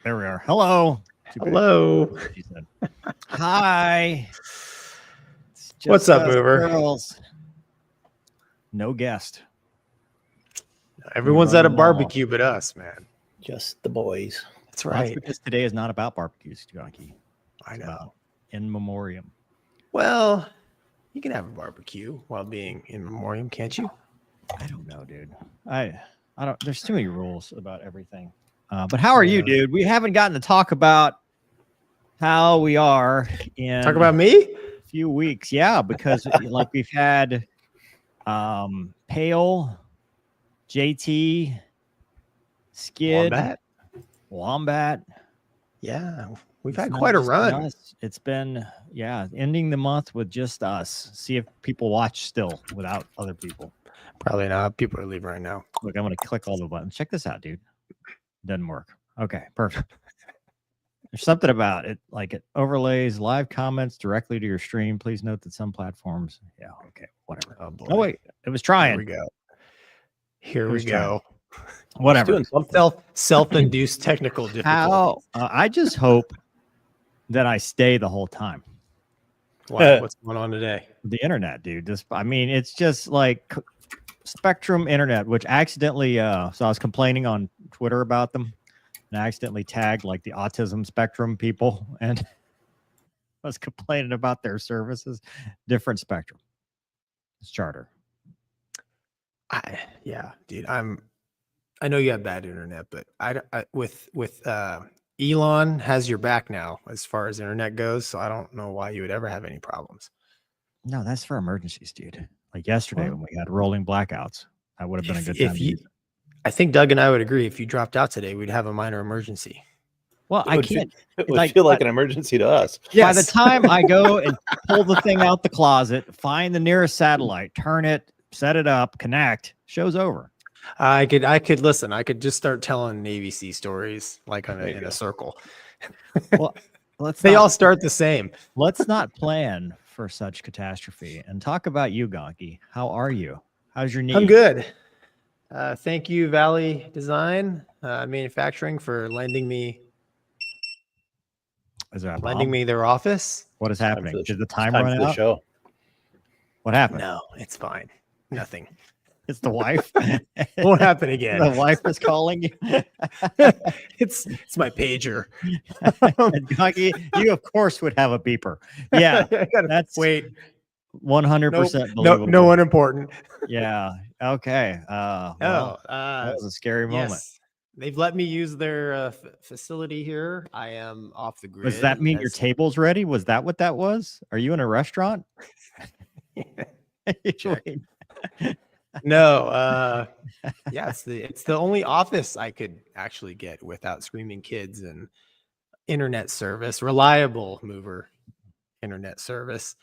There we are. Hello. Hello. She said. Hi. What's up, Mover? Girls. No guest. Everyone's at a barbecue but us, man. Just the boys. That's right. Because today is not about barbecues, Gonky. I know. In memoriam. Well, you can have a barbecue while being in memoriam, can't you? I don't know, dude. I don't. There's too many rules about everything. But how are you, dude? We haven't gotten to talk about how we are in talk about me a few weeks. Yeah, because like we've had Pale, JT, Skid, Wombat. Yeah, we've had quite a run. It's been, ending the month with just us. See if people watch still without other people. Probably not. People are leaving right now. Look, I'm going to click all the buttons. Check this out, dude. Doesn't work. Okay, perfect. There's something about it, like it overlays live comments directly to your stream. Please note that some platforms, okay, whatever. Oh wait, it was trying. Here we go. Whatever. Self-induced technical difficulties. I just hope that I stay the whole time. What's going on today? The internet, dude. It's just like Spectrum internet, which accidentally so I was complaining on Twitter about them and I accidentally tagged like the autism spectrum people and I was complaining about their services. Different Spectrum. It's Charter. Dude, I know you have bad internet, but with Elon has your back now as far as internet goes, so I don't know why you would ever have any problems. No, that's for emergencies, dude. Like yesterday when we had rolling blackouts, that would have been a good time. I think Doug and I would agree if you dropped out today, we'd have a minor emergency. Well, I can't. It would feel like an emergency to us. Yes. By the time I go and pull the thing out the closet, find the nearest satellite, turn it, set it up, connect, show's over. I could listen. I could just start telling ABC stories like in a circle. Well, they all start the same. Let's not plan for such catastrophe and talk about you, Gonky. How are you? How's your knee? I'm good. Thank you, Valley Design Manufacturing, for lending me their office. What is happening? Did the time run out? Show. What happened? No, it's fine. Nothing. It's the wife. It won't happen again. The wife is calling you. It's my pager. Gonky, you of course would have a beeper. Yeah, that's 100% believable. No unimportant. Yeah. Okay. That was a scary moment. Yes. They've let me use their facility here. I am off the grid. Does that mean your table's ready? Was that what that was? Are you in a restaurant? No. It's the only office I could actually get without screaming kids and internet service, reliable mover internet service.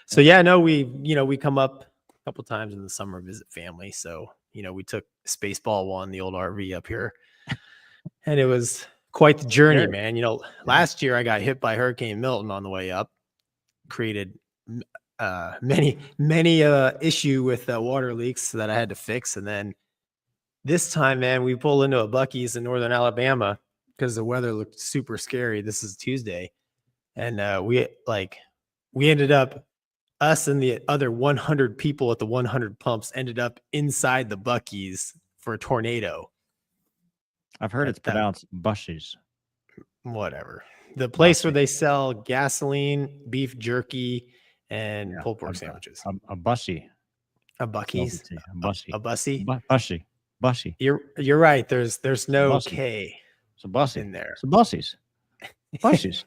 So we come up a couple times in the summer, visit family. So, we took Spaceball 1, the old RV up here, and it was quite the journey, man. Last year I got hit by Hurricane Milton on the way up, created many issue with water leaks that I had to fix. And then this time, man, we pull into a Buc-ee's in northern Alabama because the weather looked super scary. This is Tuesday. And we ended up, us and the other 100 people at the 100 pumps ended up inside the Buc-ee's for a tornado. I've heard it's pronounced Bushies. Whatever. The place where they sell gasoline, beef jerky, and pulled pork sandwiches. A Bushy. A Buc-ee's. A Bushy. A Bussy. Bushy. Bushy. You're right. There's no Bussy. K. It's a Bussy in there. It's a Bussies. Bushies.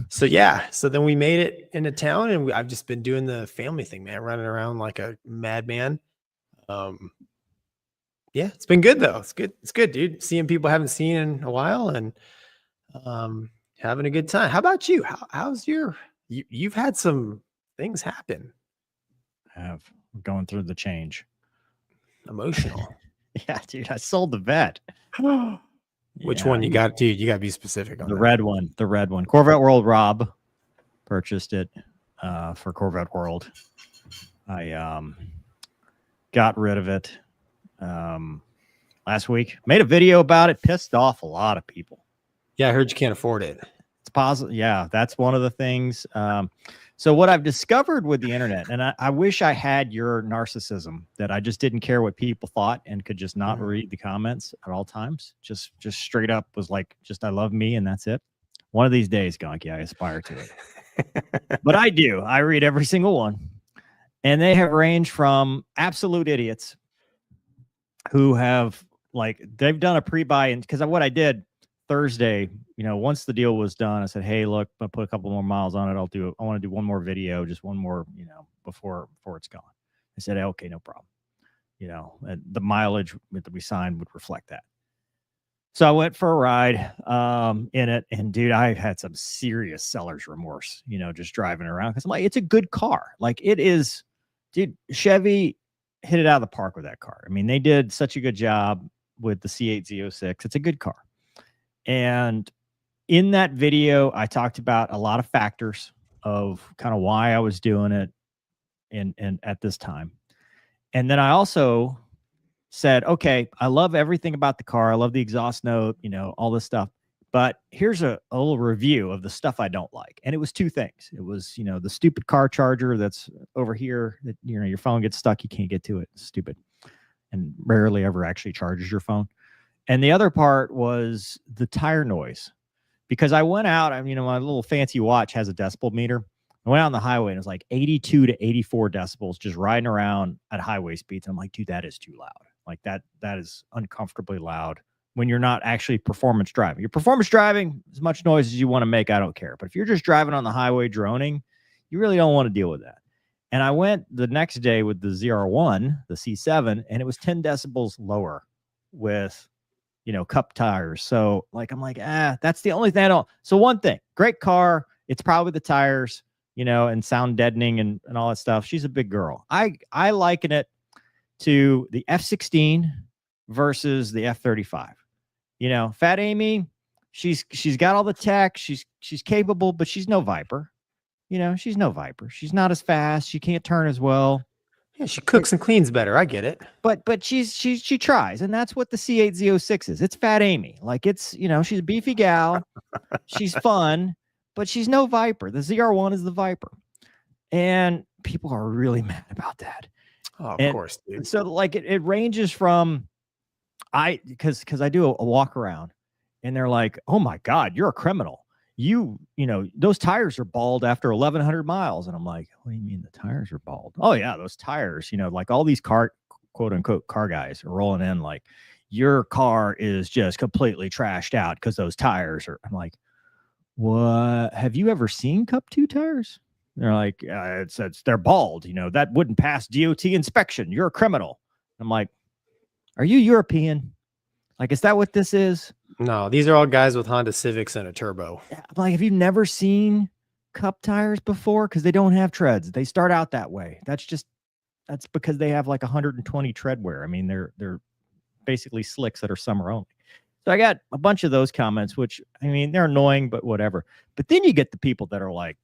So then we made it into town, and I've just been doing the family thing, man, running around like a madman. It's been good though. It's good, dude. Seeing people I haven't seen in a while and having a good time. How about you? How's you've had some things happen. I have. Going through the change. Emotional. Yeah, dude. I sold the vet. Which one you got, dude? You got to be specific on the red one. The red one. Corvette World Rob purchased it for Corvette World. I got rid of it last week. Made a video about it. Pissed off a lot of people. Yeah, I heard you can't afford it. It's positive. Yeah, that's one of the things. So what I've discovered with the internet, and I wish I had your narcissism, that I just didn't care what people thought and could just not read the comments at all times. Just straight up was like, just I love me and that's it. One of these days, Gonky, I aspire to it. But I do. I read every single one. And they have ranged from absolute idiots who have, like, they've done a pre-buy. And because what I did Thursday, once the deal was done, I said, hey, look, I'll put a couple more miles on it. I want to do one more video, just one more, before it's gone. I said, okay, no problem. And the mileage that we signed would reflect that. So I went for a ride in it. And dude, I had some serious seller's remorse, just driving around. Because I'm like, it's a good car. Like, it is, dude, Chevy hit it out of the park with that car. I mean, they did such a good job with the C8 Z06. It's a good car. And in that video, I talked about a lot of factors of kind of why I was doing it and at this time. And then I also said, okay, I love everything about the car. I love the exhaust note, all this stuff. But here's a little review of the stuff I don't like. And it was two things. It was, the stupid car charger that's over here that, your phone gets stuck. You can't get to it. It's stupid. And rarely ever actually charges your phone. And the other part was the tire noise, because I went out, my little fancy watch has a decibel meter. I went out on the highway and it was like 82 to 84 decibels just riding around at highway speeds. I'm like, dude, that is too loud. Like that is uncomfortably loud when you're not actually performance driving. You're performance driving, as much noise as you want to make, I don't care. But if you're just driving on the highway droning, you really don't want to deal with that. And I went the next day with the ZR1, the C7, and it was 10 decibels lower with cup tires. So I'm like, that's the only thing I don't. So one thing, great car. It's probably the tires, and sound deadening and all that stuff. She's a big girl. I liken it to the F-16 versus the F-35. Fat Amy, she's got all the tech. She's capable, but she's no Viper. She's no Viper. She's not as fast. She can't turn as well. Yeah, she cooks and cleans better. I get it. But she tries, and that's what the C8 Z06 is. It's Fat Amy. Like, it's, she's a beefy gal. She's fun, but she's no Viper. The ZR1 is the Viper. And people are really mad about that. Oh, of course, dude. So it ranges from because I do a walk around and they're like, oh my God, you're a criminal. Those tires are bald after 1,100 miles. And I'm like, what do you mean the tires are bald? Oh yeah, those tires, like all these quote unquote car guys are rolling in like, your car is just completely trashed out because those tires are. I'm like, what? Have you ever seen Cup 2 tires? They're like, they're bald. That wouldn't pass DOT inspection. You're a criminal. I'm like, are you European? Like, is that what this is? No, these are all guys with Honda Civics and a turbo. I'm like, have you never seen Cup tires before? Because they don't have treads. They start out that way. That's because they have like 120 tread wear. I mean, they're basically slicks that are summer only. So I got a bunch of those comments, which, I mean, they're annoying, but whatever. But then you get the people that are like,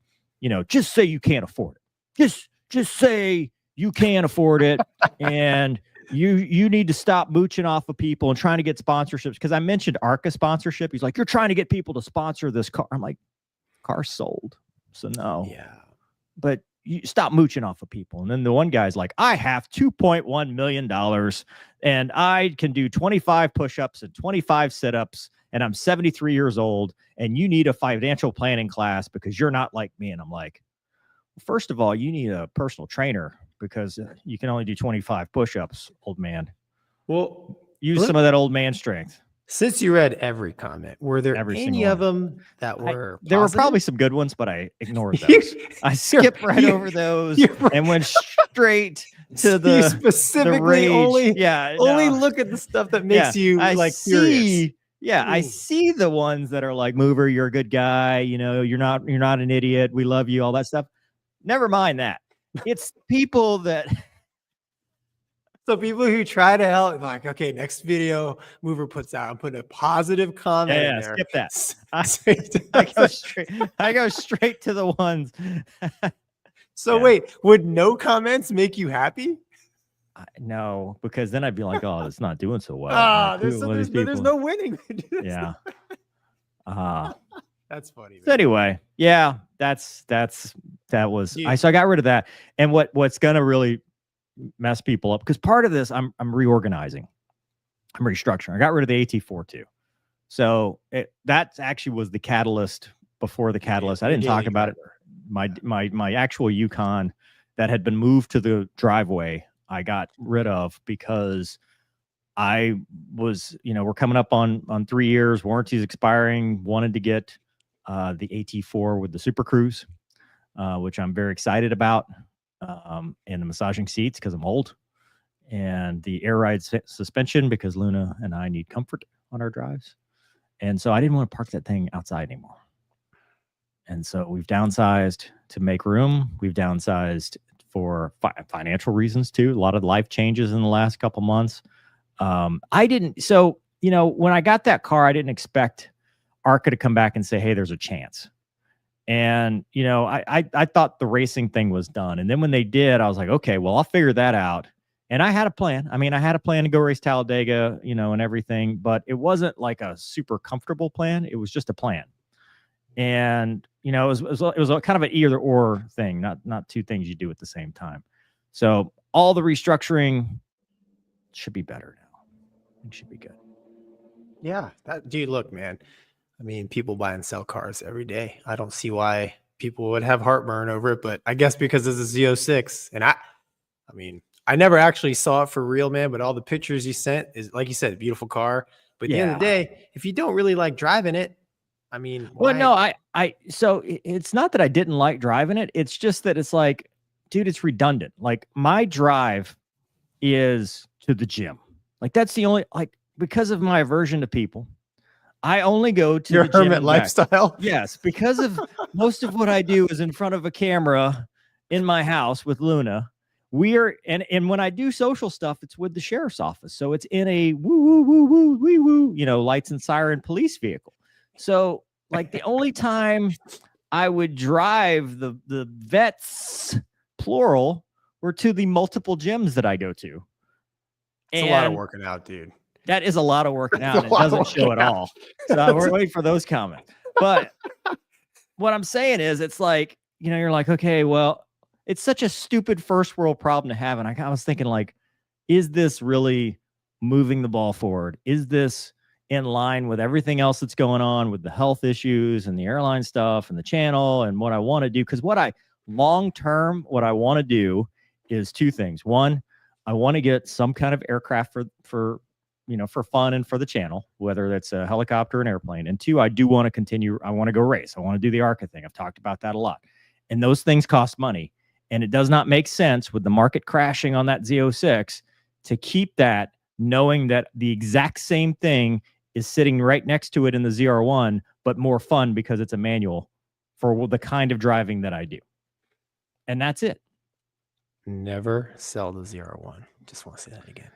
just say you can't afford it. Just say you can't afford it. And you need to stop mooching off of people and trying to get sponsorships. Because I mentioned ARCA sponsorship. He's like, you're trying to get people to sponsor this car. I'm like, car sold. So no. Yeah. But you stop mooching off of people. And then the one guy's like, I have $2.1 million and I can do 25 push-ups and 25 sit-ups. And I'm 73 years old. And you need a financial planning class because you're not like me. And I'm like, well, first of all, you need a personal trainer because you can only do 25 push-ups, old man. Well, use some of that old man strength. Since you read every comment, were there Every any single of them that were there were probably some good ones, but I ignored those. I skipped right over those and went straight to the you specifically the only look at the stuff that makes you furious. I see the ones that are like, Mover, you're a good guy, you're not an idiot, we love you, all that stuff. Never mind that. It's people that So people who try to help, like, okay, next video Mover puts out, I'm putting a positive comment in there. Skip that. I go straight to the ones. So wait, would no comments make you happy? No, because then I'd be like, oh, it's not doing so well. There's no winning. Yeah. That's funny. So anyway, yeah, that was Dude. so I got rid of that. And what's gonna really mess people up, because part of this I'm reorganizing, I'm restructuring. I got rid of the AT4 too. So that actually was the catalyst before the catalyst. I didn't talk about it. My actual Yukon that had been moved to the driveway, I got rid of because I was, we're coming up on 3 years, warranty's expiring, wanted to get the AT4 with the Super Cruise, which I'm very excited about, and the massaging seats because I'm old, and the air ride suspension because Luna and I need comfort on our drives. And so I didn't want to park that thing outside anymore. And so we've downsized to make room. We've downsized for financial reasons too. A lot of life changes in the last couple months. When I got that car, I didn't expect ARCA to come back and say, hey, there's a chance. And, I thought the racing thing was done. And then when they did, I was like, okay, well, I'll figure that out. And I had a plan. I mean, I had a plan to go race Talladega, and everything, but it wasn't like a super comfortable plan. It was just a plan. And, it was a kind of an either or thing, not two things you do at the same time. So all the restructuring should be better now. It should be good. Yeah. Dude, look, man. I mean, people buy and sell cars every day. I don't see why people would have heartburn over it, but I guess because it's a Z06. And I mean, I never actually saw it for real, man, but all the pictures you sent is, like you said, a beautiful car. But at the end of the day, if you don't really like driving it, I mean, why? Well, no, so it's not that I didn't like driving it. It's just that it's like, dude, it's redundant. Like my drive is to the gym. Like that's the only, because of my aversion to people, I only go to your the gym hermit lifestyle. Yes, because of most of what I do is in front of a camera in my house with Luna. And when I do social stuff, it's with the sheriff's office. So it's in a woo, lights and siren police vehicle. So like the only time I would drive the vets, plural, were to the multiple gyms that I go to. It's a lot of working out, dude. That is a lot of working out. It doesn't show at all. So we're waiting for those comments. But what I'm saying is it's like, you're like, okay, well, it's such a stupid first world problem to have. And I was thinking like, is this really moving the ball forward? Is this in line with everything else that's going on with the health issues and the airline stuff and the channel and what I want to do? Because long-term, what I want to do is two things. One, I want to get some kind of aircraft for fun and for the channel, whether that's a helicopter, an airplane. And two, I do want to continue. I want to go race. I want to do the ARCA thing. I've talked about that a lot. And those things cost money. And it does not make sense with the market crashing on that Z06 to keep that, knowing that the exact same thing is sitting right next to it in the ZR1, but more fun because it's a manual for the kind of driving that I do. And that's it. Never sell the ZR1. Just want to say that again.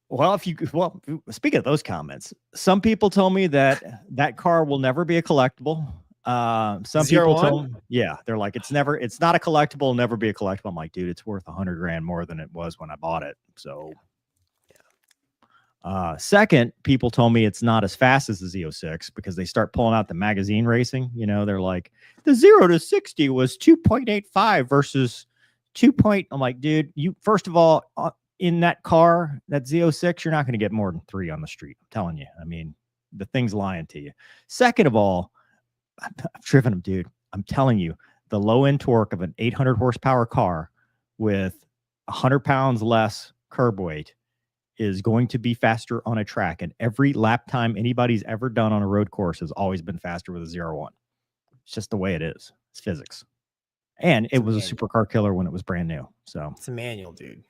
Well, speaking of those comments, some people told me that car will never be a collectible. Some people told me, they're like, it's not a collectible, never be a collectible. I'm like, dude, it's worth $100,000 more than it was when I bought it. So second, people told me it's not as fast as the Z06 because they start pulling out the magazine racing. They're like, the 0 to 60 was 2.85 versus 2. I'm like, dude, first of all, in that car, that Z06, you're not going to get more than 3 on the street. I'm telling you. I mean, the thing's lying to you. Second of all, I've driven them, dude. I'm telling you, the low end torque of an 800 horsepower car with 100 pounds less curb weight is going to be faster on a track. And every lap time anybody's ever done on a road course has always been faster with a 0-1. It's just the way it is. It's physics. And it was a supercar killer when it was brand new. So it's a manual, dude.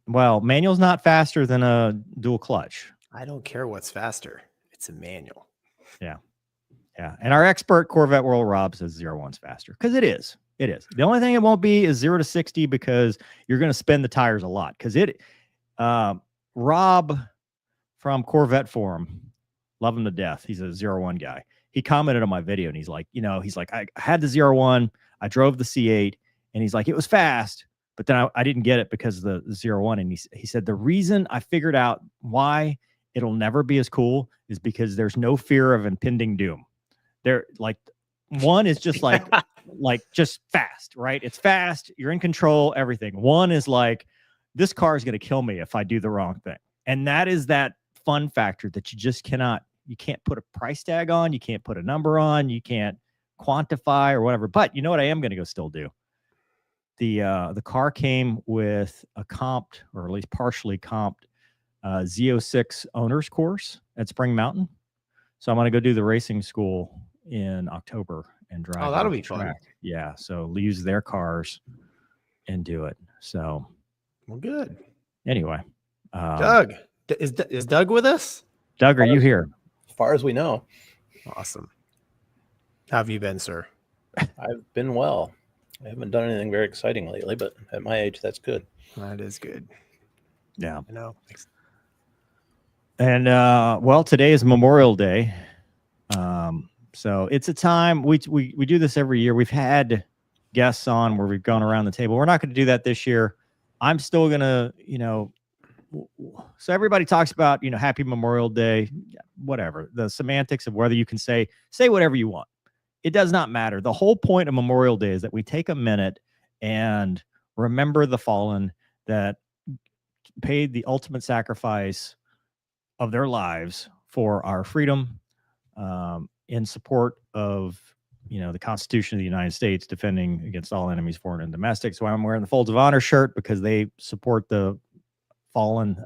Manual's not faster than a dual clutch. I don't care what's faster. It's a manual. Yeah. Yeah. And our expert Corvette World Rob says 0-1's faster because it is. It is. The only thing it won't be is 0 to 60 because you're going to spin the tires a lot. Because Rob from Corvette Forum, love him to death. He's a 0-1 guy. He commented on my video and he's like, I had the 0-1. I drove the C8 and he's like, it was fast, but then I didn't get it because of the 0-1. And he said, the reason I figured out why it'll never be as cool is because there's no fear of impending doom. There, like, one is just like just fast, right? It's fast. You're in control, everything. One is like, this car is going to kill me if I do the wrong thing. And that is that fun factor that you just you can't put a price tag on. You can't put a number on. You can't quantify or whatever. But you know what I am going to go still do? The car came with a comped, or at least partially comped, Z06 owner's course at Spring Mountain. So I'm going to go do the racing school in October and drive. Oh, that'll be fun. Yeah. So use their cars and do it. So, well, good. Anyway, Doug, is Doug with us? Doug, are you here? As far as we know. Awesome. How have you been, sir? I've been well. I haven't done anything very exciting lately, but at my age, that's good. That is good. Yeah. I know. And well, today is Memorial Day. So it's a time we do this every year. We've had guests on where we've gone around the table. We're not going to do that this year. I'm still going to, so everybody talks about, Happy Memorial Day, whatever, the semantics of whether you can say whatever you want. It does not matter. The whole point of Memorial Day is that we take a minute and remember the fallen that paid the ultimate sacrifice of their lives for our freedom, in support of, the Constitution of the United States, defending against all enemies, foreign and domestic. So I'm wearing the Folds of Honor shirt because they support the fallen,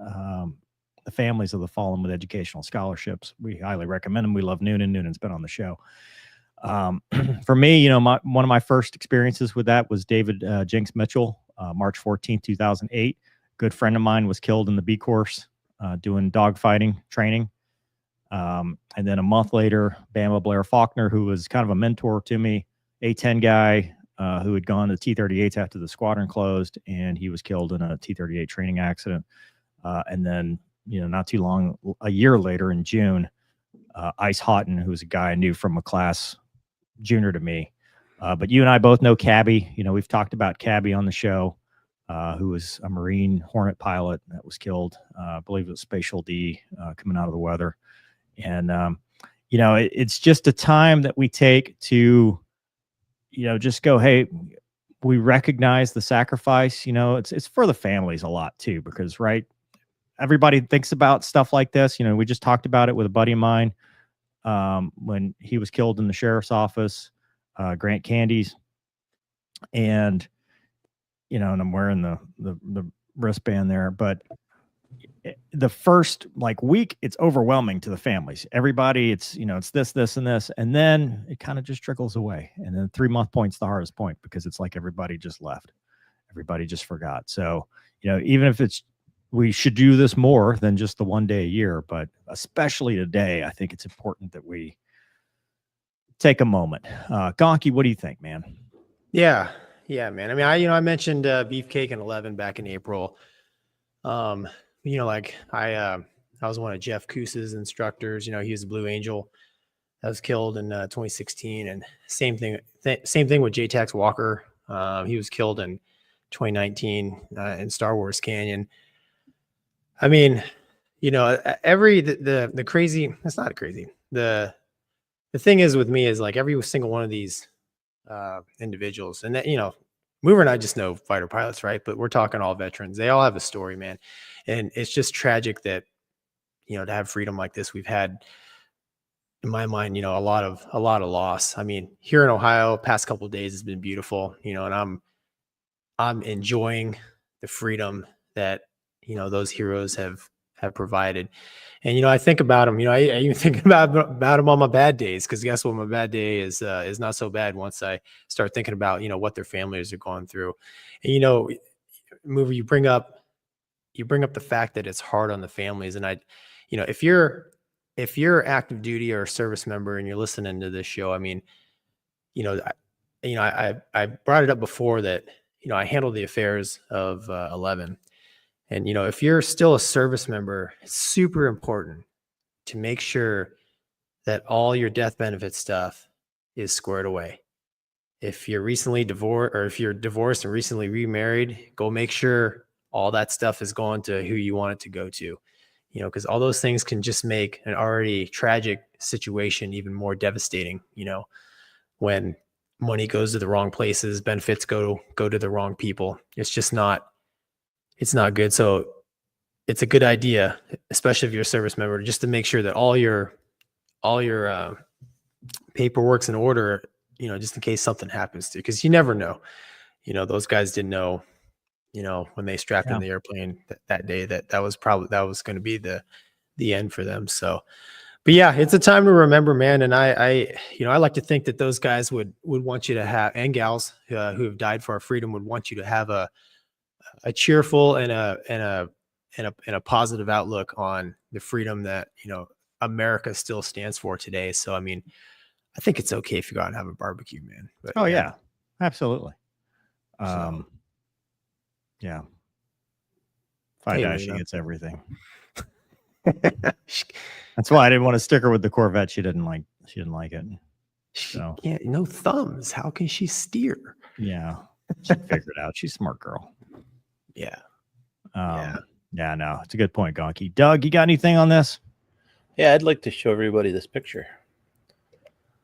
the families of the fallen with educational scholarships. We highly recommend them. We love Noonan. Noonan's been on the show. For me, one of my first experiences with that was David Jinx Mitchell, March 14th, 2008. Good friend of mine was killed in the B course doing dogfighting training. And then a month later, Bama Blair Faulkner, who was kind of a mentor to me, A-10 guy who had gone to T-38s after the squadron closed, and he was killed in a T-38 training accident. And then, not too long, a year later in June, Ice Houghton, who was a guy I knew from a class junior to me. But you and I both know Cabby. We've talked about Cabby on the show, who was a Marine Hornet pilot that was killed. I believe it was Spatial D coming out of the weather. And, it's just a time that we take to, just go, hey, we recognize the sacrifice. It's for the families a lot too, because, right, everybody thinks about stuff like this. We just talked about it with a buddy of mine when he was killed in the sheriff's office, Grant Candies. And, and I'm wearing the wristband there, but the first week, it's overwhelming to the families. Everybody, it's this, and this, and then it kind of just trickles away. And then 3-month point's the hardest point because it's like everybody just left, everybody just forgot. So even if we should do this more than just the one day a year, but especially today, I think it's important that we take a moment. Gonky, what do you think, man? Yeah, man. I mean, I mentioned Beefcake and 11 back in April. I was one of Jeff Koos's instructors. He was a Blue Angel that was killed in 2016, and same thing with J-Tax Walker. He was killed in 2019 in Star Wars Canyon. I mean, the crazy. That's not crazy. The thing is with me is every single one of these individuals, and that Mover and I just know fighter pilots, right? But we're talking all veterans. They all have a story, man. And it's just tragic that, to have freedom like this, we've had, in my mind, a lot of loss. I mean, here in Ohio, past couple of days has been beautiful, and I'm enjoying the freedom that, those heroes have provided. And, I think about them, I even think about them on my bad days, because guess what? My bad day is not so bad once I start thinking about, what their families are going through. And, Mover, you bring up the fact that it's hard on the families. And if you're active duty or a service member and you're listening to this show, I mean, I brought it up before that, I handle the affairs of 11. And, if you're still a service member, it's super important to make sure that all your death benefit stuff is squared away. If you're recently divorced, or if you're divorced and recently remarried, go make sure all that stuff is going to who you want it to go to. you know, because all those things can just make an already tragic situation even more devastating, you know, when money goes to the wrong places, benefits go to the wrong people. It's not good. So it's a good idea, especially if you're a service member, just to make sure that all your paperwork's in order, you know, just in case something happens to you, because you never know. You know, those guys didn't know, you know, when they strapped in the airplane that day that was going to be the end for them. So, but yeah, it's a time to remember, man. And I like to think that those guys would want you to have, and gals who have died for our freedom would want you to have a cheerful and a positive outlook on the freedom that, you know, America still stands for today. So, I mean, I think it's okay if you go out and have a barbecue, man. But, Oh yeah, absolutely. So. Yeah. Hey, She Lena. gets everything. That's why I didn't want to stick her with the Corvette. She didn't like it. She So can't, no thumbs. How can she steer? yeah, she figured it out. She's a smart girl. Yeah. Yeah. No, it's a good point, Gonky. Doug, you got anything on this? Yeah, I'd like to show everybody this picture.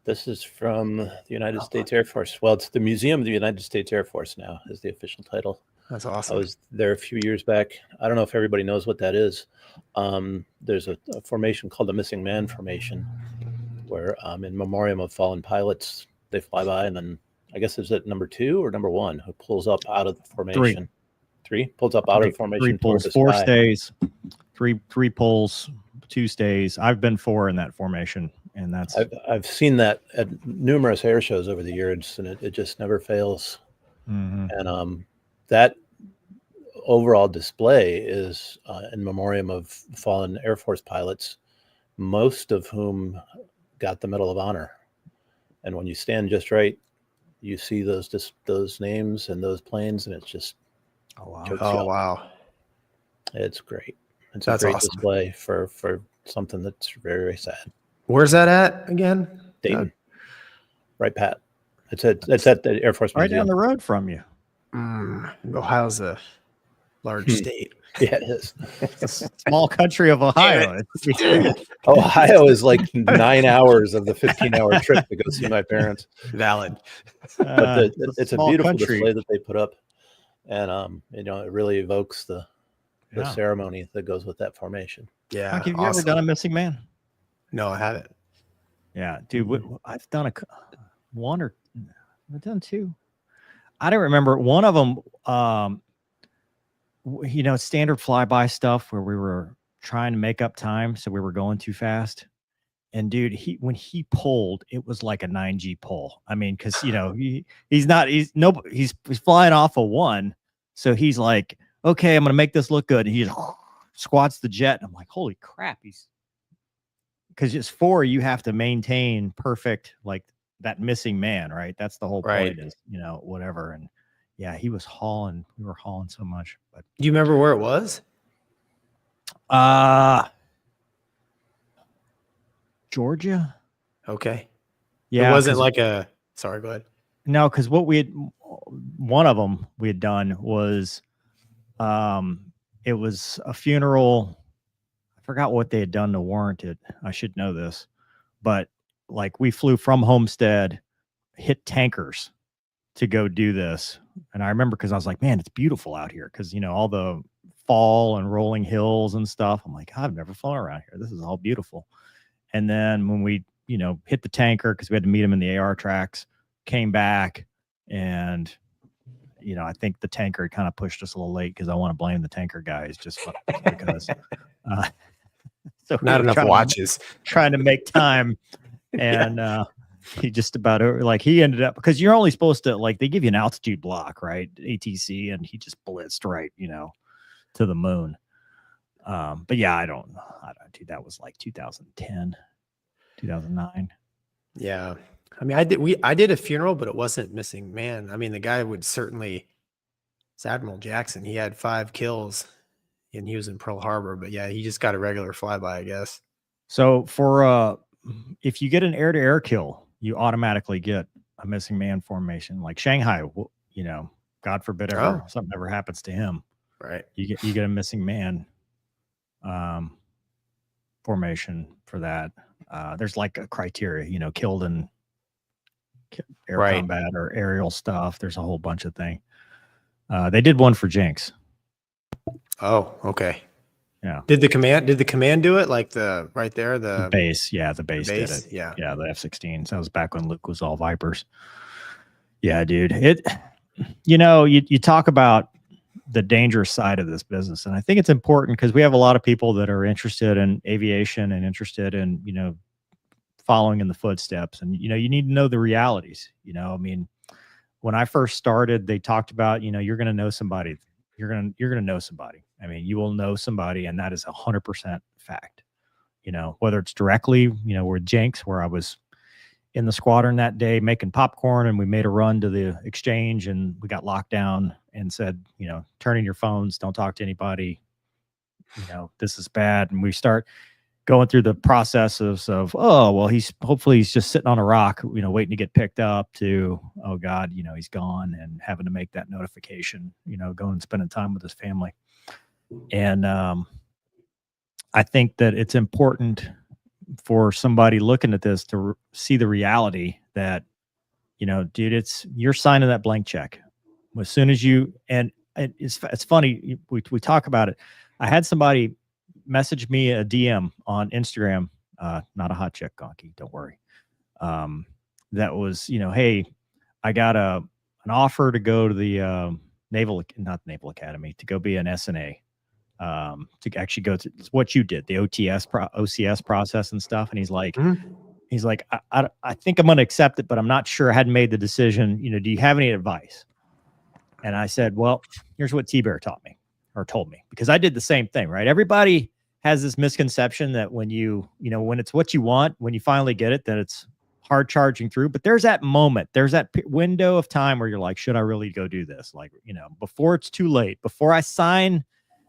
This is from the United States Air Force. Well, it's the Museum of the United States Air Force now is the official title. That's awesome. I was there a few years back. I don't know if everybody knows what that is. There's a formation called the Missing Man Formation, where in memoriam of fallen pilots, they fly by, and then I guess is it number 2 or number 1 who pulls up out of the formation? Three pulls up out of the formation. 3 pulls, 4 stays. 3 pulls, 2 stays. I've been 4 in that formation, and that's I've seen that at numerous air shows over the years, and it just never fails. Mm-hmm. And that overall display is in memoriam of fallen Air Force pilots, most of whom got the Medal of Honor. And when you stand just right, you see those names and those planes, and it's just wow. It's great. That's a great awesome. display for something that's very, very sad. Where's that at again? Dayton, right, Pat? It's at the Air Force right Museum. down the road from you. Ohio's a large state. Yeah, it is. It's a small country of Ohio. Ohio is like 9 hours of the 15-hour trip to go see my parents. Valid. But it's a beautiful country. display that they put up, and you know, it really evokes the ceremony that goes with that formation. Yeah. Have you ever done a missing man? No, I haven't. Yeah, dude, I've done I've done 2. I don't remember. One of them, you know, standard flyby stuff where we were trying to make up time, so we were going too fast. And dude, when he pulled, it was like a 9G pull. I mean, because you know he's flying off a 1, so he's like, okay, I'm gonna make this look good. And he just squats the jet. And I'm like, holy crap, because it's 4, you have to maintain perfect, like that missing man, right? That's the whole point, is, you know, whatever. And yeah, we were hauling so much. But Do you remember where it was? Georgia. Okay. Yeah, It wasn't like sorry, go ahead. No, because one of them we had done was, it was a funeral. I forgot what they had done to warrant it. I should know this, but like we flew from Homestead, hit tankers to go do this. And I remember because I was like, man, it's beautiful out here. Because, you know, all the fall and rolling hills and stuff. I'm like, I've never flown around here. This is all beautiful. And then when we, you know, hit the tanker, because we had to meet him in the AR tracks, came back, and, you know, I think the tanker kind of pushed us a little late, because I want to blame the tanker guys just because. So not enough watches. Trying to make time. And he just about he ended up, because you're only supposed to, like, they give you an altitude block, right? ATC, and he just blitzed right, you know, to the moon. But yeah, I don't dude, that was like 2010, 2009. Yeah. I mean, I did a funeral, but it wasn't missing man. I mean, the guy would certainly, it's Admiral Jackson. He had 5 kills and he was in Pearl Harbor, but yeah, he just got a regular flyby, I guess. So for if you get an air-to-air kill, you automatically get a missing man formation. Like Shanghai, you know, God forbid something ever happens to him, right? You get a missing man. formation for that. There's like a criteria, you know, killed in air Right. combat or aerial stuff. There's a whole bunch of things. They did one for Jinx. Oh, okay. Yeah. Did the command do it? Like the right there, The base. Yeah, the base did it. Yeah. Yeah, the F-16s. That was back when Luke was all Vipers. Yeah, dude. You talk about the dangerous side of this business. And I think it's important because we have a lot of people that are interested in aviation and interested in, you know, following in the footsteps. And, you know, you need to know the realities. You know, I mean, when I first started, they talked about, you know, you're going to know somebody. You're going to know somebody. I mean, you will know somebody, and that is 100% fact. You know, whether it's directly, you know, with Jenks, where I was in the squadron that day making popcorn, and we made a run to the exchange, and we got locked down and said, you know, turn in your phones, don't talk to anybody. You know, this is bad. And we start going through the processes of, oh, well, hopefully he's just sitting on a rock, you know, waiting to get picked up, to, oh God, you know, he's gone, and having to make that notification, you know, going and spending time with his family. And I think that it's important for somebody looking at this to see the reality that, you know, dude, you're signing that blank check as soon as you, and it's funny. We talk about it. I had somebody message me a DM on Instagram, not a hot chick, Gonky, don't worry. That was, you know, hey, I got an offer to go to the not Naval Academy, to go be an SNA, to actually go to what you did, the OCS process and stuff. And he's like, I think I'm going to accept it, but I'm not sure. I hadn't made the decision. You know, do you have any advice? And I said, well, here's what T-Bear taught me, or told me, because I did the same thing, right? Everybody has this misconception that when when it's what you want, when you finally get it, that it's hard charging through. But there's that moment, there's that window of time where you're like, should I really go do this? Like, you know, before it's too late, before I sign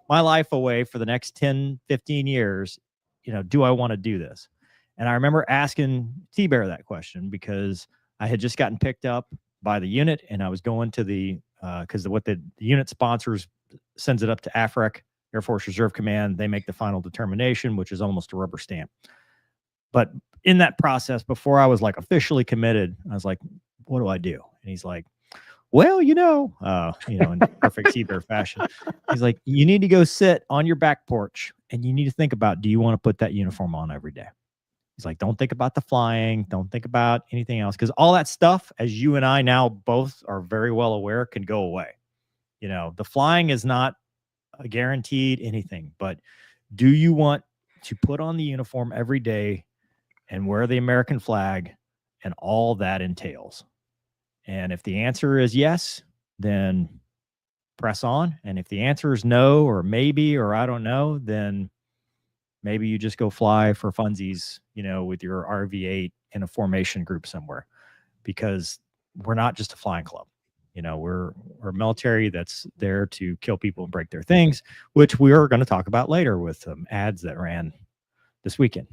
my life away for the next 10, 15 years, you know, do I want to do this? And I remember asking T-Bear that question because I had just gotten picked up by the unit, and I was going to the, because what the unit sponsors sends it up to AFREC, Air Force Reserve Command. They make the final determination, which is almost a rubber stamp. But in that process, before I was like officially committed, I was like, what do I do? And he's like, well, in perfect T-Bear fashion, he's like, you need to go sit on your back porch, and you need to think about, do you want to put that uniform on every day? He's like, don't think about the flying. Don't think about anything else. Because all that stuff, as you and I now both are very well aware, can go away. You know, the flying is not a guaranteed anything, but do you want to put on the uniform every day and wear the American flag and all that entails? And if the answer is yes, then press on. And if the answer is no, or maybe, or I don't know, then maybe you just go fly for funsies, you know, with your RV-8 in a formation group somewhere, because we're not just a flying club. You know, we're a military that's there to kill people and break their things, which we are going to talk about later with some ads that ran this weekend.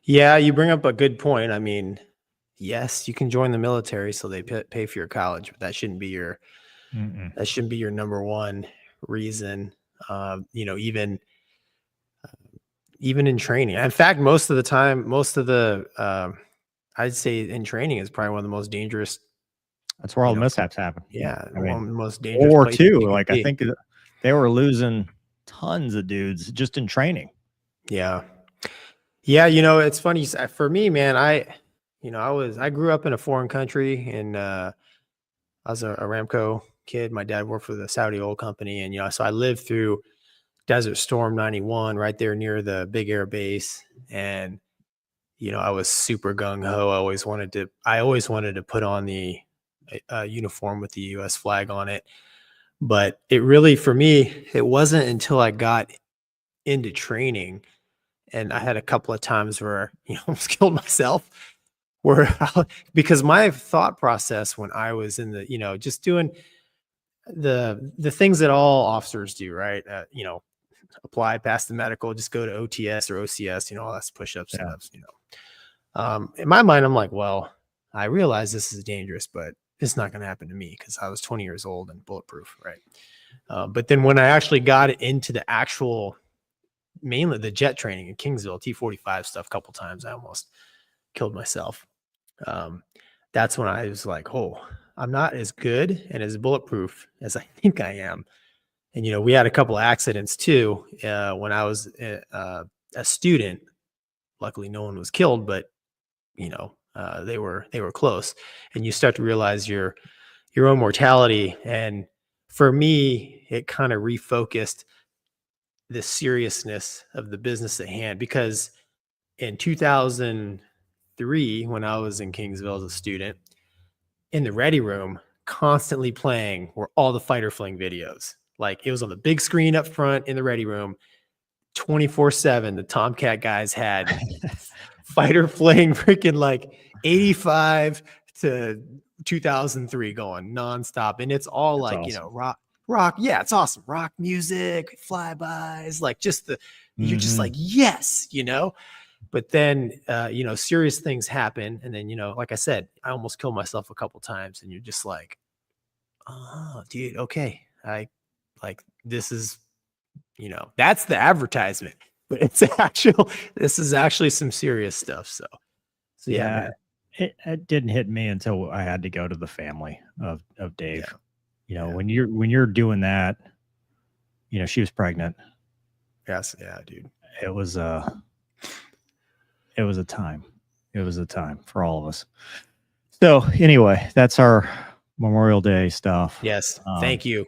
Yeah, you bring up a good point. I mean, yes, you can join the military so they pay for your college, but that shouldn't be your number one reason. Even in training. In fact, most of the time, I'd say in training is probably one of the most dangerous. That's where all the mishaps happen. Yeah, I mean, one of the most dangerous. War II, like I think they were losing tons of dudes just in training. Yeah. Yeah, you know, it's funny for me, man. I grew up in a foreign country, and I was a Aramco kid. My dad worked for the Saudi oil company, and so I lived through Desert Storm 91 right there near the big air base, and I was super gung-ho. I always wanted to put on the uniform with the U.S. flag on it, but it really, for me, it wasn't until I got into training, and I had a couple of times where I almost killed myself, because my thought process when I was in the just doing the things that all officers do, right? Apply, pass the medical, just go to OTS or OCS, all that's push-ups, sit-ups, in my mind, I'm like, well, I realize this is dangerous, but it's not going to happen to me because I was 20 years old and bulletproof, right? But then when I actually got into the actual mainly the jet training in Kingsville, T-45 stuff, a couple times. I almost killed myself. That's when I was like, oh, I'm not as good and as bulletproof as I think I am. And, we had a couple of accidents too when I was a student. Luckily, no one was killed, but, they were close. And you start to realize your own mortality. And for me, it kind of refocused the seriousness of the business at hand, because in 2003, when I was in Kingsville as a student, in the ready room, constantly playing were all the fighter fling videos. Like, it was on the big screen up front in the ready room, 24/7. The Tomcat guys had fighter fling freaking like 85 to 2003 going nonstop. And it's all That's like, awesome. rock. Yeah, it's awesome. Rock music, flybys, like just you're just like, yes, But then, serious things happen. And then, like I said, I almost killed myself a couple times. And you're just like, oh, dude, okay. This is, that's the advertisement. But this is actually some serious stuff. So yeah, man. It didn't hit me until I had to go to the family of Dave. Yeah. When you're doing that, she was pregnant. Yes. Yeah, dude. It was a time. It was a time for all of us. So anyway, that's our Memorial Day stuff. Yes. Thank you.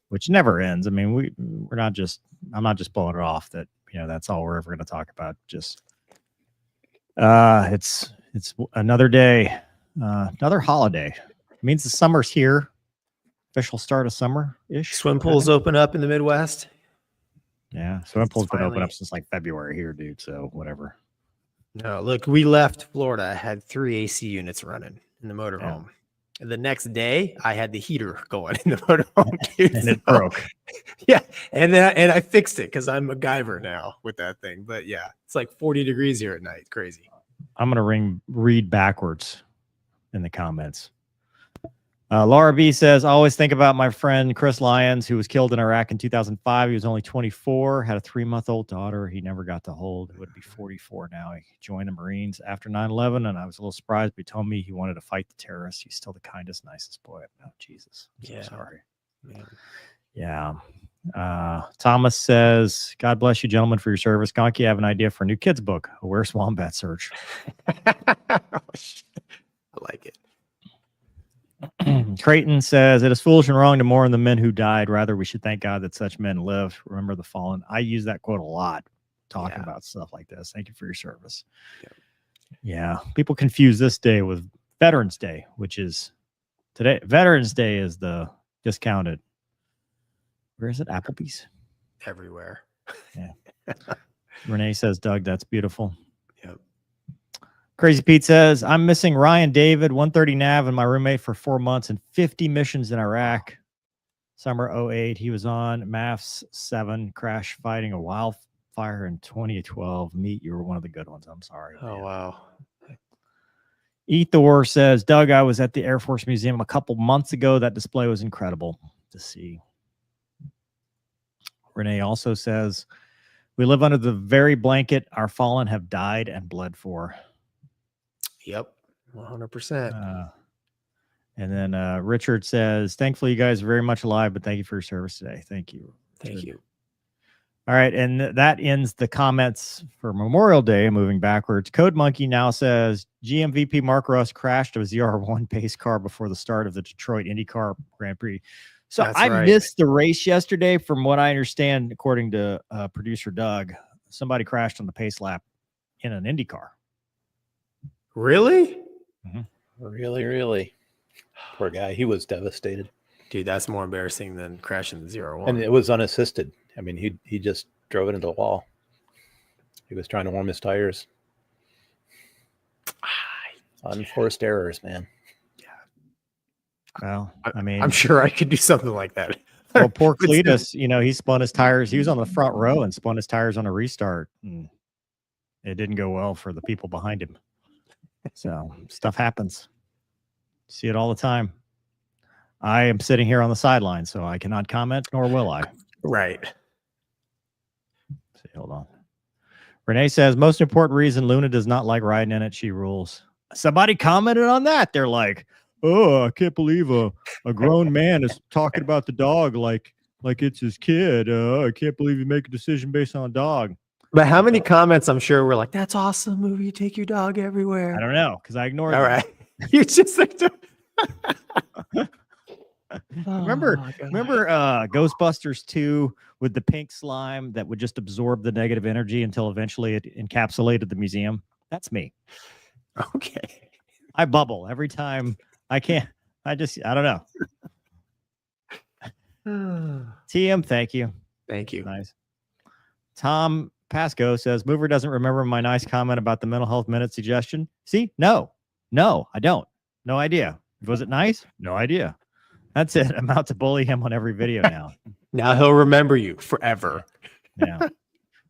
Which never ends. I mean, I'm not just blowing it off that, that's all we're ever going to talk about. Just, it's another day, another holiday. It means the summer's here. Official start of summer-ish. Swim pools open up in the Midwest. Yeah. Swim pools been open up since like February here, dude. So whatever. No, look, we left Florida. I had 3 AC units running in the motorhome. And the next day, I had the heater going in the motorhome, dude. And it broke. Yeah, and I fixed it because I'm MacGyver now with that thing. But yeah, it's like 40 degrees here at night. Crazy. I'm gonna read backwards in the comments. Laura B says, I always think about my friend Chris Lyons, who was killed in Iraq in 2005. He was only 24, had a 3-month-old daughter he never got to hold. He would be 44 now. He joined the Marines after 9/11, and I was a little surprised, but he told me he wanted to fight the terrorists. He's still the kindest, nicest boy. Oh, Jesus. I'm so sorry. Man. Yeah. Thomas says, God bless you, gentlemen, for your service. Gonky, I have an idea for a new kids book, a Where's Wombat Search. I like it. Creighton says, it is foolish and wrong to mourn the men who died. Rather, we should thank God that such men lived. Remember the fallen. I use that quote a lot talking about stuff like this. Thank you for your service. Yeah. People confuse this day with Veterans Day, which is today. Veterans Day is the discounted. Where is it? Applebee's? Everywhere. Yeah. Renee says, Doug, that's beautiful. Yep. Crazy Pete says, I'm missing Ryan David, 130 Nav, and my roommate for 4 months and 50 missions in Iraq. Summer 08, he was on MAFS 7, crash fighting a wildfire in 2012. Meet, you were one of the good ones. I'm sorry. Oh, man. wow. Ethor says, Doug, I was at the Air Force Museum a couple months ago. That display was incredible to see. Renee also says, we live under the very blanket our fallen have died and bled for. Yep. 100%. And then Richard says, thankfully, you guys are very much alive, but thank you for your service today. Thank you. Thank you. All right. And that ends the comments for Memorial Day. Moving backwards. Code Monkey now says, GMVP Mark Russ crashed a ZR1 pace car before the start of the Detroit IndyCar Grand Prix. So I missed the race yesterday. From what I understand, according to producer Doug, somebody crashed on the pace lap in an Indy car. Really? Mm-hmm. Really? Poor guy. He was devastated. Dude, that's more embarrassing than crashing the 0-1. And it was unassisted. I mean, he just drove it into the wall. He was trying to warm his tires. Unforced errors, man. Well, I mean, I'm sure I could do something like that. Well, poor Cletus, he spun his tires. He was on the front row and spun his tires on a restart. And it didn't go well for the people behind him. So stuff happens. See it all the time. I am sitting here on the sideline, so I cannot comment, nor will I. Right. See, hold on. Renee says, most important reason Luna does not like riding in it. She rules. Somebody commented on that. They're like, oh, I can't believe a grown man is talking about the dog like it's his kid. I can't believe you make a decision based on a dog. But how many comments I'm sure were like, that's awesome movie. You take your dog everywhere. I don't know because I ignored All them. right. You just like Remember Ghostbusters 2 with the pink slime that would just absorb the negative energy until eventually it encapsulated the museum? That's me. Okay. I bubble every time I can't. I don't know. TM, thank you. Thank you. Nice. Tom Pasco says, Mover doesn't remember my nice comment about the mental health minute suggestion. See? No, I don't. No idea. Was it nice? No idea. That's it. I'm out to bully him on every video now. Now he'll remember you forever. Yeah.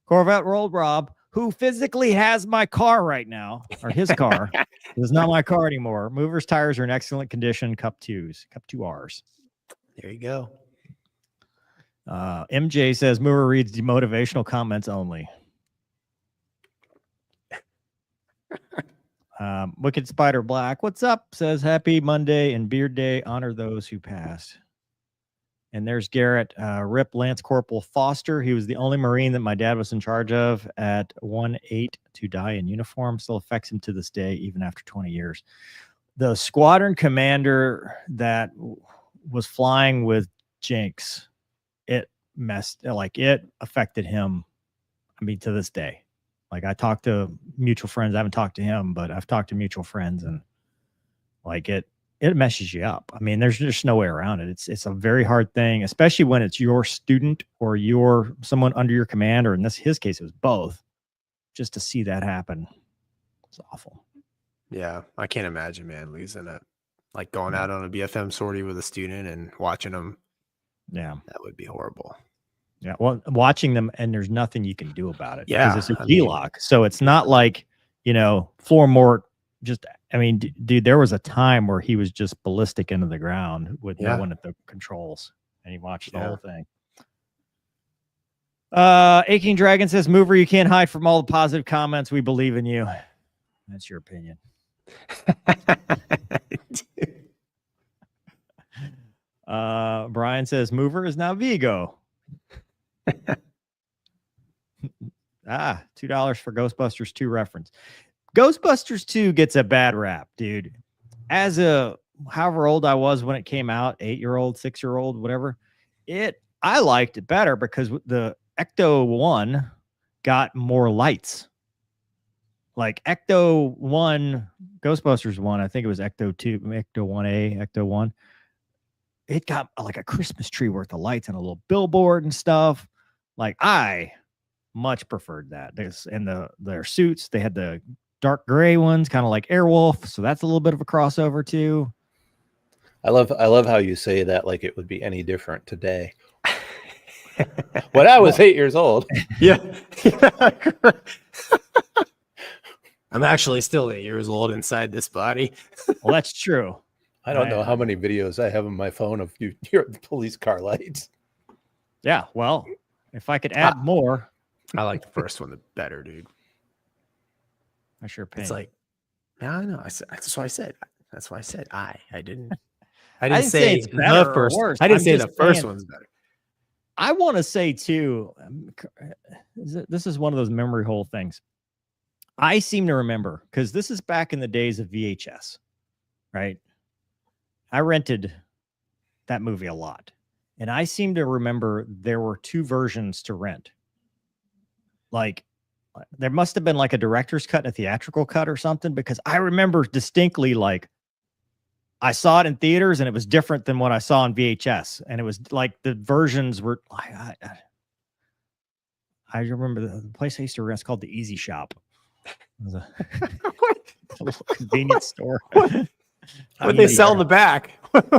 Corvette Rolled Rob, who physically has my car right now, or his car. It's not my car anymore. Mover's tires are in excellent condition. Cup 2Rs. There you go. MJ says, Mover reads demotivational comments only. Wicked Spider Black, what's up? Says, happy Monday and Beard Day. Honor those who passed. And there's Garrett, Rip Lance Corporal Foster. He was the only Marine that my dad was in charge of at 1-8 to die in uniform. Still affects him to this day, even after 20 years. The squadron commander that was flying with Jinx, it affected him. I mean, to this day. Like, I talked to mutual friends. I haven't talked to him, but I've talked to mutual friends, and like it messes you up. I mean, there's just no way around it. It's a very hard thing, especially when it's your student or someone under your command, or in his case, it was both. Just to see that happen, it's awful. Yeah, I can't imagine, man, losing it. Like going out on a BFM sortie with a student and watching them. Yeah, that would be horrible. Yeah, well, watching them, and there's nothing you can do about it. Yeah, because it's a G-lock, so it's not like, floor mort. Dude, there was a time where he was just ballistic into the ground with no one at the controls, and he watched the whole thing. Aching Dragon says, Mover, you can't hide from all the positive comments. We believe in you. That's your opinion. Brian says, Mover is now Vigo. $2 for Ghostbusters 2 reference. Ghostbusters 2 gets a bad rap, dude. As however old I was when it came out, 8-year-old, 6-year-old, whatever, I liked it better because the Ecto 1 got more lights. Like Ecto 1, Ghostbusters 1, I think it was Ecto 2, Ecto 1A, Ecto 1. It got like a Christmas tree worth of lights and a little billboard and stuff. Like, I much preferred that. Their suits, they had the dark gray ones, kind of like Airwolf. So that's a little bit of a crossover too. I love how you say that like it would be any different today. When I was 8 years old. Yeah. I'm actually still 8 years old inside this body. Well, that's true. I don't know how many videos I have on my phone of your police car lights. Yeah, well, if I could add more. I like the first one the better, dude. I sure pain. It's like, yeah, I know. That's why I said. That's why I said I didn't say it's better the first. or worse. I didn't say just the first saying, one's better. I want to say too, this is one of those memory hole things. I seem to remember, because this is back in the days of VHS, right? I rented that movie a lot. And I seem to remember there were 2 versions to rent. Like, there must have been like a director's cut and a theatrical cut or something, because I remember distinctly, like, I saw it in theaters and it was different than what I saw on VHS. And it was like the versions were, I remember the place I used to rent, it's called the Easy Shop. It was a little convenience store. What they sell in the back? It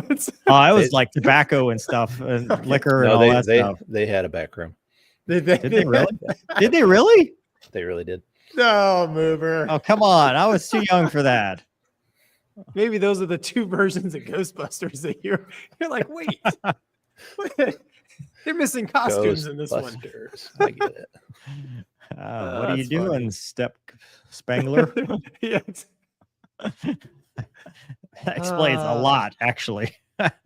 was like tobacco and stuff, and liquor and all that stuff. They had a back room. Did they really? Did they really? They really did. No, Mover. Oh, come on. I was too young for that. Maybe those are the 2 versions of Ghostbusters that you're like, wait. They're missing costumes in this one. I get it. What are you That's doing, funny. Step Spangler? Yes. That explains a lot, actually.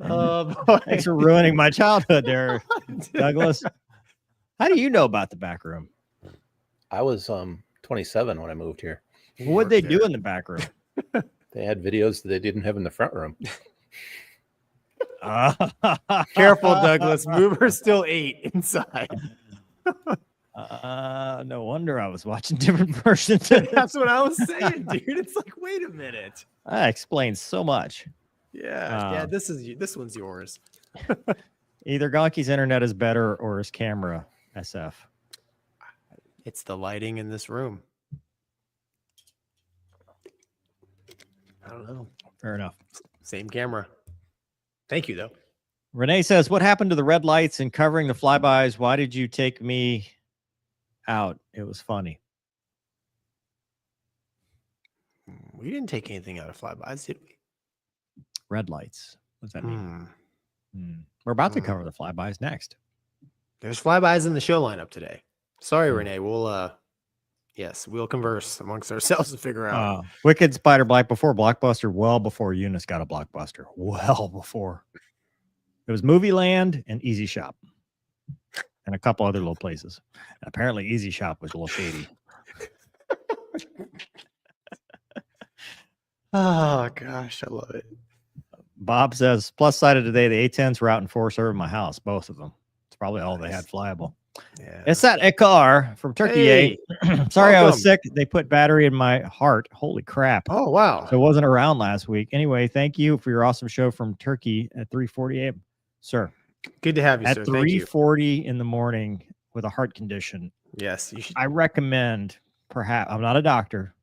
Oh boy. Thanks for ruining my childhood there, Douglas. How do you know about the back room? I was 27 when I moved here. You What'd they worked do there. in the back room? They had videos that they didn't have in the front room. Careful, Douglas. Mover's still 8 inside. No wonder I was watching different versions. That's what I was saying, dude. It's like, wait a minute. That explains so much. Yeah, this one's yours. Either Gonky's internet is better or his camera SF. It's the lighting in this room. I don't know. Fair enough. Same camera. Thank you, though. Renee says, what happened to the red lights and covering the flybys? Why did you take me out? It was funny. We didn't take anything out of flybys, did we? Red lights. What does that mean? Hmm. We're about to cover the flybys next. There's flybys in the show lineup today. Sorry, Renee. We'll converse amongst ourselves to figure out. Wicked, Spider, Black before Blockbuster, well before Eunice got a Blockbuster. Well before. It was Movie Land and Easy Shop. And a couple other little places. And apparently Easy Shop was a little shady. Oh, gosh. I love it. Bob says, plus side of today, the A10s were out in force over my house. Both of them. It's probably all they had flyable. Yeah. It's that Ekar from Turkey. Hey, Sorry, I was welcome. sick. They put battery in my heart. Holy crap. Oh, wow. So I wasn't around last week. Anyway, thank you for your awesome show from Turkey at 3:48. Sir, Good to have you, at sir. Thank you. 3:40 in the morning with a heart condition, Yes, you should. I recommend, perhaps, I'm not a doctor,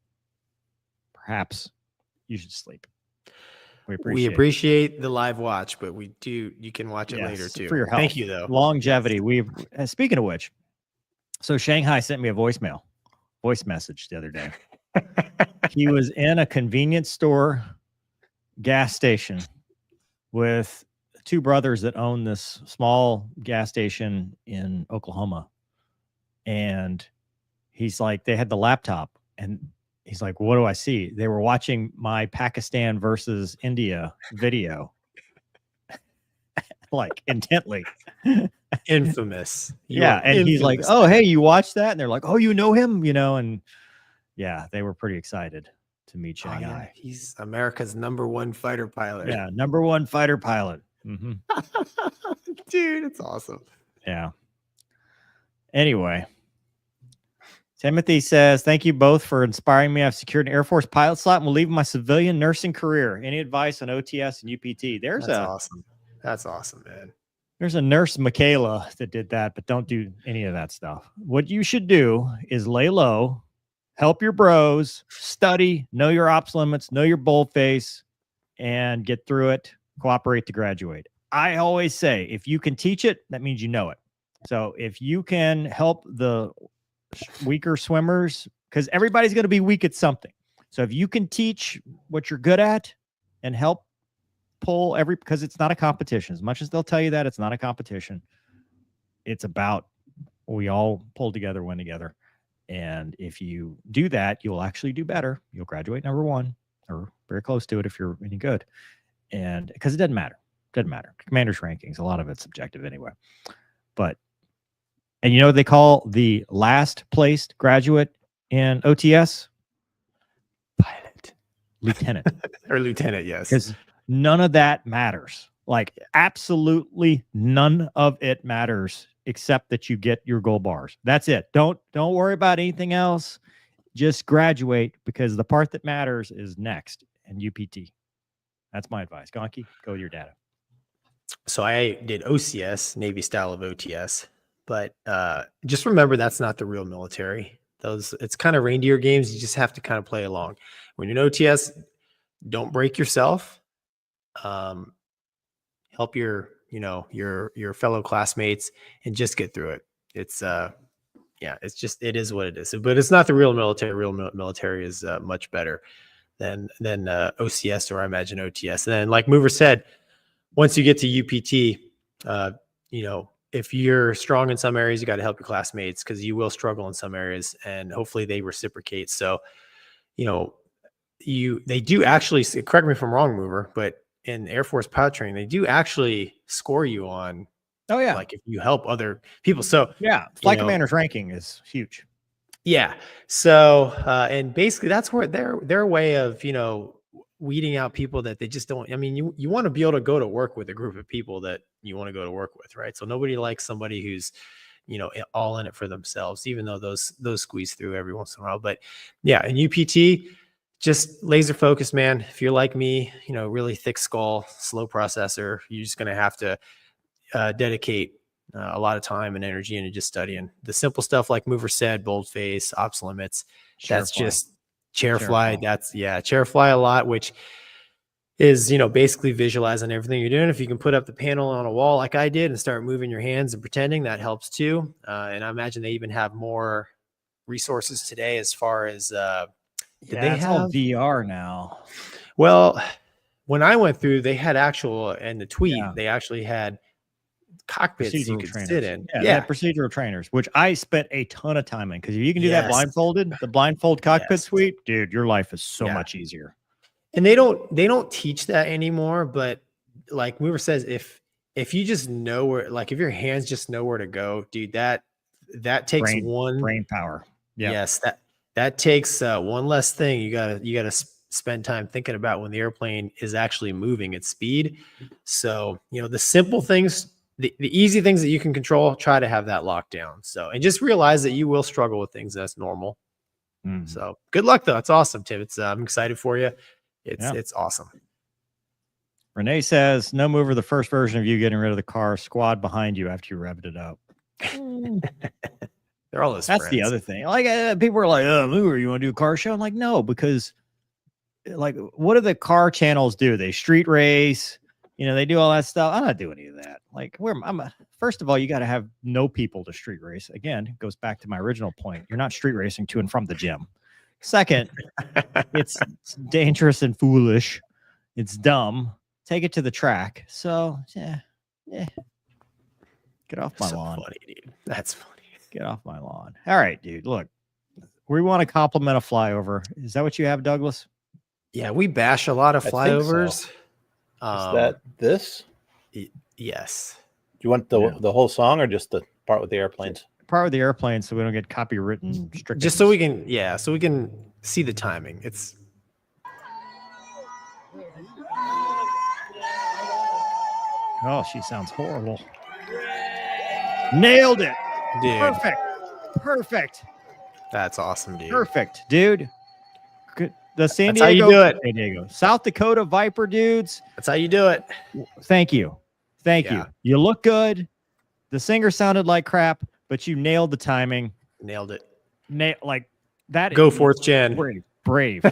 perhaps you should sleep. We appreciate the live watch, but you can watch it Yes, later too. for your health. Thank you, though. Longevity. We've speaking of which, so Shanghai sent me a voice message the other day. He was in a convenience store gas station with two brothers that own this small gas station in Oklahoma. And he's like, they had the laptop and he's like, what do I see? They were watching my Pakistan versus India video. Like intently. Infamous. You Yeah. are And he's like, infamous. oh, hey, you watched that? And they're like, oh, you know him, and yeah, they were pretty excited to meet Oh, yeah. Shanghai. He's America's #1 fighter pilot. Yeah. #1 fighter pilot. Mm-hmm. Dude, it's awesome. Yeah. Anyway, Timothy says, thank you both for inspiring me. I've secured an Air Force pilot slot and will leave my civilian nursing career. Any advice on OTS and UPT? That's awesome. That's awesome, man. There's a nurse, Michaela, that did that, but don't do any of that stuff. What you should do is lay low, help your bros, study, know your ops limits, know your boldface, and get through it. Cooperate to graduate. I always say, if you can teach it, that means you know it. So if you can help the weaker swimmers, because everybody's going to be weak at something. So if you can teach what you're good at and help pull because it's not a competition. As much as they'll tell you that it's not a competition, it's about we all pull together, win together. And if you do that, you'll actually do better. You'll graduate #1 or very close to it if you're any good. And because it doesn't matter. Commander's rankings, a lot of it's subjective anyway. And you know what they call the last placed graduate in OTS? Pilot. Lieutenant. Or lieutenant, yes. Because none of that matters. Like absolutely none of it matters except that you get your gold bars. That's it. Don't worry about anything else. Just graduate, because the part that matters is next and UPT. That's my advice. Gonky, go with your data. So I did OCS, Navy style of OTS, but just remember that's not the real military. It's kind of reindeer games. You just have to kind of play along. When you're in OTS, don't break yourself. Help your fellow classmates and just get through it. It's it is what it is. But it's not the real military. Real military is much better than OCS, or I imagine OTS. And then, like Mover said, once you get to UPT, if you're strong in some areas, you got to help your classmates because you will struggle in some areas, and hopefully they reciprocate. So, you know, they do actually, correct me if I'm wrong, Mover, but in Air Force pilot training, they do actually score you on, Oh yeah, like if you help other people. So yeah. Flight commander's ranking is huge. yeah. So and basically that's where their way of, you know, weeding out people that they just don't. I mean, you want to be able to go to work with a group of people that you want to go to work with, right? So nobody likes somebody who's, you know, all in it for themselves, even though those squeeze through every once in a while. But yeah, in UPT, just laser focused, man. If you're like me, you know, really thick skull, slow processor, you're just gonna have to dedicate a lot of time and energy into just studying the simple stuff like Mover said, boldface, ops limits. That's just chair fly. That's chair fly a lot, which is, you know, basically visualizing everything you're doing. If you can put up the panel on a wall like I did and start moving your hands and pretending, that helps too. And I imagine they even have more resources today as far as did they have all VR now? Well, when I went through, they had actual, and the tweet, they actually had cockpits you could sit in. Yeah, procedural trainers, which I spent a ton of time in, because if you can do that blindfolded, the blindfold cockpit suite, dude, your life is so much easier. And they don't teach that anymore, but like Mover says, if you just know where, like if your hands just know where to go, dude, that takes brain power. Yep. Yes, that takes one less thing you gotta spend time thinking about when the airplane is actually moving at speed. So, you know, the simple things, the easy things that you can control, try to have that locked down. So, and just realize that you will struggle with things. That's normal. So good luck though. It's awesome, Tim. I'm excited for you. It's awesome. Renee says, no Mover, the first version of you getting rid of the car squad behind you after you revved it up. They're all his That's friends. the other thing. Like people are like, oh, Mover, you want to do a car show? I'm like, no, because like, what do the car channels do? They street race, you know, they do all that stuff. I'm not doing any of that. Like, first of all, you got to have no people to street race. Again, it goes back to my original point. You're not street racing to and from the gym. Second, it's dangerous and foolish. It's dumb. Take it to the track. So, yeah. Get off my lawn. Funny, dude. That's funny. Get off my lawn. All right, dude. Look, we want to compliment a flyover. Is that what you have, Douglas? Yeah, we bash a lot of flyovers. So. Is that this? Yes. Do you want the whole song or just the part with the airplanes? Part with the airplanes, so we don't get copywritten strict. Just so we can see the timing. It's she sounds horrible. Nailed it. Dude. Perfect. That's awesome, dude. Perfect, dude. Good. The San That's Diego, how you do it. San Diego, South Dakota Viper dudes. That's how you do it. Thank you. You look good. The singer sounded like crap, but you nailed the timing. Nailed it. Like that. Go 4th gen. Brave.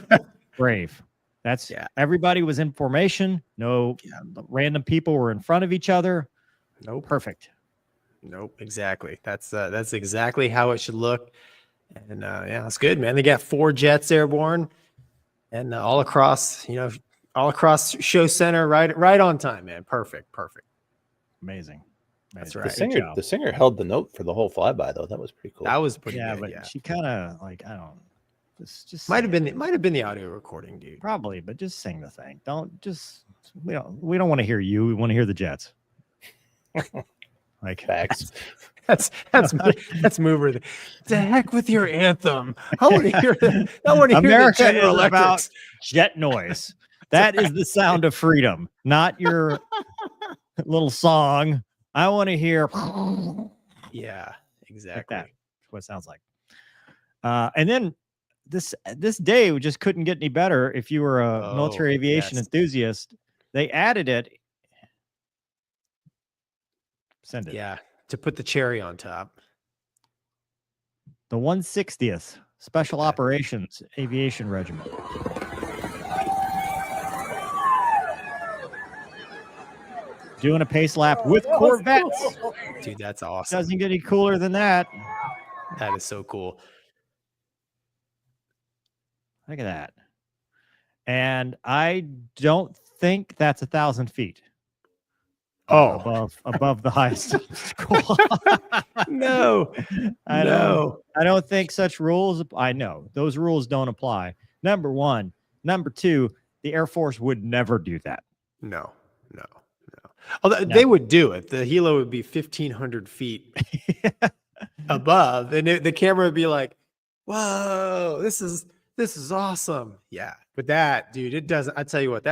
That's everybody was in formation. No random people were in front of each other. No, perfect. Nope, exactly. That's exactly how it should look. And that's good, man. They got 4 jets airborne, and all across Show Center, right on time, man. Perfect. Amazing. That's right. The singer held the note for the whole flyby, though. That was pretty cool. That was pretty good. But she kind of like, I don't. Just might have been the audio recording, dude. Probably, but just sing the thing. We don't want to hear you. We want to hear the jets. Like facts. That's Mover. The heck with your anthem. I want to hear that. I want to hear America the General is Electrics. about jet noise. That is the sound of freedom, not your little song. I want to hear. Yeah, exactly. Like that. That's what it sounds like. And then this day we just couldn't get any better. If you were a military aviation enthusiast, they added it. Send it. Yeah, to put the cherry on top. The 160th Special Operations Aviation Regiment. Doing a pace lap with Corvettes. Dude, that's awesome. Doesn't get any cooler than that. That is so cool. Look at that. And I don't think that's 1,000 feet. above the highest obstacle. No, I no. don't think such rules. I know those rules don't apply. Number one. Number two, the Air Force would never do that. No. Although they would do it. The helo would be 1,500 feet above, and the camera would be like, "Whoa, this is awesome." Yeah, but that, dude, it doesn't. I tell you what,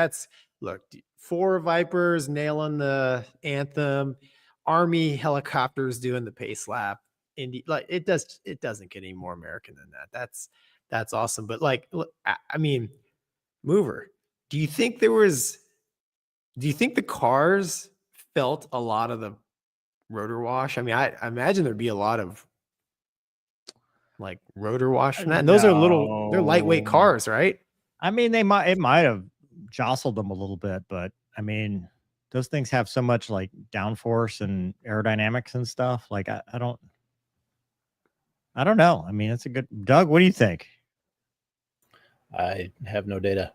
look, 4 Vipers nailing the anthem, Army helicopters doing the pace lap. Like it doesn't get any more American than that. That's awesome. But like, I mean, Mover, do you think the cars felt a lot of the rotor wash? I mean, I imagine there'd be a lot of like rotor wash from that. And those are they're lightweight cars, right? I mean, it might have jostled them a little bit, but I mean, those things have so much like downforce and aerodynamics and stuff. Like, I don't know. I mean, it's a good, Doug, what do you think? I have no data.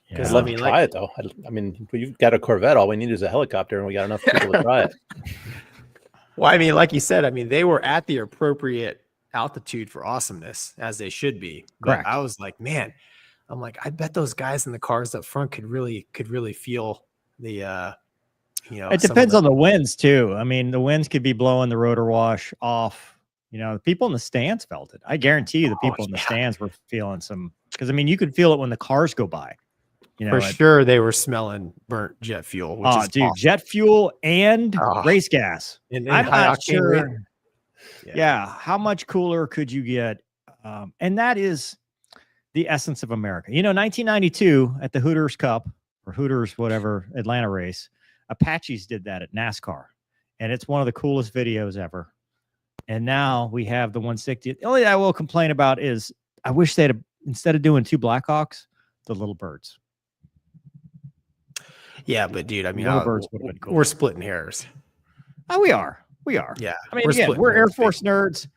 Yeah. I'd love to try it though. I mean, you've got a Corvette. All we need is a helicopter, and we got enough people to try it. Well, I mean, like you said, I mean, they were at the appropriate altitude for awesomeness, as they should be. But Correct. I was like, man, I bet those guys in the cars up front could really feel the, it depends on the winds too. I mean, the winds could be blowing the rotor wash off. The people in the stands felt it. I guarantee you the people in the stands were feeling some, because I mean, you could feel it when the cars go by. For sure, they were smelling burnt jet fuel. Which is dude, awesome. jet fuel and race gas. And I'm high not octane sure. Yeah. Yeah, how much cooler could you get? And that is the essence of America. 1992 at the Hooters Cup or Hooters whatever Atlanta race, Apaches did that at NASCAR, and it's one of the coolest videos ever. And now we have the 160. The only thing I will complain about is I wish they'd have, instead of doing 2 Blackhawks, the little birds. Yeah, but dude, I mean, Birds would have been cool. We're splitting hairs. Oh, we are. Yeah. I mean, we're Air Force nerds.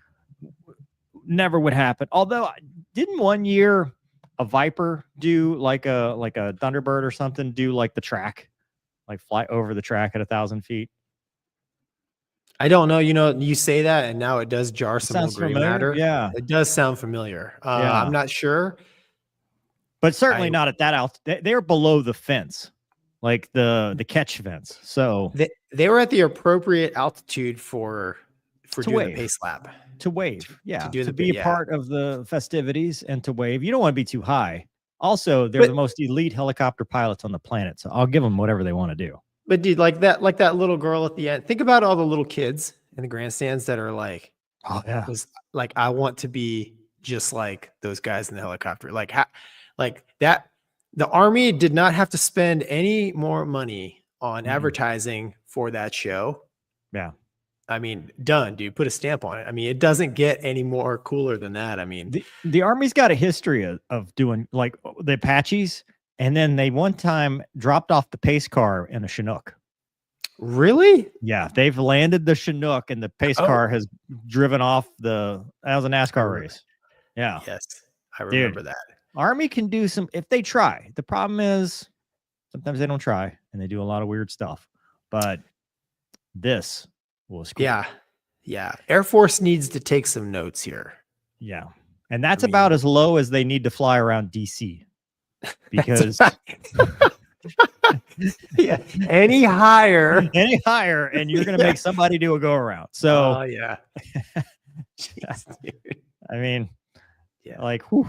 Never would happen. Although, didn't one year a Viper do like a Thunderbird or something, do like the track, like fly over the track at 1,000 feet? I don't know. You say that, and now it does jar some more gray matter. Yeah, it does sound familiar. I'm not sure, but certainly not at that altitude. They're below the fence, like the catch fence. So they were at the appropriate altitude for doing the pace lap. To wave, to be a yeah. part of the festivities and to wave. You don't want to be too high. Also, they're the most elite helicopter pilots on the planet, so I'll give them whatever they want to do. But dude, like that little girl at the end. Think about all the little kids in the grandstands that are like, "Oh yeah, like I want to be just like those guys in the helicopter." Like that. The Army did not have to spend any more money on advertising for that show. Yeah. I mean, done, dude. Put a stamp on it. I mean, it doesn't get any more cooler than that. I mean, the Army's got a history of doing like the Apaches, and then they one time dropped off the pace car in a Chinook. Really? Yeah, they've landed the Chinook, and the pace car has driven off that was a NASCAR race. Yeah. Yes, I remember that. Army can do some if they try. The problem is sometimes they don't try, and they do a lot of weird stuff. But this was cool. Yeah. Air Force needs to take some notes here. Yeah. And that's about as low as they need to fly around DC. Because any higher, and you're going to make somebody do a go around. So, Jeez, dude. I mean, like, whew.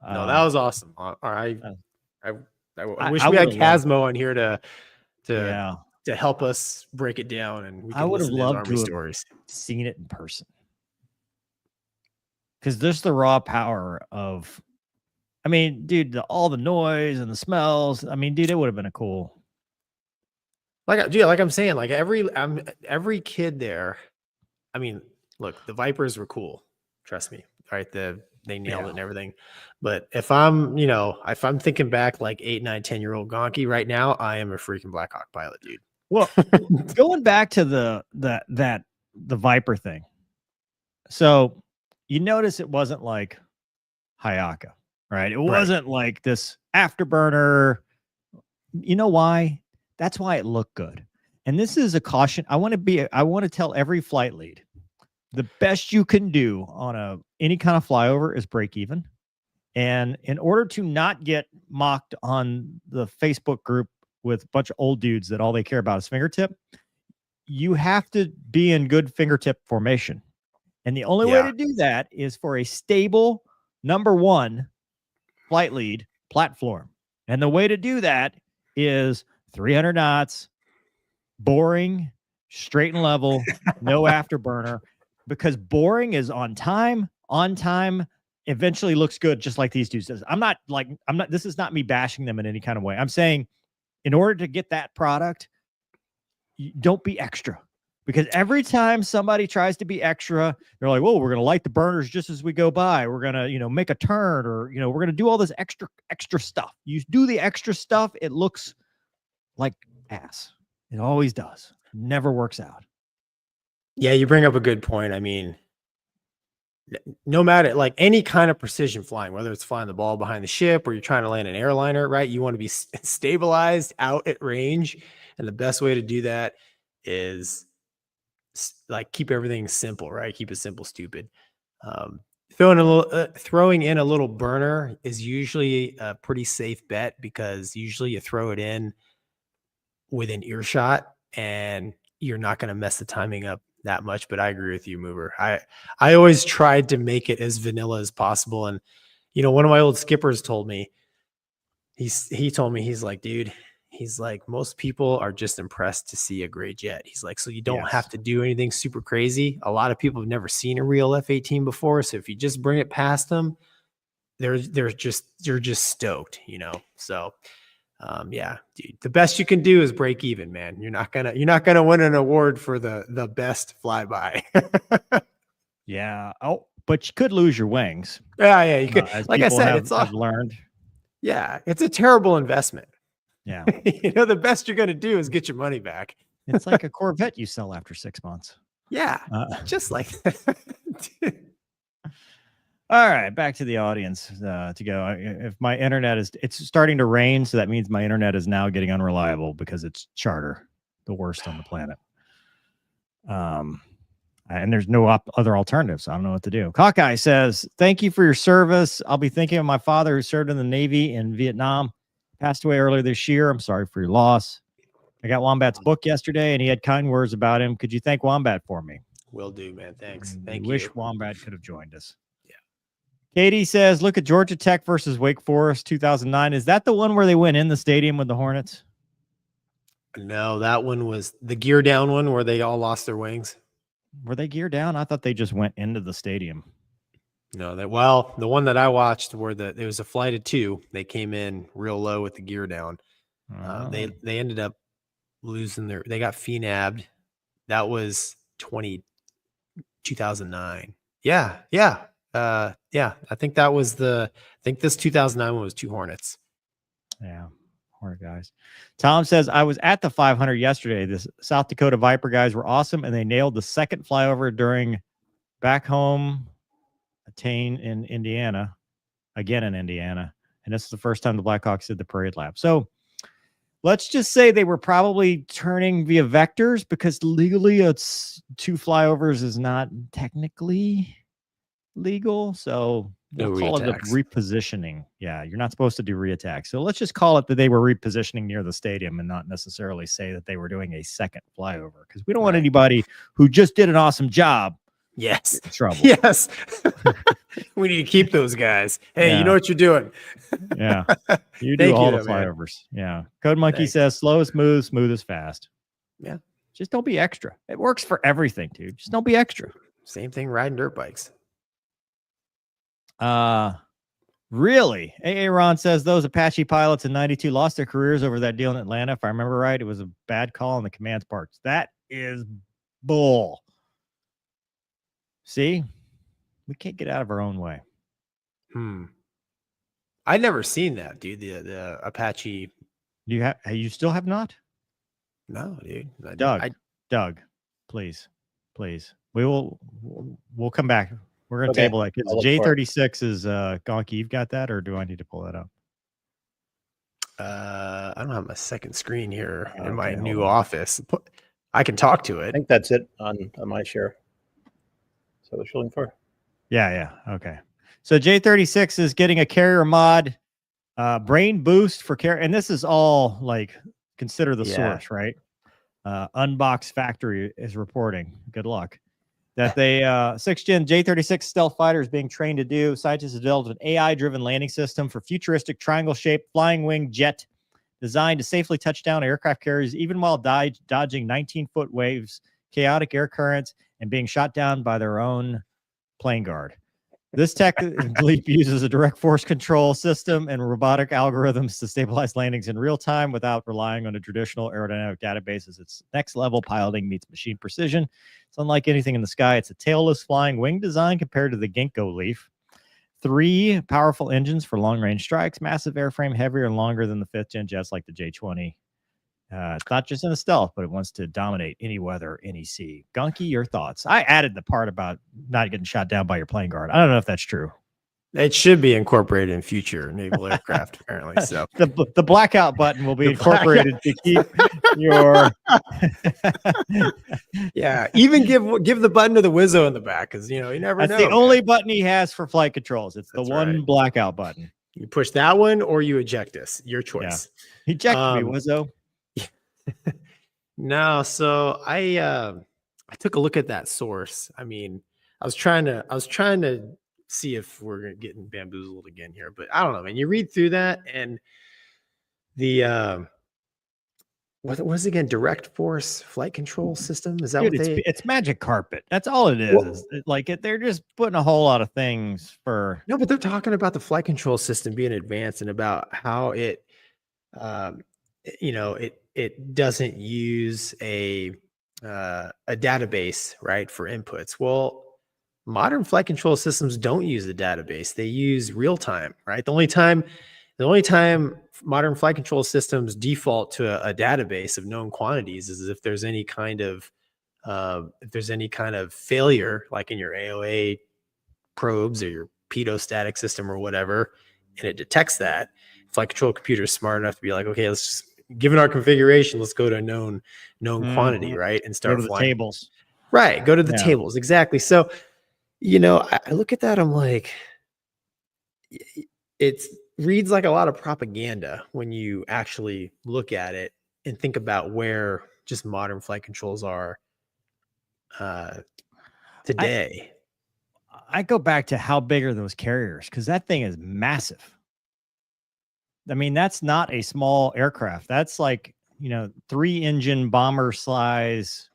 No, that was awesome. All right. I wish we had Casmo on here to help us break it down, and we can I would have loved to have seen it in person. Because there's the raw power of, I mean, dude, all the noise and the smells. I mean, dude, it would have been a cool. Like I'm saying, like every kid there. I mean, look, the Vipers were cool. Trust me. Right. They nailed it and everything. But if I'm thinking back like 8, 9, 10-year-old Gonky right now, I am a freaking Blackhawk pilot, dude. Well, going back to the Viper thing. So you notice it wasn't like Hayaka, right? It wasn't like this afterburner. You know why? That's why it looked good. and this is a caution. I want to tell every flight lead, the best you can do on any kind of flyover is break even. And in order to not get mocked on the Facebook group with a bunch of old dudes that all they care about is fingertip, you have to be in good fingertip formation. And the only way to do that is for a stable number one flight lead platform. And the way to do that is 300 knots, boring, straight and level, no afterburner, because boring is on time, eventually looks good, just like these dudes. This is not me bashing them in any kind of way. I'm saying in order to get that product, don't be extra. Because every time somebody tries to be extra, they're like, "Whoa, we're going to light the burners just as we go by. We're going to, make a turn, or we're going to do all this extra stuff." You do the extra stuff, it looks like ass. It always does. Never works out. Yeah, you bring up a good point. I mean, no matter like any kind of precision flying, whether it's flying the ball behind the ship or you're trying to land an airliner, right? You want to be stabilized out at range, and the best way to do that is like keep everything simple, right? Keep it simple, stupid. Throwing in a little burner is usually a pretty safe bet, because usually you throw it in within earshot and you're not going to mess the timing up that much. But I agree with you, Mover. I always tried to make it as vanilla as possible. And, one of my old skippers told me, he told me, he's like, dude, he's like, most people are just impressed to see a gray jet. He's like, so you don't have to do anything super crazy. A lot of people have never seen a real F-18 before. So if you just bring it past them, you're just stoked, So yeah, dude, the best you can do is break even, man. You're not gonna win an award for the best flyby. Yeah. Oh, but you could lose your wings. Yeah, you could. Like I said, I've learned. Yeah, it's a terrible investment. Yeah. The best you're going to do is get your money back. It's like a Corvette you sell after 6 months. Yeah, just like that. All right, back to the audience to go. If my internet it's starting to rain, so that means my internet is now getting unreliable because it's charter, the worst on the planet. And there's no other alternatives. So I don't know what to do. Cockeye says, "Thank you for your service. I'll be thinking of my father who served in the Navy in Vietnam. Passed away earlier this year. I'm sorry for your loss. I got Wombat's book yesterday, and he had kind words about him. Could you thank Wombat for me?" Will do, man. Thanks. Thank you. Wish Wombat could have joined us. Yeah. Katie says, "Look at Georgia Tech versus Wake Forest 2009. Is that the one where they went in the stadium with the Hornets?" No, that one was the gear down one where they all lost their wings. Were they gear down? I thought they just went into the stadium. No, the one that I watched it was a flight of two. They came in real low with the gear down. They ended up losing they got FNAB'd. That was 2009. Yeah. I think this 2009 one was two Hornets. Yeah. Hornet guys. Tom says, "I was at the 500 yesterday. The South Dakota Viper guys were awesome, and they nailed the second flyover during back home attain in Indiana, again in Indiana. And this is the first time the Blackhawks did the parade lap. So let's just say they were probably turning via vectors, because legally it's two flyovers is not technically legal. So we'll call it a repositioning. Yeah, you're not supposed to do reattacks. So let's just call it that they were repositioning near the stadium and not necessarily say that they were doing a second flyover, because we don't want anybody who just did an awesome job. Yes. Trouble. Yes. We need to keep those guys. Hey, you know what you're doing. Yeah. You do all the flyovers. Man. Yeah. Code Monkey says, "Slow is smooth, smooth is fast." Yeah. Just don't be extra. It works for everything, dude. Just don't be extra. Same thing riding dirt bikes. Really? AA Ron says those Apache pilots in 92 lost their careers over that deal in Atlanta. If I remember right, it was a bad call on the command's parts. That is bull. See, we can't get out of our own way. I'd never seen that, dude. The Apache. You still have not? No, dude. Doug, please. We'll come back. We're gonna table that. J36 is Gonky. You've got that, or do I need to pull that up? I don't have my second screen here in my Okay, new hold on. office. I can talk to I it. think that's it on my share. So what you're looking for? Yeah. Okay. So J36 is getting a carrier mod, brain boost for carrier. And this is all like, consider the Yeah. source, right? Unbox Factory is reporting. Good luck. That they 6th gen J36 stealth fighter is being trained to do. Scientists have developed an AI-driven landing system for futuristic triangle-shaped flying wing jet designed to safely touch down aircraft carriers, even while dodging 19-foot waves, chaotic air currents, and being shot down by their own plane guard. This tech leap uses a direct force control system and robotic algorithms to stabilize landings in real time without relying on a traditional aerodynamic database. Its next level piloting meets machine precision. It's unlike anything in the sky. It's a tailless flying wing design compared to the Ginkgo Leaf. 3 powerful engines for long range strikes, massive airframe, heavier and longer than the 5th gen jets like the J20. It's not just in the stealth, but it wants to dominate any weather, any sea. Gonky, your thoughts? I added the part about not getting shot down by your plane guard. I don't know if that's true. It should be incorporated in future naval aircraft, apparently. So the blackout button will be incorporated to keep your. yeah, even give the button to the Wizzo in the back, because you never That's know. the only button he has for flight controls. It's the That's one right. blackout button. You push that one or you eject us. Your choice. Eject me, Wizzo. No, so I took a look at that source. I mean, I was trying to see if we're getting bamboozled again here, but I don't know, man. You read through that and the what was it again? Direct force flight control system? Is that Dude, what they? it's magic carpet. That's all it is. Well- They're just putting a whole lot of things for. No, but they're talking about the flight control system being advanced and about how it, it doesn't use a database, right, for inputs. Well, modern flight control systems don't use a database. They use real time, right? The only time modern flight control systems default to a database of known quantities is if there's any kind of failure, like in your AOA probes or your pedostatic system or whatever, and it detects that. Flight control computer is smart enough to be like, okay, let's just, given our configuration, let's go to a known quantity, right, and start Go to the flying. tables. Right, go to the tables, exactly. So, I look at that, I'm like, it reads like a lot of propaganda when you actually look at it and think about where just modern flight controls are today. I go back to how big are those carriers, because that thing is massive. I mean, that's not a small aircraft. That's like, 3-engine bomber size.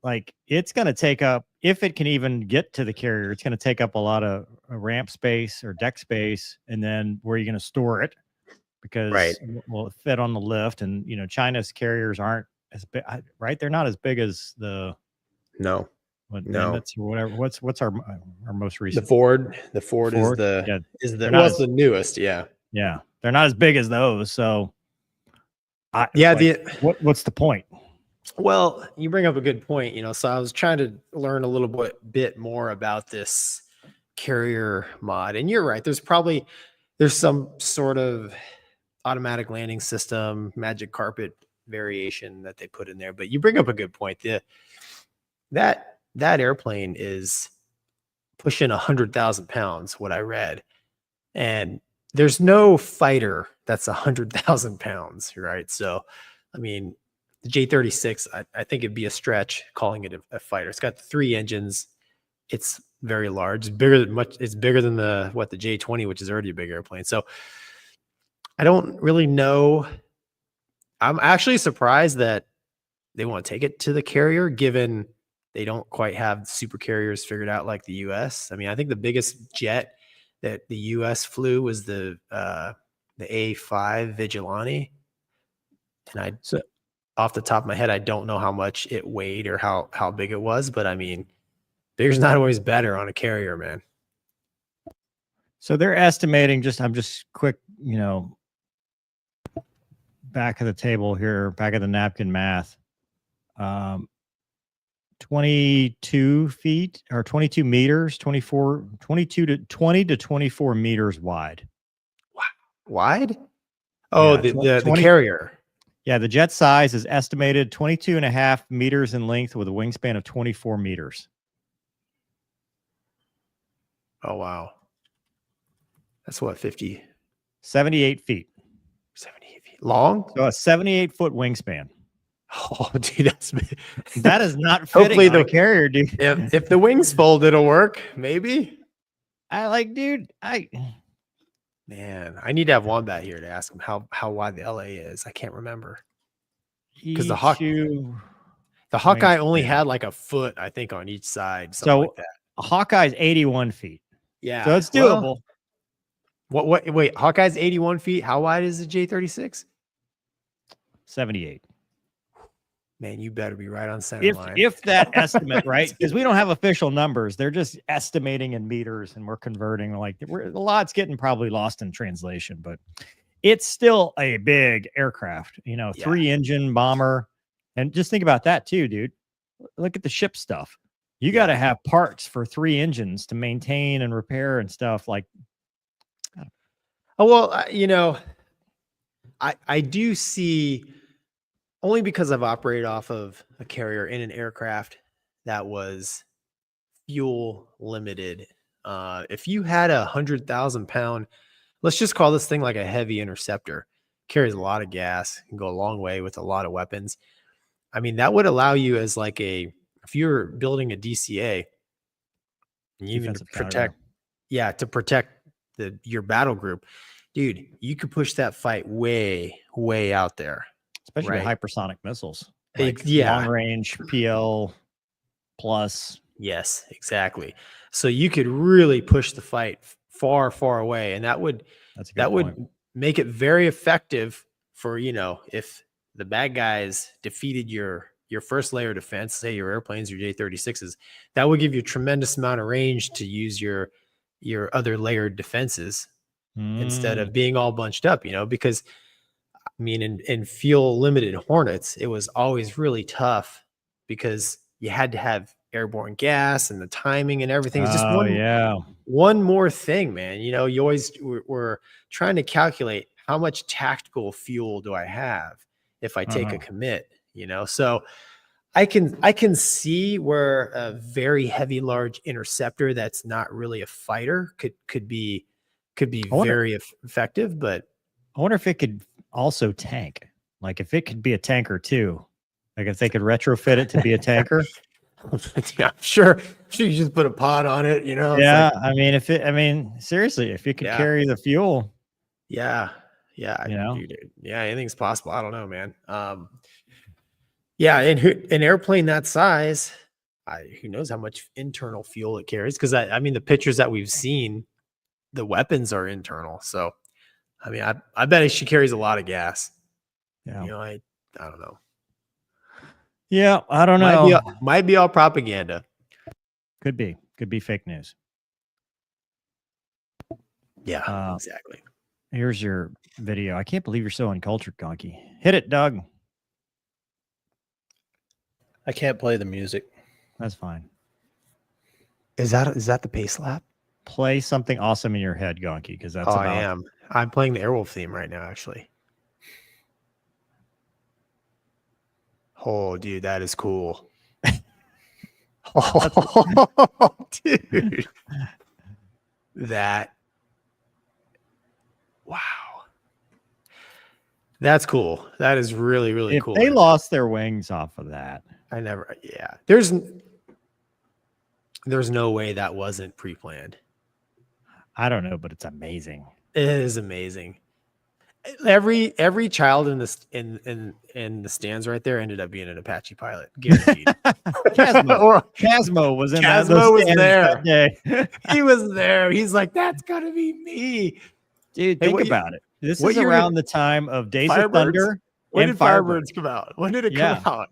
Like, it's going to take up, if it can even get to the carrier, it's going to take up a lot of ramp space or deck space. And then where are you going to store it? Because will it fit on the lift? And, China's carriers aren't as big, right? They're not as big as the. No. Nimitz or whatever. What's our most recent? The Ford is the newest. Yeah. Yeah. They're not as big as those. So what's the point? Well, you bring up a good point, so I was trying to learn a little bit more about this carrier mod. And you're right. There's some sort of automatic landing system, magic carpet variation that they put in there. But you bring up a good point. That airplane is pushing 100,000 pounds, what I read. And there's no fighter that's 100,000 pounds, right? So, I mean, the J36, I think it'd be a stretch calling it a fighter. It's got 3 engines. It's very large. It's bigger than the J20, which is already a big airplane. So I don't really know. I'm actually surprised that they want to take it to the carrier, given they don't quite have super carriers figured out like the US. I mean, I think the biggest jet that the US flew was the A5 Vigilante. And off the top of my head, I don't know how much it weighed or how big it was, but I mean, bigger's not always better on a carrier, man. So they're estimating, I'm just quick, back of the table here, back of the napkin math. 22 feet or 22 meters, 20 to 24 meters wide. Wide? Oh, Yeah, the 20 carrier. Yeah, the jet size is estimated 22.5 meters in length with a wingspan of 24 meters. Oh, wow. That's what, 50, 78 feet. 78 feet long? So a 78-foot wingspan. Oh, dude, that's That is not fitting Hopefully on a the- carrier, dude. if the wings fold, it'll work. Maybe. Dude, Man, I need to have Wombat here to ask him how wide the LA is. I can't remember. 'Cause the Hawk- E2 The Hawkeye wingspan. only had like a foot, I think, on each side. Something So like that. a Hawkeye's 81 feet. Yeah. So it's Well, doable. wait, Hawkeye's 81 feet. How wide is the J36? 78. Man, you better be right on center If line. if that estimate, right? Because we don't have official numbers. They're just estimating in meters and we're converting. Like a lot's getting probably lost in translation, but it's still a big aircraft, you know, Yeah. 3-engine bomber. And just think about that too, dude. Look at the ship stuff. You got to have parts for 3 engines to maintain and repair and stuff. Like, Oh, well, you know, I do see, only because I've operated off of a carrier in an aircraft that was fuel limited. If you had 100,000-pound, let's just call this thing like a heavy interceptor, carries a lot of gas, can go a long way with a lot of weapons. I mean, that would allow you as like if you're building a DCA, and you even to defensive counter. protect, to protect your battle group, dude, you could push that fight way, way out there. Especially Right. with hypersonic missiles. Yeah. Long range PL plus. Yes, exactly. So you could really push the fight far, far away, and that would That's a good point. make it very effective for, you know, if the bad guys defeated your first layer of defense, say your airplanes, your J-36s, that would give you a tremendous amount of range to use your other layered defenses instead of being all bunched up, you know, because I mean, in fuel limited Hornets, it was always really tough because you had to have airborne gas and the timing and everything. It's just one more thing, man. You know, you always were trying to calculate how much tactical fuel do I have if I take a commit, you know? So I can see where a very heavy, large interceptor that's not really a fighter could be very effective, but I wonder if it could also tank. Like if it could be a tanker too. Like if they could retrofit it to be a tanker. yeah, I'm sure you just put a pod on it, you know? Yeah. It's like, I mean, seriously, if it could Yeah. carry the fuel. yeah, You know? dude, yeah, anything's possible. I don't know, man. Yeah, and an airplane that size, who knows how much internal fuel it carries? Because I mean, the pictures that we've seen, the weapons are internal. So, I mean, I bet she carries a lot of gas. Yeah. You know, I don't know. Yeah. I don't know. Might be all propaganda. Could be fake news. Yeah, exactly. Here's your video. I can't believe you're so uncultured, Gonky. Hit it, Doug. I can't play the music. That's fine. Is that the pace lap? Play something awesome in your head, Gonky, because that's I am. I'm playing the Airwolf theme right now, actually. Oh, dude, that is cool. Oh, dude. Wow. That's cool. That is really, really if cool. they lost their wings off of that. There's no way that wasn't pre-planned. I don't know, but it's amazing. It is amazing. Every child in the stands right there ended up being an Apache pilot, guaranteed. Casmo was in that. Casmo was stands there. that day. He was there. He's like, that's gonna be me, dude. Hey, Think about it. This what is year around the time of Days of Firebirds? Thunder. When and did Firebirds come out? When did it come Yeah. out?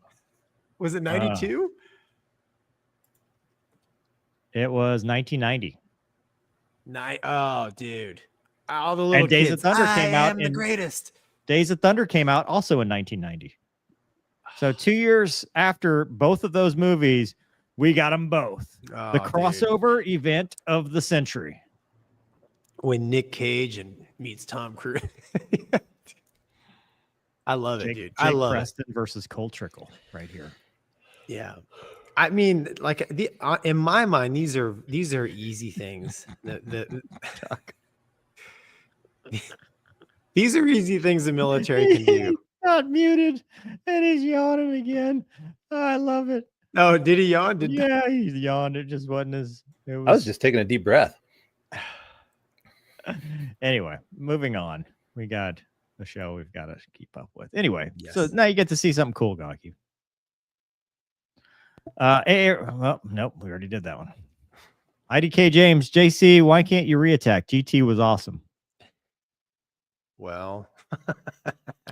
Was it 92? It was 1990. Oh, dude. All the little And Days kids. of Thunder came out am the in greatest. Days of Thunder came out also in 1990. So 2 years after both of those movies, we got them both. Oh, The dude. crossover event of the century. When Nick Cage meets Tom Cruise. I love it, Jake, dude. Jake I love Preston versus Cole Trickle right here. it. Yeah. I mean, like in my mind, these are easy things. These are easy things the military can do. He's not muted, and he's yawning again. I love it. Oh, did he yawn? Yeah, he yawned. It just wasn't as. It was. I was just taking a deep breath. Anyway, moving on. We got a show we've got to keep up with. Anyway, so Yes. now you get to see something cool, Gonky. Well, nope, we already did that one. IDK James, JC, why can't you reattack? GT was awesome. Well,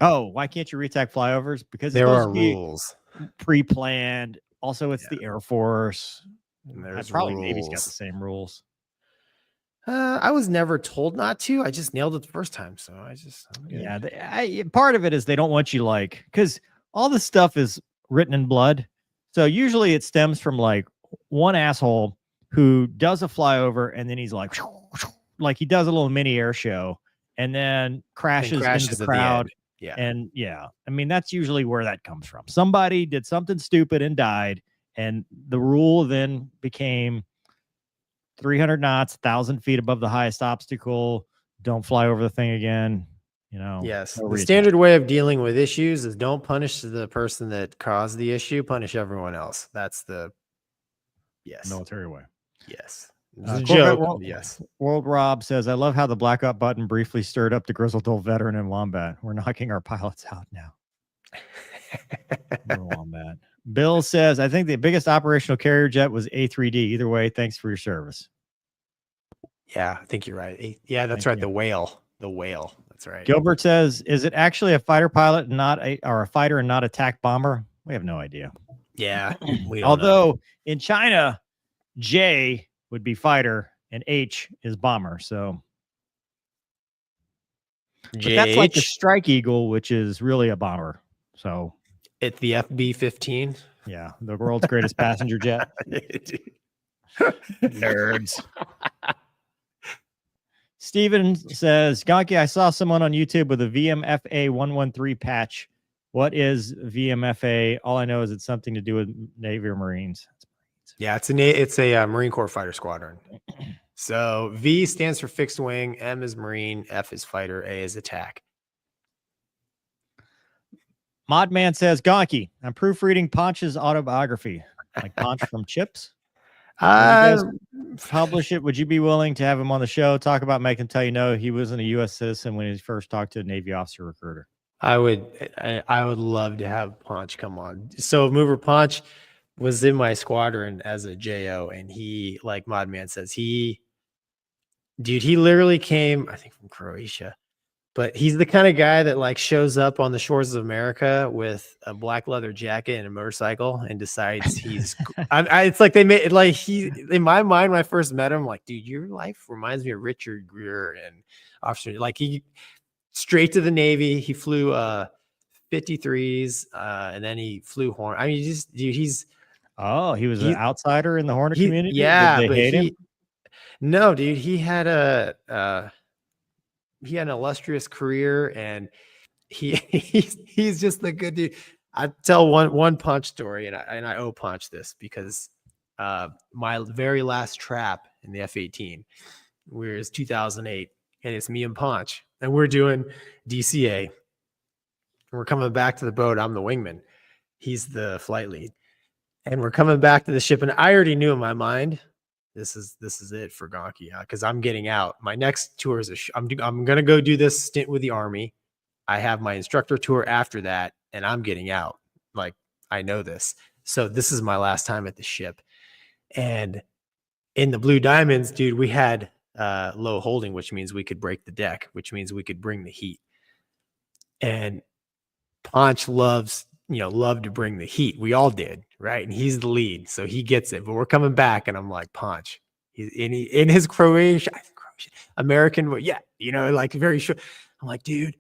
Oh, why can't you reattack flyovers? Because it's there supposed are to be rules. pre-planned. Also, it's the Air Force. And there's Probably Navy's got rules. the same rules. I was never told not to. I just nailed it the first time, so I'm good. Yeah, part of it is they don't want you because all this stuff is written in blood. So usually it stems from like one asshole who does a flyover and then he's like he does a little mini air show and then crashes into at the the crowd. end. Yeah. And yeah, I mean, that's usually where that comes from. Somebody did something stupid and died. And the rule then became 300 knots, 1,000 feet above the highest obstacle. Don't fly over the thing again. You know, Yes. no The reason. standard way of dealing with issues is don't punish the person that caused the issue, punish everyone else. That's the Military way. Yes. It's Uh, a Corvette joke. World- Yes. World Rob says, I love how the blackout button briefly stirred up the grizzled old veteran in Wombat. We're knocking our pilots out now. Wombat. Bill says, I think the biggest operational carrier jet was A3D. Either way, thanks for your service. Yeah, I think you're right. Yeah, that's Thank right. you. The whale. That's right. Gilbert says, is it actually a fighter pilot, or a fighter and not a attack bomber? We have no idea. Yeah. We don't know. Although in China, J would be fighter and H is bomber. So but that's like the JH, Strike Eagle, which is really a bomber. So it's the FB-15. yeah, the world's greatest passenger jet. Nerds. Steven says, Gonky, I saw someone on YouTube with a VMFA 113 patch. What is VMFA? All I know is it's something to do with Navy or Marines. Yeah, it's a Marine Corps fighter squadron. So V stands for fixed wing, M is Marine, F is fighter, A is attack. Modman says, Gonky, I'm proofreading Ponch's autobiography. Like Ponch from Chips. Publish it. Would you be willing to have him on the show? Talk about make him tell you no, he wasn't a U.S. citizen when he first talked to a Navy officer recruiter. I would love to have Ponch come on. So Mover Ponch was in my squadron as a JO, and he, like Modman says, he literally came, I think, from Croatia. But he's the kind of guy that like shows up on the shores of America with a black leather jacket and a motorcycle and decides he's. It's like they made like he in my mind when I first met him, like, dude, your life reminds me of Richard Gere and officer. Like he straight to the Navy. He flew 53s and then he flew Hornet. I mean, he's. Oh, he was an outsider in the Hornet community. Yeah, did they hate him? No, dude, he had an illustrious career, and he's just the good dude. I tell one Punch story, and I owe Punch this because my very last trap in the F-18 was 2008, and it's me and Punch, and we're doing DCA, and we're coming back to the boat. I'm the wingman, he's the flight lead, and we're coming back to the ship, and I already knew in my mind, this is it for Gonky, because I'm getting out. My next tour is I'm gonna go do this stint with the Army. I have my instructor tour after that, and I'm getting out. Like, I know this, so this is my last time at the ship. And in the Blue Diamonds, dude, we had low holding, which means we could break the deck, which means we could bring the heat. And Ponch loved to bring the heat. We all did, right? And he's the lead, so he gets it. But we're coming back, and I'm like, Ponch, he's in his Croatian American, yeah, like very short. I'm like, dude,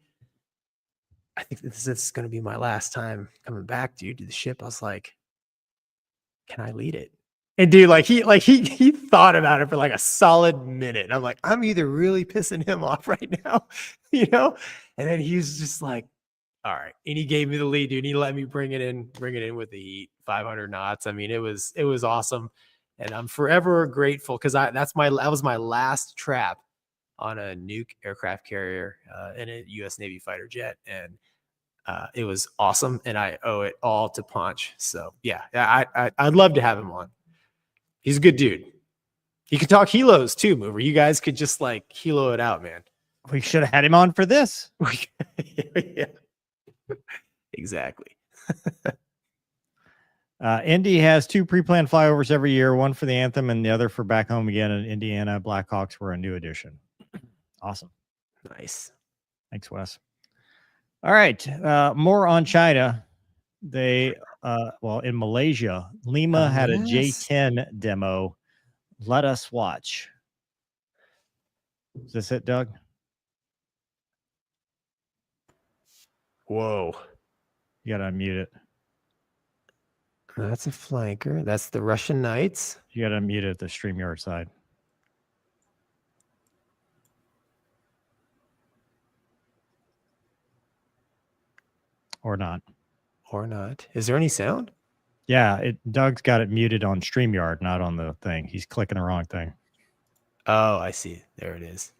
I think this is going to be my last time coming back, dude, to the ship. I was like, can I lead it? And dude, he thought about it for like a solid minute. And I'm like, I'm either really pissing him off right now, And then he was just like, all right. And he gave me the lead, dude. He let me bring it in with the heat, 500 knots. I mean, it was awesome. And I'm forever grateful because that was my last trap on a nuke aircraft carrier in a U.S. Navy fighter jet. And it was awesome. And I owe it all to Punch. So yeah, I'd love to have him on. He's a good dude. He could talk helos too, Mover. You guys could just like helo it out, man. We should have had him on for this. Yeah. Exactly. Indy has 2 pre-planned flyovers every year, one for the anthem and the other for back home again. And Indiana Blackhawks were a new addition. Awesome. Nice. Thanks, Wes. All right. More on China. They, in Malaysia, Lima had a J10 demo. Let us watch. Is this it, Doug? Whoa. You got to unmute it. That's a flanker. That's the Russian Knights. You got to unmute it at the StreamYard side. Or not. Or not. Is there any sound? Yeah, Doug's got it muted on StreamYard, not on the thing. He's clicking the wrong thing. Oh, I see. There it is.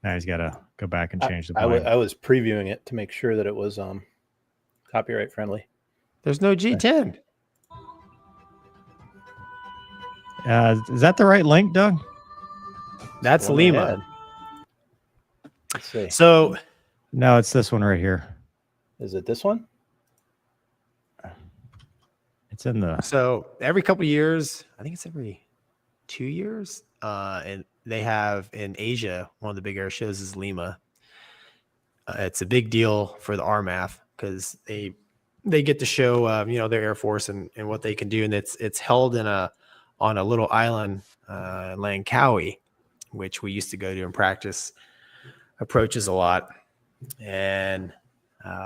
Now he's got to go back and change the I was previewing it to make sure that it was copyright friendly. There's no G10. Is that the right link, Doug? That's Lima. Let's see. So No, it's this one right here. Is it this one? It's in the... So every couple of years, I think it's every 2 years, and they have in Asia, one of the big air shows is Lima. It's a big deal for the RMAF because they get to show their Air Force and what they can do, and it's held on a little island, Langkawi, which we used to go to and practice approaches a lot. And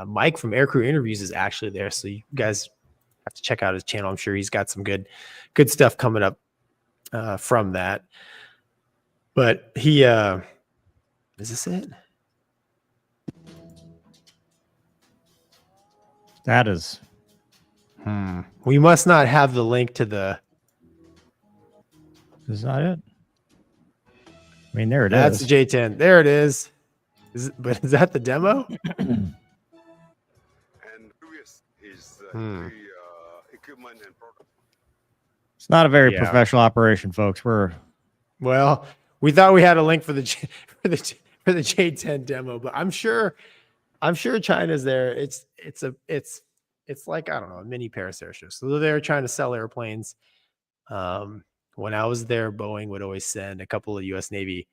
Mike from Aircrew Interviews is actually there, so you guys have to check out his channel. I'm sure he's got some good stuff coming up from that. But he is this it? That is... We must not have the link to the... Is that it? I mean, there it That's is. the J10. There it is. But is that the demo? And previous is the equipment and product. It's not a very Yeah. professional operation, folks. Well, we thought we had a link for the J10 demo, but I'm sure China's there. It's like, I don't know, a mini Paris Air Show. So they're trying to sell airplanes. When I was there, Boeing would always send a couple of U.S. Navy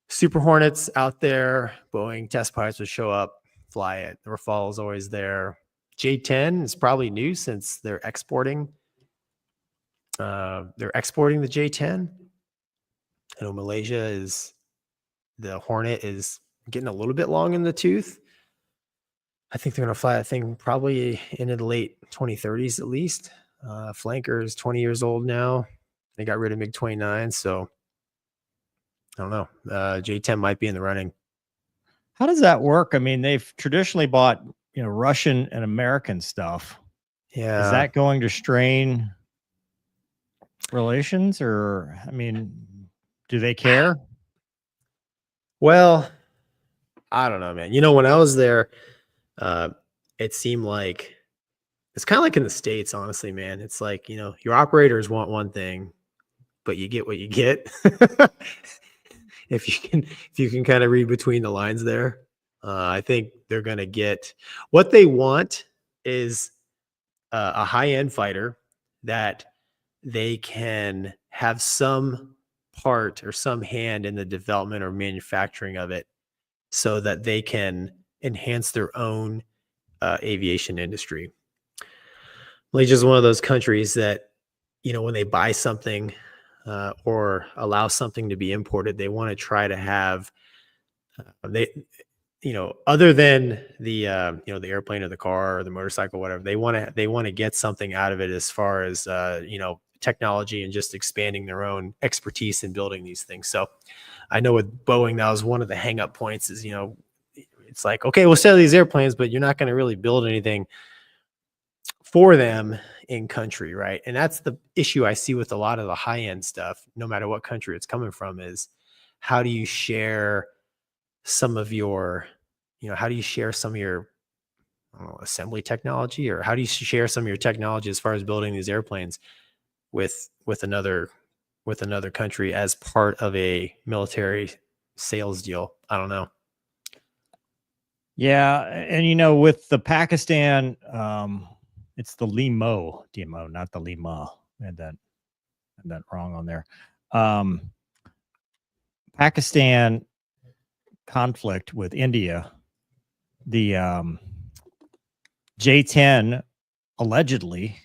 Super Hornets out there. Boeing test pilots would show up, fly it. The Rafale is always there. J10 is probably new since they're exporting. They're exporting the J10. I know Malaysia the Hornet is getting a little bit long in the tooth. I think they're going to fly that thing probably into the late 2030s at least. Flanker is 20 years old now. They got rid of MiG-29, so I don't know. J-10 might be in the running. How does that work? I mean, they've traditionally bought, Russian and American stuff. Yeah. Is that going to strain relations, or, I mean, do they care? Well, I don't know, man. When I was there, it seemed like it's kind of like in the States, honestly, man. It's like, your operators want one thing, but you get what you get. If you can kind of read between the lines there, I think they're going to get what they want is a high-end fighter that they can have some part or some hand in the development or manufacturing of it so that they can enhance their own aviation industry. Malaysia is one of those countries that, when they buy something or allow something to be imported, they want to try to have other than the the airplane or the car or the motorcycle, whatever, they want to get something out of it as far as technology and just expanding their own expertise in building these things. So I know with Boeing, that was one of the hang up points is, it's like, okay, we'll sell these airplanes, but you're not going to really build anything for them in country, right? And that's the issue I see with a lot of the high end stuff, no matter what country it's coming from, is how do you share some of your, how do you share some of your, I don't know, assembly technology, or how do you share some of your technology as far as building these airplanes with another country as part of a military sales deal? I don't know. Yeah, and with the Pakistan, it's the Limo DMO, not the Lima. And that wrong on there. Pakistan conflict with India, the J-10 allegedly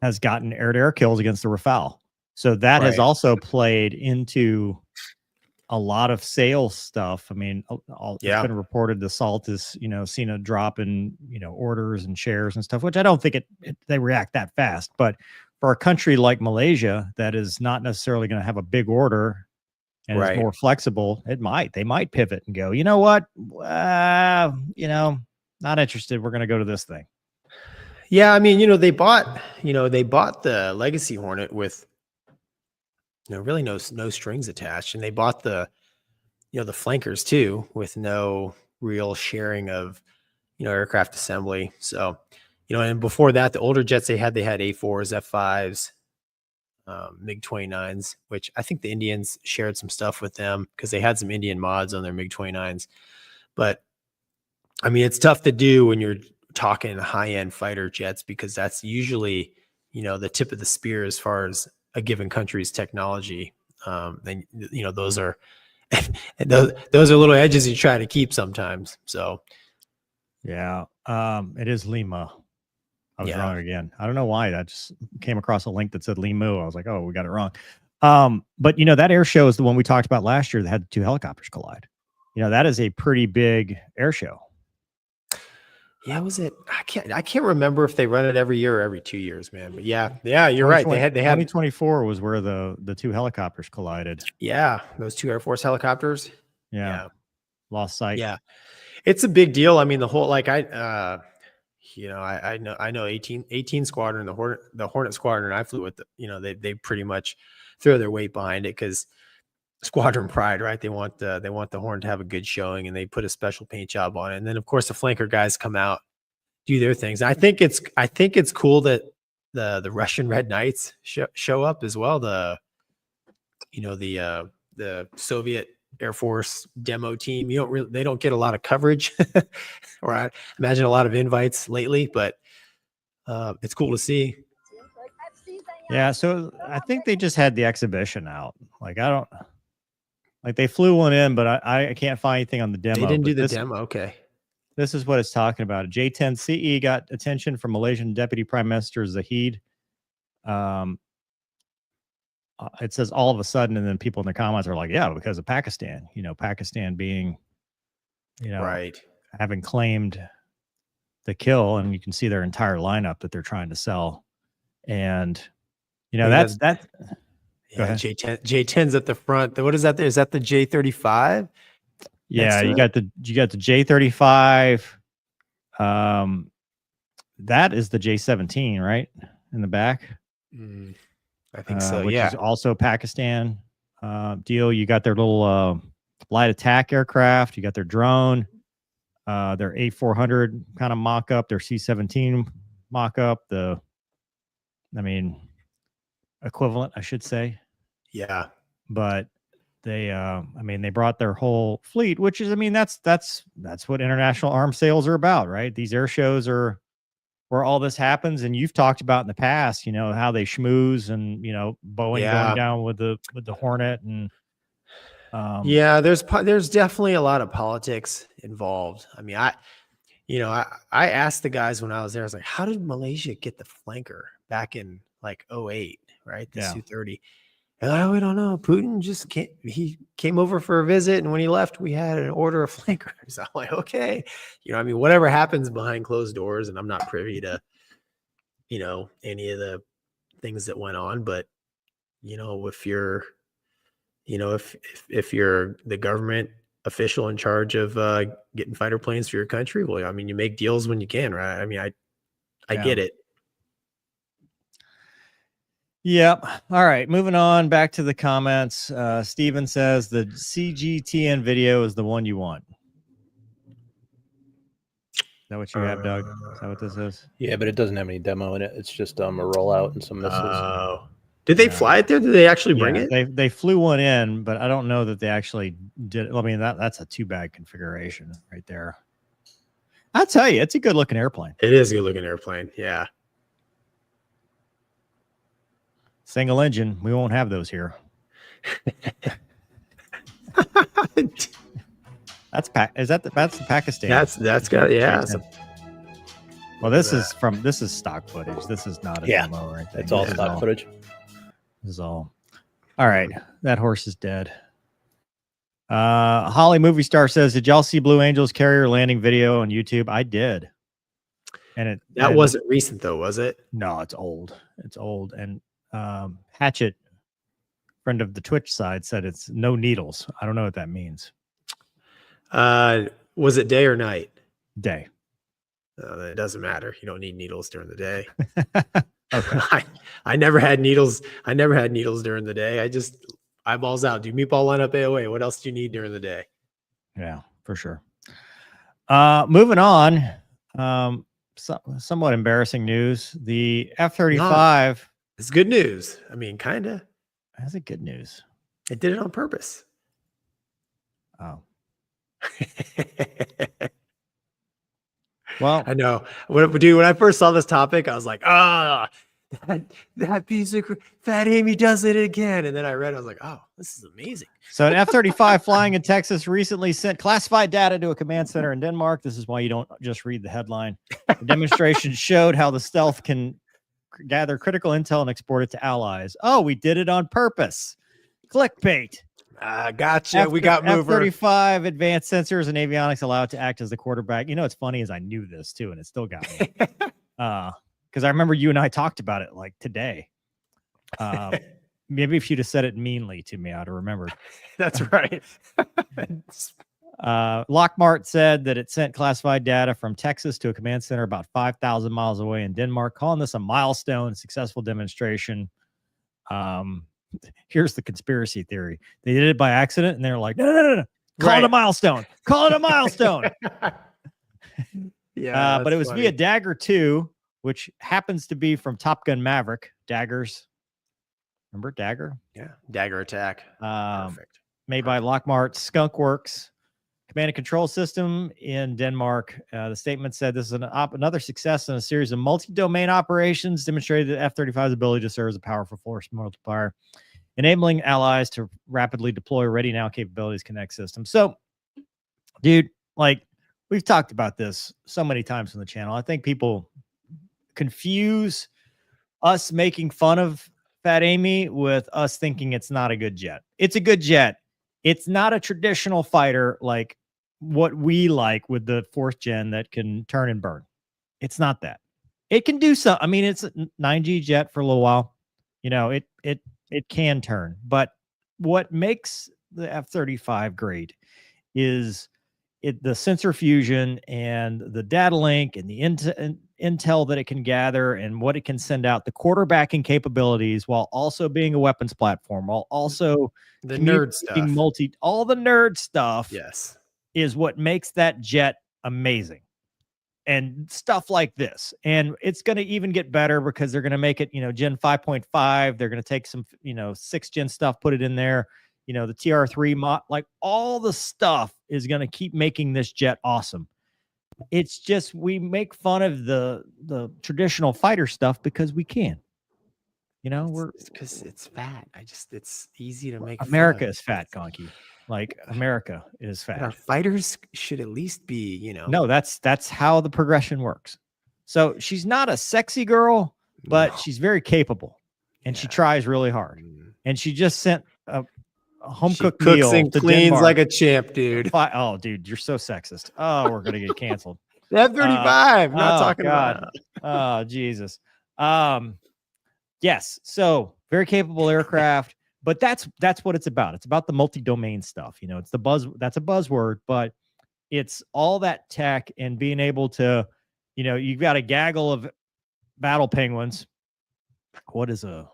has gotten air-to-air kills against the Rafale. So that has Right. also played into a lot of sales stuff. I mean, it's been reported the Salt is, seen a drop in, orders and shares and stuff, which I don't think they react that fast. But for a country like Malaysia that is not necessarily going to have a big order and is more flexible, they might pivot and go, you know what, not interested. We're going to go to this thing. Yeah, I mean, they bought the Legacy Hornet with really no strings attached, and they bought the the flankers too with no real sharing of aircraft assembly. So and before that, the older jets they had A4s, F5s, MiG-29s, which I think the Indians shared some stuff with them because they had some Indian mods on their MiG-29s. But I mean, it's tough to do when you're talking high-end fighter jets, because that's usually the tip of the spear as far as a given country's technology. Then those are those are little edges you try to keep sometimes. So yeah, it is Lima. I was wrong again. I don't know why. That just came across a link that said Limu. I was like, oh, we got it wrong. But that air show is the one we talked about last year that had the two helicopters collide. That is a pretty big air show. Yeah, was it? I can't remember if they run it every year or every 2 years, man. But yeah, you're right. They had 2024 was where the two helicopters collided. Yeah, those two Air Force helicopters. Yeah. Lost sight. Yeah, it's a big deal. I mean, the whole I know 18 squadron, the Hornet squadron I flew with, they pretty much throw their weight behind it because squadron pride, right? They want the Hornet to have a good showing, and they put a special paint job on it. And then of course the flanker guys come out, do their things. I think it's cool that the Russian Red Knights show up as well. The Soviet Air Force demo team. They don't get a lot of coverage, or I imagine a lot of invites lately, but it's cool to see. Yeah, so I think they just had the exhibition out. They flew one in, but I can't find anything on the demo. They didn't do the demo. Okay. This is what it's talking about. J-10 CE got attention from Malaysian Deputy Prime Minister Zahid. It says all of a sudden, and then people in the comments are like, yeah, because of Pakistan, Pakistan being, right, having claimed the kill, and you can see their entire lineup that they're trying to sell. And, that's that. Yeah, J-10's at the front. What is that? Is that the J-35? Yeah, you got the J-35. That is the J-17, right? In the back. I think so. Which is also Pakistan deal. You got their little light attack aircraft. You got their drone, their A400 kind of mock up, their C-17 mock up. Equivalent, I should say. Yeah, but they, they brought their whole fleet, which is, that's what international arms sales are about, right? These air shows are where all this happens, and you've talked about in the past, how they schmooze, and Boeing going down with the Hornet, and there's definitely a lot of politics involved. I mean, I asked the guys when I was there, I was like, how did Malaysia get the flanker back in 2008, right? The Su-30. And we don't know. Putin just came over for a visit, and when he left, we had an order of flankers. I'm like, okay, whatever happens behind closed doors, and I'm not privy to, any of the things that went on. But if you're, if you're the government official in charge of getting fighter planes for your country. Well, I mean, you make deals when you can, right? I mean, I Yeah. get it. Yep. All right. Moving on back to the comments. Steven says the CGTN video is the one you want. Is that what you have, Doug? Is that what this is? Yeah, but it doesn't have any demo in it. It's just a rollout and some missiles. Did they Yeah. fly it there? Did they actually bring Yeah, it? They flew one in, but I don't know that they actually did. I mean, that's a 2-bag configuration right there. I'll tell you, it's a good looking airplane. It is a good looking airplane. Yeah. Single engine. We won't have those here. That's that's the Pakistan. That's got Well, this is stock footage. This is not a demo or anything. It's all stock footage. This is all. All right. That horse is dead. Holly Movie Star says, did y'all see Blue Angels carrier landing video on YouTube? I did. And that wasn't recent though, was it? No, it's old. It's old. And Hatchet, friend of the Twitch side, said it's no needles. I don't know what that means. Was it day or night? Day. It doesn't matter. You don't need needles during the day. Okay. I never had needles. I never had needles during the day. I just eyeballs out. Do meatball lineup AOA. What else do you need during the day? Yeah, for sure. Moving on. Somewhat embarrassing news. The F-35. It's good news. I mean, kind of. That's a good news. It did it on purpose. Oh. Well, I know. When I first saw this topic, I was like, that piece of Fat Amy does it again. And then I read, I was like, oh, this is amazing. So an F-35 flying in Texas recently sent classified data to a command center in Denmark. This is why you don't just read the headline. The demonstration showed how the stealth can gather critical intel and export it to allies. Oh, we did it on purpose. Clickbait. Gotcha. We got mover. F-35 advanced sensors and avionics allowed to act as the quarterback. You know, what's funny is I knew this too, and it still got me. Because I remember you and I talked about it like today. Maybe if you'd have said it meanly to me, I'd have remembered. That's right. Lockmart said that it sent classified data from Texas to a command center about 5,000 miles away in Denmark, calling this a milestone, successful demonstration. Here's the conspiracy theory. They did it by accident, and they're like, no. Call it a milestone. Call it a milestone. Yeah, but it was via Dagger 2, which happens to be from Top Gun Maverick. Daggers. Remember Dagger? Yeah. Dagger attack. Perfect. Made by Lockmart Skunk Works. Command and control system in Denmark. The statement said this is another success in a series of multi-domain operations, demonstrated the F-35's ability to serve as a powerful force multiplier, enabling allies to rapidly deploy ready now capabilities connect systems. So, dude, like we've talked about this so many times on the channel. I think people confuse us making fun of Fat Amy with us thinking it's not a good jet. It's a good jet. It's not a traditional fighter like what we like with the 4th gen that can turn and burn. It's not that. It can do some. I mean, it's a 9G jet for a little while. You know, it can turn. But what makes the F-35 great is the sensor fusion and the data link and the intel that it can gather and what it can send out, the quarterbacking capabilities, while also being a weapons platform, while also the nerd stuff, all the nerd stuff. Yes, is what makes that jet amazing. And stuff like this. And it's going to even get better because they're going to make it, Gen 5.5. They're going to take some, 6th gen stuff, put it in there. The TR3 mod, like all the stuff is going to keep making this jet awesome. It's just, we make fun of the traditional fighter stuff because we can, because it's fat. It's easy to make. America is fat, Gonky. Like America is fat. But our fighters should at least be, No, that's how the progression works. So she's not a sexy girl, but she's very capable, and she tries really hard. And she just sent a home cooked meal and to cleans Denmark. Like a champ, dude. Oh, dude, you're so sexist. Oh, we're gonna get canceled. The F-35. Not talking God. Oh, Jesus. Yes. So very capable aircraft. but that's what it's about. It's about the multi-domain stuff. You know, it's the buzz. That's a buzzword, but it's all that tech and being able to, you know, you've got a gaggle of battle penguins. What is a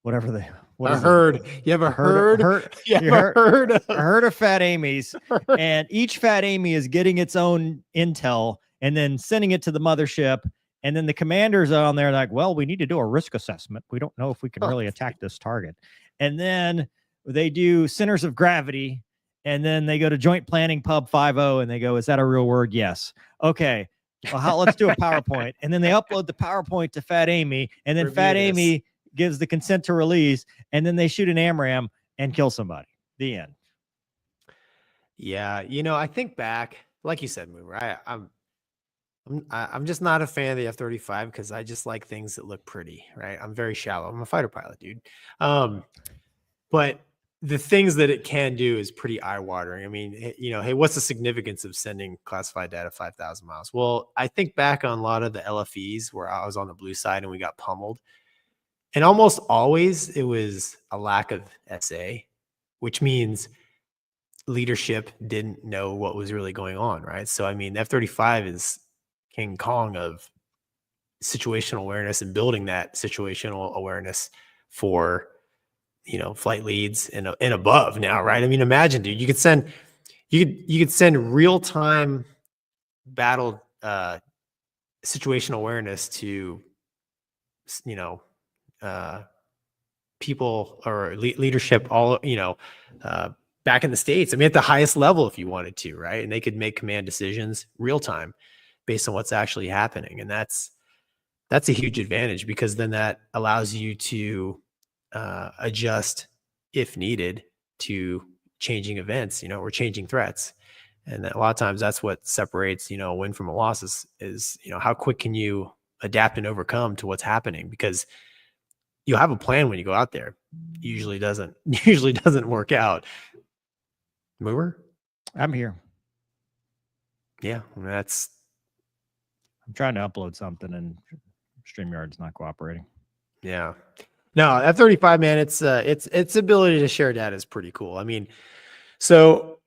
herd? You have a herd? You have a herd of fat Amy's, and each fat Amy is getting its own intel and then sending it to the mothership. And then the commanders are on there like, well, we need to do a risk assessment. We don't know if we can really attack this target. And then they do centers of gravity. And then they go to joint planning pub 50 and they go, is that a real word? Yes. Okay. Well, let's do a PowerPoint. And then they upload the PowerPoint to Fat Amy. And then Fat Amy gives the consent to release. And then they shoot an AMRAAM and kill somebody. The end. Yeah. You know, I think back, like you said, Mover, I'm just not a fan of the F-35 because I just like things that look pretty, right? I'm very shallow. I'm a fighter pilot, dude. But the things that it can do is pretty eye-watering. I mean, you know, hey, what's the significance of sending classified data 5,000 miles? Well, I think back on a lot of the LFEs where I was on the blue side and we got pummeled. And almost always it was a lack of SA, which means leadership didn't know what was really going on, right? So, I mean, the F-35 is King Kong of situational awareness and building that situational awareness for, you know, flight leads and above now, right? I mean, imagine, dude, you could send real-time battle situational awareness to, you know, people or leadership all, you know, back in the States. I mean, at the highest level if you wanted to, right? And they could make command decisions real time based on what's actually happening. And that's a huge advantage because then that allows you to adjust if needed to changing events, you know, or changing threats. And a lot of times that's what separates, you know, a win from a loss is, you know, how quick can you adapt and overcome to what's happening? Because you'll have a plan when you go out there. Usually doesn't work out. Mover? I'm here. Yeah, that's. I'm trying to upload something and StreamYard's not cooperating. Yeah. No, F-35, man, its ability to share data is pretty cool. I mean, so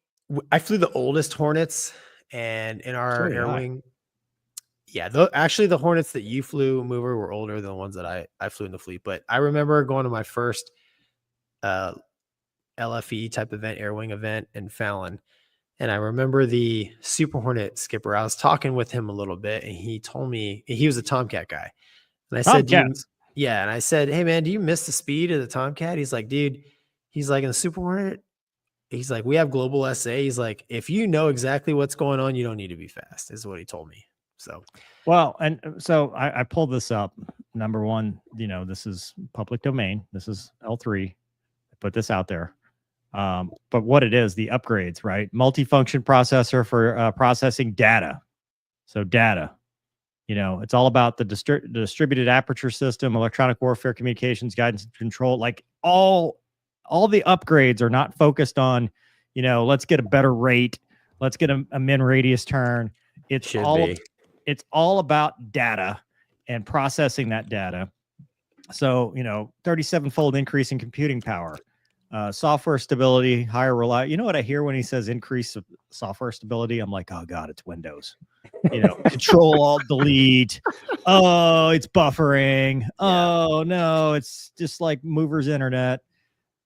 I flew the oldest Hornets, and in our air wing, yeah, actually the Hornets that you flew, Mover, were older than the ones that I flew in the fleet. But I remember going to my first LFE type event, air wing event in Fallon. And I remember the Super Hornet skipper. I was talking with him a little bit, and he told me he was a Tomcat guy. And I said, yeah. And I said, hey, man, do you miss the speed of the Tomcat? He's like, dude, he's like, in the Super Hornet, he's like, we have global SA. He's like, if you know exactly what's going on, you don't need to be fast, is what he told me. So, well, and so I pulled this up. Number one, you know, this is public domain. This is L3. I put this out there. But what it is, the upgrades, right? Multifunction processor for processing data. So data, you know, it's all about the distributed aperture system, electronic warfare, communications, guidance, and control. Like all the upgrades are not focused on, you know, let's get a better rate. Let's get a min radius turn. It's all about data and processing that data. So, you know, 37-fold increase in computing power. Software stability, higher reliability. You know what I hear when he says increase of software stability? I'm like, oh God, it's Windows. You know, Control Alt Delete. Oh, it's buffering. Oh no, it's just like Mover's internet.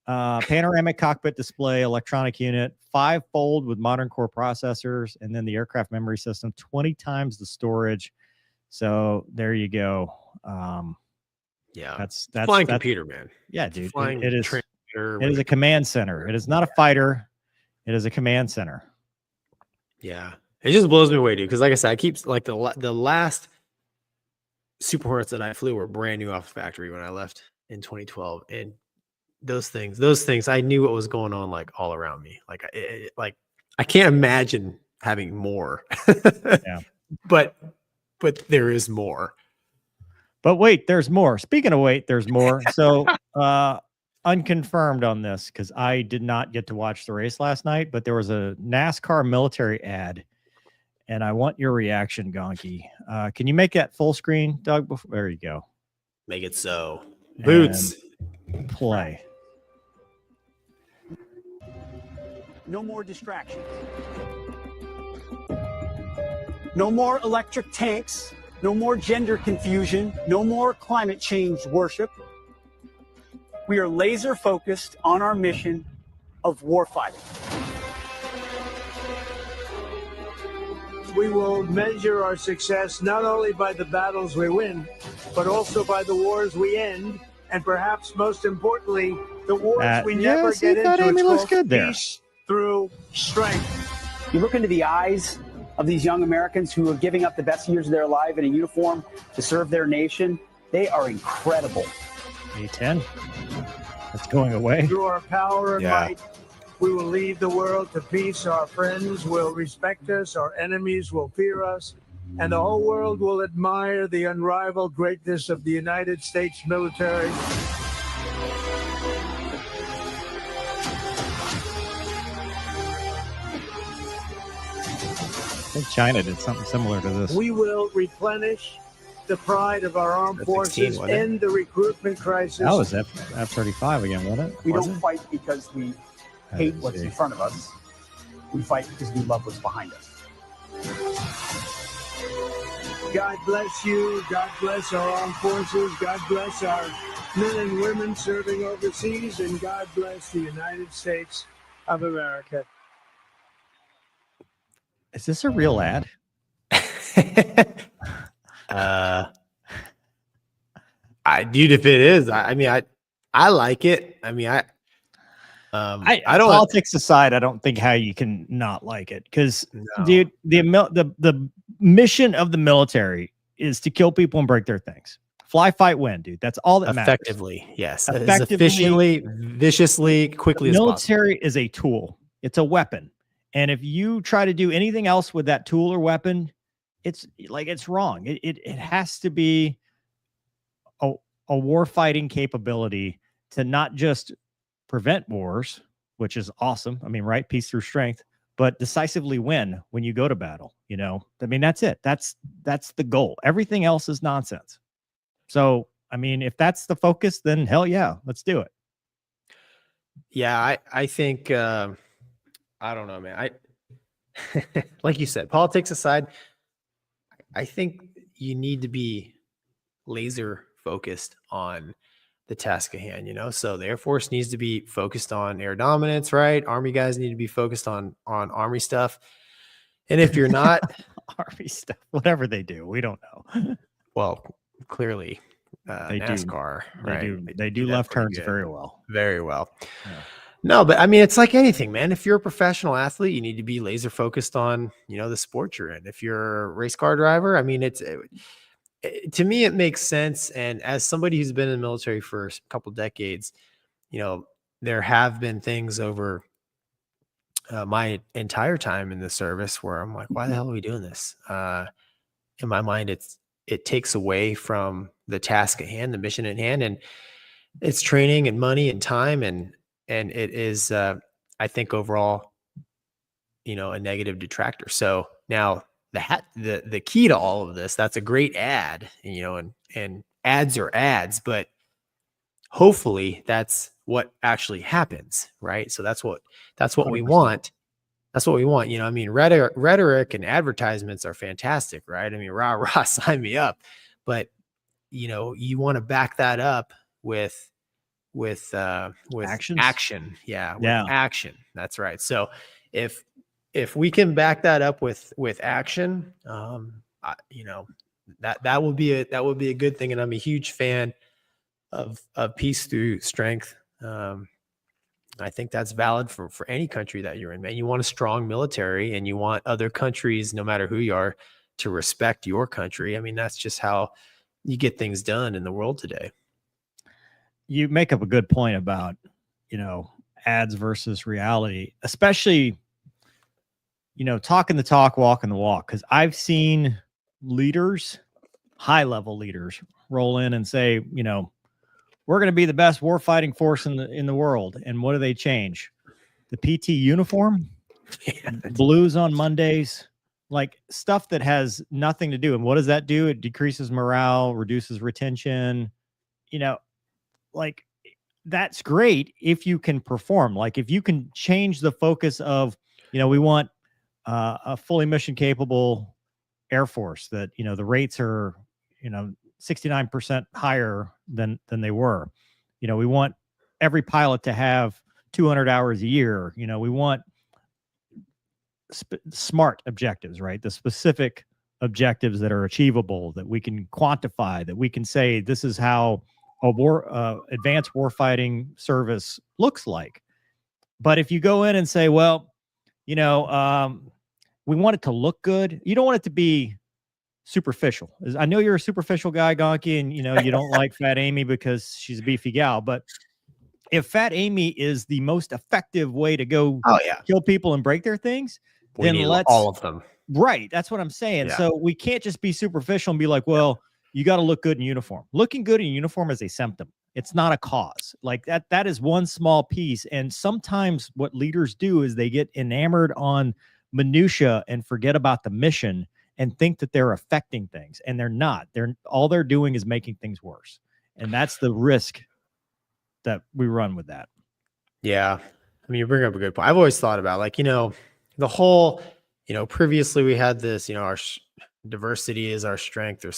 Panoramic cockpit display, electronic unit, 5-fold with modern core processors, and then the aircraft memory system, 20 times the storage. So there you go. Yeah, that's flying computer, man. Yeah, dude. It is. It is a command center. It is not a fighter. It is a command center. Yeah. It just blows me away, dude. Because like I said, I keep like the last Super Hornets that I flew were brand new off the factory when I left in 2012. And those things, I knew what was going on like all around me. Like, I can't imagine having more. Yeah. But there is more. But wait, there's more. Speaking of wait, there's more. So, unconfirmed on this because I did not get to watch the race last night, but there was a NASCAR military ad, and I want your reaction, Gonky. Can you make that full screen, Doug? There you go. Make it so. Boots. And play. No more distractions. No more electric tanks. No more gender confusion. No more climate change worship. We are laser focused on our mission of warfighting. We will measure our success not only by the battles we win, but also by the wars we end, and perhaps most importantly, the wars we never get into. Amy It's looks called good there. peace through strength. You look into the eyes of these young Americans who are giving up the best years of their life in a uniform to serve their nation. They are incredible. A10. That's going away. Through our power and Yeah. might, we will lead the world to peace. Our friends will respect us. Our enemies will fear us. And the whole world will admire the unrivaled greatness of the United States military. I think China did something similar to this. We will replenish the pride of our armed F-16, forces, wasn't it? end the recruitment crisis. That was F-35 again, wasn't it? We Was don't it? fight because we I hate didn't what's see. in front of us. We fight because we love what's behind us. God bless you. God bless our armed forces. God bless our men and women serving overseas. And God bless the United States of America. Is this a real ad? Dude, if it is, I mean, I like it. I mean, I don't. Politics aside, I don't think how you can not like it because, No. dude, the mission of the military is to kill people and break their things. Fly, fight, win, dude. That's all that matters. Effectively, yes. As Effectively, efficiently, viciously, quickly as possible. Military is a tool. It's a weapon. And if you try to do anything else with that tool or weapon, it's wrong. It has to be a war fighting capability to not just prevent wars, which is awesome. I mean, right? Peace through strength, but decisively win when you go to battle. You know, I mean, that's it. That's the goal. Everything else is nonsense. So, I mean, if that's the focus, then hell yeah, let's do it. Yeah, I think I don't know, man. Like you said, politics aside, I think you need to be laser focused on the task at hand, you know? So the Air Force needs to be focused on air dominance, right? Army guys need to be focused on Army stuff. And if you're not, Army stuff, whatever they do, we don't know. well, clearly They do. NASCAR, right? They do that left pretty turns good. very well. Very well. Yeah. No, but I mean, it's like anything, man. If you're a professional athlete, you need to be laser focused on, you know, the sport you're in. If you're a race car driver, I mean, to me, it makes sense. And as somebody who's been in the military for a couple decades, you know, there have been things over my entire time in the service where I'm like, why the hell are we doing this? In my mind, it takes away from the task at hand, the mission at hand, and it's training and money and time, and it is, I think, overall, you know, a negative detractor. So now the key to all of this, that's a great ad, you know, and ads are ads, but hopefully that's what actually happens, right? So that's what we 100%. want. That's what we want. You know, I mean, rhetoric and advertisements are fantastic, right? I mean, rah, rah, sign me up. But, you know, you want to back that up with Actions? action. Yeah. With Yeah. action. That's right. So if we can back that up with action, you know, that will be a good thing. And I'm a huge fan of peace through strength. I think that's valid for any country that you're in, man. You want a strong military and you want other countries, no matter who you are, to respect your country. I mean, that's just how you get things done in the world today. You make up a good point about, you know, ads versus reality, especially, you know, talking the talk, walking the walk. Because I've seen leaders, high level leaders, roll in and say, you know, we're going to be the best warfighting force in the world. And what do they change? The PT uniform, blues on Mondays, like stuff that has nothing to do. And what does that do? It decreases morale, reduces retention. You know, like that's great if you can perform. Like if you can change the focus of, we want a fully mission capable Air Force that, the rates are, 69% higher than they were. We want every pilot to have 200 hours a year. We want smart objectives, right? The specific objectives that are achievable, that we can quantify, that we can say this is how a advanced warfighting service looks like. But if you go in and say, well, we want it to look good, you don't want it to be superficial. I know you're a superficial guy, Gonky, and you don't like Fat Amy because she's a beefy gal, but if Fat Amy is the most effective way to go kill people and break their things, then let's all of them. Right. That's what I'm saying. Yeah. So we can't just be superficial and be like, well, you got to look good in uniform. Looking good in uniform is a symptom. It's not a cause. Like that is one small piece. And sometimes what leaders do is they get enamored on minutia and forget about the mission and think that they're affecting things, and they're not. All they're doing is making things worse. And that's the risk that we run with that. Yeah. I mean, you bring up a good point. I've always thought about the whole, previously we had this, our diversity is our strength or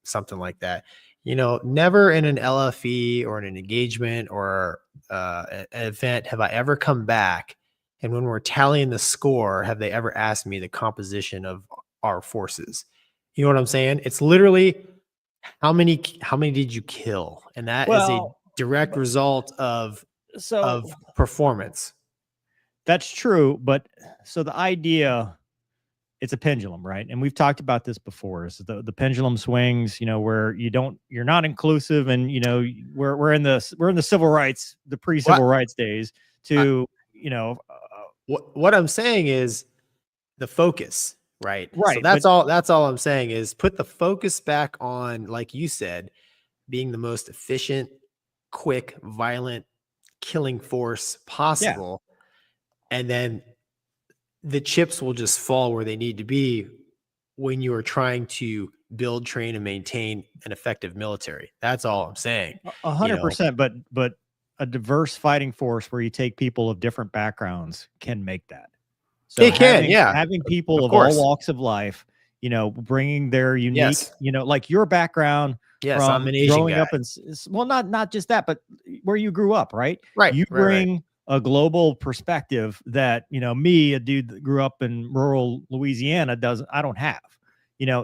something like that. Never in an LFE or in an engagement or an event have I ever come back, and when we're tallying the score, have they ever asked me the composition of our forces? You know what I'm saying? It's literally how many did you kill? And that is a direct result of performance. That's true. But so the idea, it's a pendulum, right? And we've talked about this before. So the pendulum swings, where you're not inclusive, and we're in the civil rights, the pre-civil rights days to what I'm saying is the focus, right? Right. So that's all I'm saying is put the focus back on, like you said, being the most efficient, quick, violent killing force possible. Yeah. And then the chips will just fall where they need to be when you are trying to build, train, and maintain an effective military. That's all I'm saying. 100%. But a diverse fighting force where you take people of different backgrounds can make that. So they can, having people of all walks of life, bringing their unique, like your background. Yes, from I'm an Asian growing guy. up, not just that, but where you grew up, right? Right. You bring a global perspective that, me, a dude that grew up in rural Louisiana, I don't have.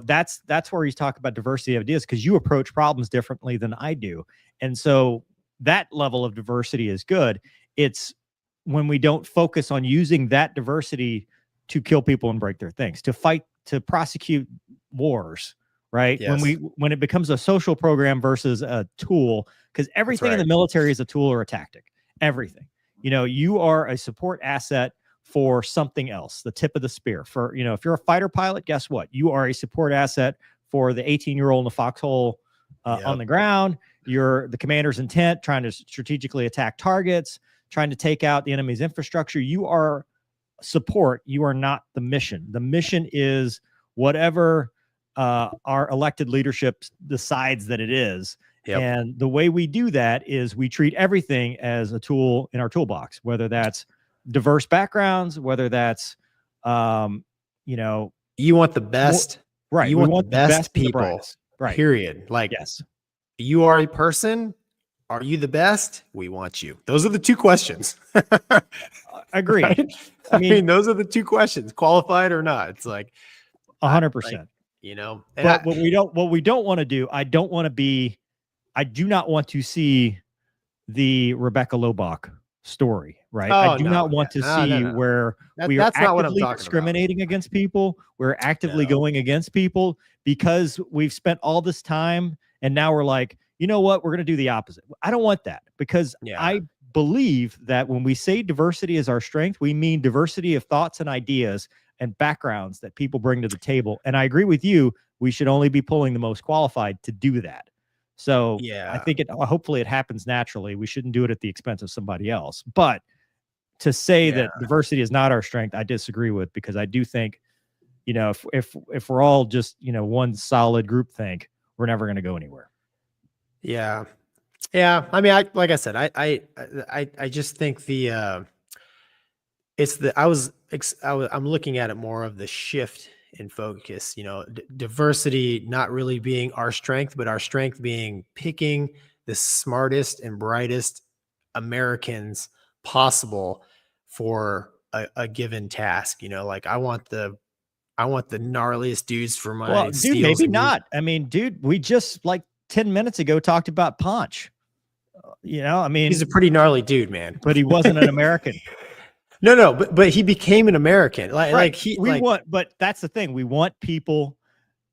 That's where he's talking about diversity of ideas, because you approach problems differently than I do. And so that level of diversity is good. It's when we don't focus on using that diversity to kill people and break their things, to fight, to prosecute wars, right? Yes. When it becomes a social program versus a tool, because everything in the military is a tool or a tactic. Everything. You are a support asset for something else, the tip of the spear. For, if you're a fighter pilot, guess what? You are a support asset for the 18-year-old in the foxhole on the ground. You're the commander's intent, trying to strategically attack targets, trying to take out the enemy's infrastructure. You are support. You are not the mission. The mission is whatever our elected leadership decides that it is. Yep. And the way we do that is we treat everything as a tool in our toolbox, whether that's diverse backgrounds, whether that's, you want the best, right? You want the best people, right? Period. Like, yes, you are a person. Are you the best? We want you. Those are the two questions. Agree. Right? I mean, those are the two questions: qualified or not. It's like 100%. But what we don't want to do, I do not want to see the Rebecca Lobach story, right? I do not want to see where we are actively discriminating against people. We're actively going against people because we've spent all this time, and now we're like, you know what? We're going to do the opposite. I don't want that, because I believe that when we say diversity is our strength, we mean diversity of thoughts and ideas and backgrounds that people bring to the table. And I agree with you. We should only be pulling the most qualified to do that. So I think hopefully it happens naturally. We shouldn't do it at the expense of somebody else. But to say that diversity is not our strength, I disagree with, because I do think, if we're all just, one solid group think, we're never going to go anywhere. Yeah. Yeah, I mean, like I said, I just think it's the I'm looking at it more of the shift in focus. You know, diversity not really being our strength, but our strength being picking the smartest and brightest Americans possible for a given task. You know, like I want the gnarliest dudes for my Well, dude, SEALs maybe and not. I mean, dude, we just like 10 minutes ago talked about Punch. You know, I mean, he's a pretty gnarly dude, man. but he wasn't an American. No, but he became an American. Like he we like want, but that's the thing. We want people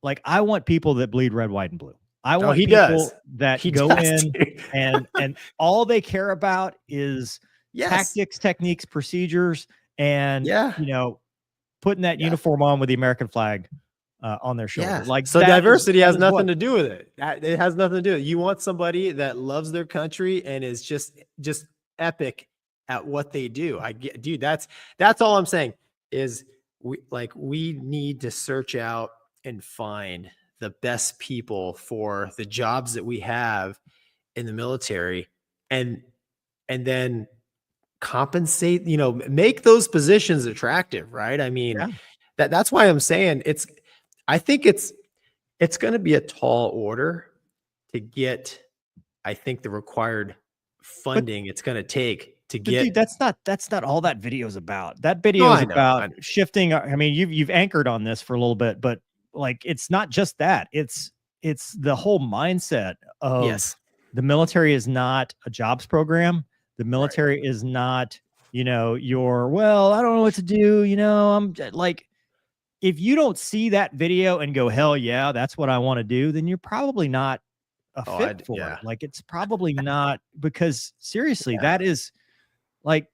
like I want people that bleed red, white, and blue. I want he people does. that He go does, in dude. and all they care about is Yes. tactics, techniques, procedures, and Yeah. you know, putting that Yeah. uniform on with the American flag on their shoulder. Yeah. Like so that diversity that has is nothing what- to do with it. It has nothing to do with it. You want somebody that loves their country and is just epic at what they do. I get, dude, that's all I'm saying is we need to search out and find the best people for the jobs that we have in the military and then compensate, you know, make those positions attractive, right? I mean, Yeah. that's why I'm saying I think it's going to be a tall order to get, I think, the required funding it's going to take to But get. dude, that's not all that video is about. That video is I know. about shifting. I mean, you've anchored on this for a little bit, but like it's not just that. It's the whole mindset of Yes. the military is not a jobs program. The military is not, you know, I don't know what to do. You know, I'm like, if you don't see that video and go, hell yeah, that's what I want to do, then you're probably not a fit for it. Like it's probably not, because seriously, that is like,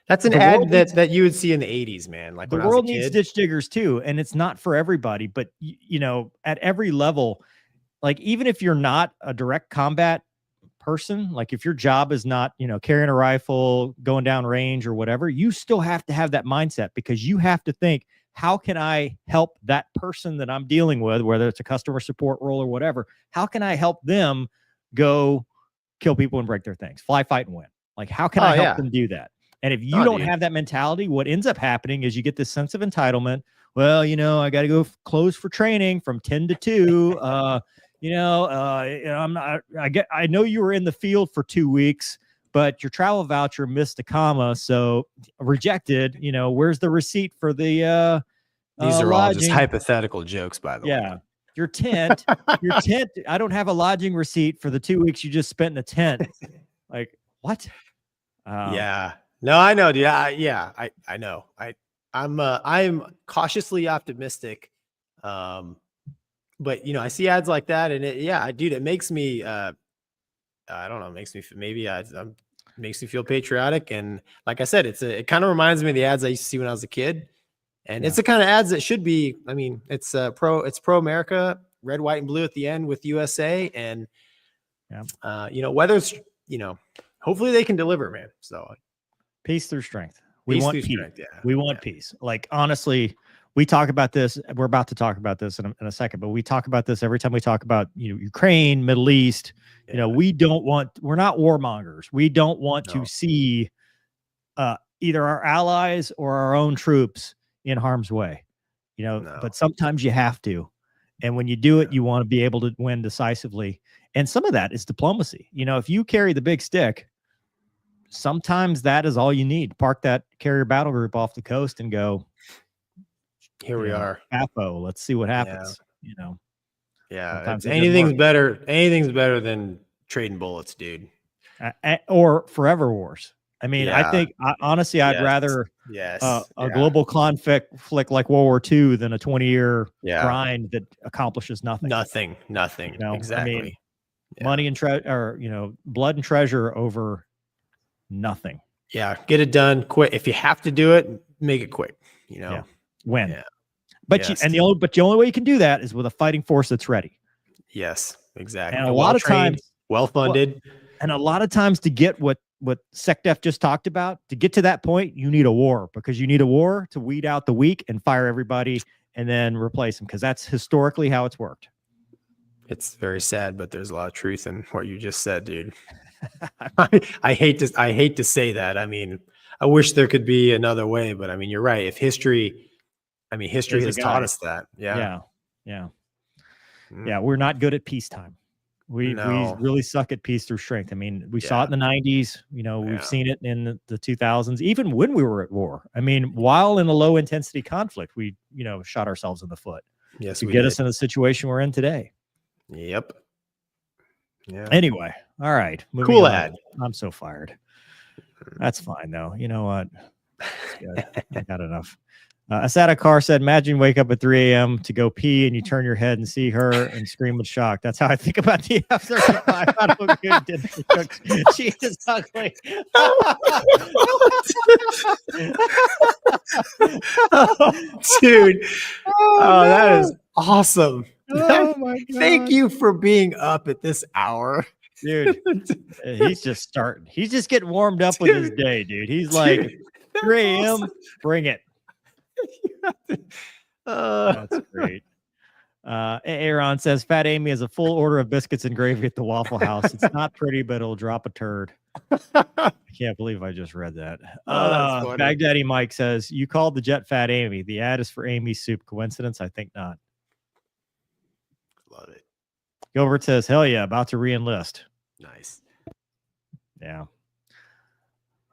that's an the ad world needs- that you would see in the 80s, man. Like the when I was a world needs kid. ditch diggers too. And it's not for everybody, but you know, at every level, like even if you're not a direct combat person, like if your job is not, you know, carrying a rifle, going down range or whatever, you still have to have that mindset, because you have to think, how can I help that person that I'm dealing with, whether it's a customer support role or whatever, how can I help them go kill people and break their things, fly, fight, and win? Like, how can I help them do that? And if you don't have that mentality, what ends up happening is you get this sense of entitlement. Well, you know, I got to go close for training from 10 to 2. I'm not, I know you were in the field for 2 weeks, but your travel voucher missed a comma, so rejected. You know, where's the receipt for the These are all just lodging? hypothetical jokes, by the way. Yeah. Your tent, I don't have a lodging receipt for the 2 weeks you just spent in a tent. Like, what? Yeah. No, I know, dude. I know. I'm cautiously optimistic. But you know, I see ads like that, and it makes me I don't know, it makes me makes me feel patriotic. And like I said, it kind of reminds me of the ads I used to see when I was a kid. And it's the kind of ads that should be, I mean, it's pro America, red, white, and blue at the end with USA. And you know, whether it's, you know, hopefully they can deliver, man. So peace through strength. We want peace. Strength, We want peace. Like, honestly, we talk about this. We're about to talk about this in a second, but we talk about this every time we talk about, you know, Ukraine, Middle East. You know, we're not warmongers. We don't want to see either our allies or our own troops in harm's way, you know, but sometimes you have to. And when you do it, you want to be able to win decisively. And some of that is diplomacy. You know, if you carry the big stick, sometimes that is all you need. Park that carrier battle group off the coast and go, here we are. AFO, let's see what happens. You know, anything's better than trading bullets, dude. Or forever wars. I mean, I think honestly, I'd rather a global conflict like World War II than a 20-year grind that accomplishes nothing. Nothing. You know? Exactly. I mean, money and treasure, you know, blood and treasure over nothing. Yeah, get it done quick. If you have to do it, make it quick. You know, win. Yeah. But the only way you can do that is with a fighting force that's ready. Yes, exactly. And a lot of times, well funded, and a lot of times to get what SecDef just talked about, to get to that point, you need a war, because you need a war to weed out the weak and fire everybody and then replace them, because that's historically how it's worked. It's very sad, but there's a lot of truth in what you just said, dude. I hate to say that. I mean, I wish there could be another way, but I mean, you're right. If history Is a has taught guide. us that. Yeah. Yeah. Mm. Yeah. We're not good at peacetime. We No. really suck at peace through strength. I mean, we saw Yeah. it in the 90s. You know, Yeah. we've seen it in the 2000s, even when we were at war. I mean, while in a low intensity conflict, we, shot ourselves in the foot Yes, to we get did. us in the situation we're in today. Yep. Yeah. Anyway, all right. moving Cool on. ad. I'm so fired. That's fine, though. You know what? It's good. I got enough. Asada Carr said, imagine you wake up at 3 a.m. to go pee and you turn your head and see her and scream with shock. That's how I think about the F-35 automobile dinner cook. She is ugly. Dude. Oh, that is awesome. Oh, my God. Thank you for being up at this hour. Dude, he's just starting. He's just getting warmed up with his day, dude. He's like, 3 a.m., bring it. That's great. Aaron says Fat Amy has a full order of biscuits and gravy at the Waffle House. It's not pretty, but it'll drop a turd. I can't believe I just read that. That's funny. Baghdaddy Mike says, you called the jet Fat Amy. The ad is for Amy's soup. Coincidence? I think not. Love it. Gilbert says, hell yeah, about to re-enlist. Nice. Yeah.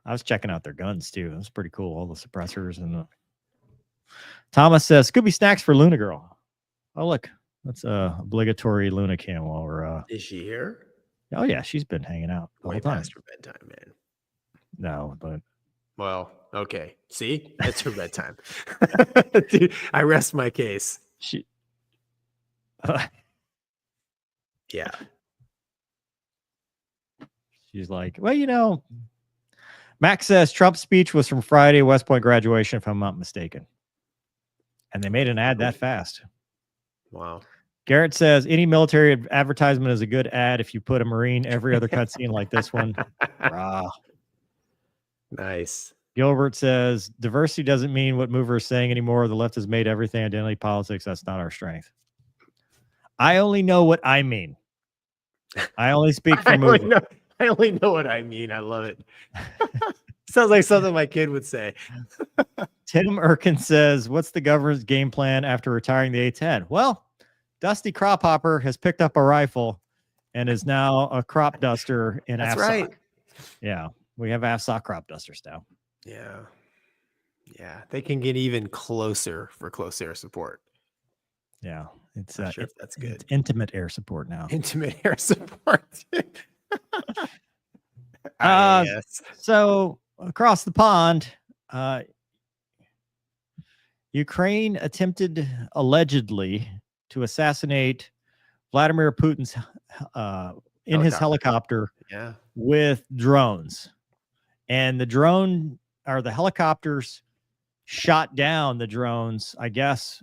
I was checking out their guns too. It was pretty cool. All the suppressors and Thomas says, Scooby snacks for Luna Girl. Oh, look, that's a obligatory Luna camo. Or Is she here? oh yeah, she's been hanging out the Way whole time. past her bedtime, man. No, but Well, okay. See, it's her bedtime. Dude, I rest my case. she. Yeah. She's like, well, Max says Trump's speech was from Friday West Point graduation, if I'm not mistaken. And they made an ad that fast. Wow. Garrett says any military advertisement is a good ad if you put a Marine every other cutscene like this one. Rah. Nice. Gilbert says diversity doesn't mean what Mover is saying anymore. The left has made everything identity politics. That's not our strength. I only know what I mean. I only speak for Mover. I only know what I mean. I love it. Sounds like something my kid would say. Tim Erkin says, what's the government's game plan after retiring the A-10? Well, Dusty Crophopper has picked up a rifle and is now a crop duster in That's AFSOC. right. Yeah, we have AFSOC crop dusters now. Yeah. Yeah. They can get even closer for close air support. Yeah, it's Not sure if that's good. It's intimate air support now. Intimate air support. Yes. So across the pond, Ukraine attempted allegedly to assassinate Vladimir Putin's in his helicopter with drones, and the helicopters shot down the drones, I guess,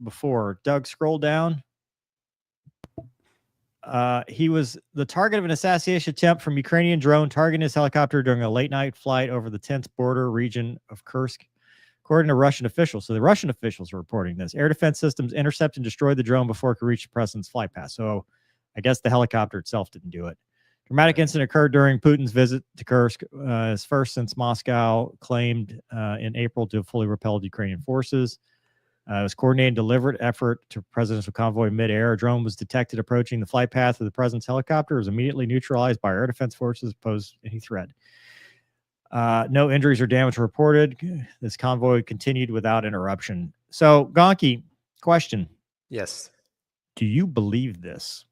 before. Doug, scroll down. He was the target of an assassination attempt from Ukrainian drone targeting his helicopter during a late night flight over the tense border region of Kursk, according to Russian officials. So the Russian officials are reporting this. Air defense systems intercepted and destroyed the drone before it could reach the president's flight path. So I guess the helicopter itself didn't do it. Dramatic incident occurred during Putin's visit to Kursk, his first since Moscow claimed in April to have fully repelled Ukrainian forces. It was coordinated and deliberate effort to presidential convoy midair. A drone was detected approaching the flight path of the president's helicopter. It was immediately neutralized by air defense forces, posed any threat. No injuries or damage reported. This convoy continued without interruption. So, Gonky, question. Yes. Do you believe this?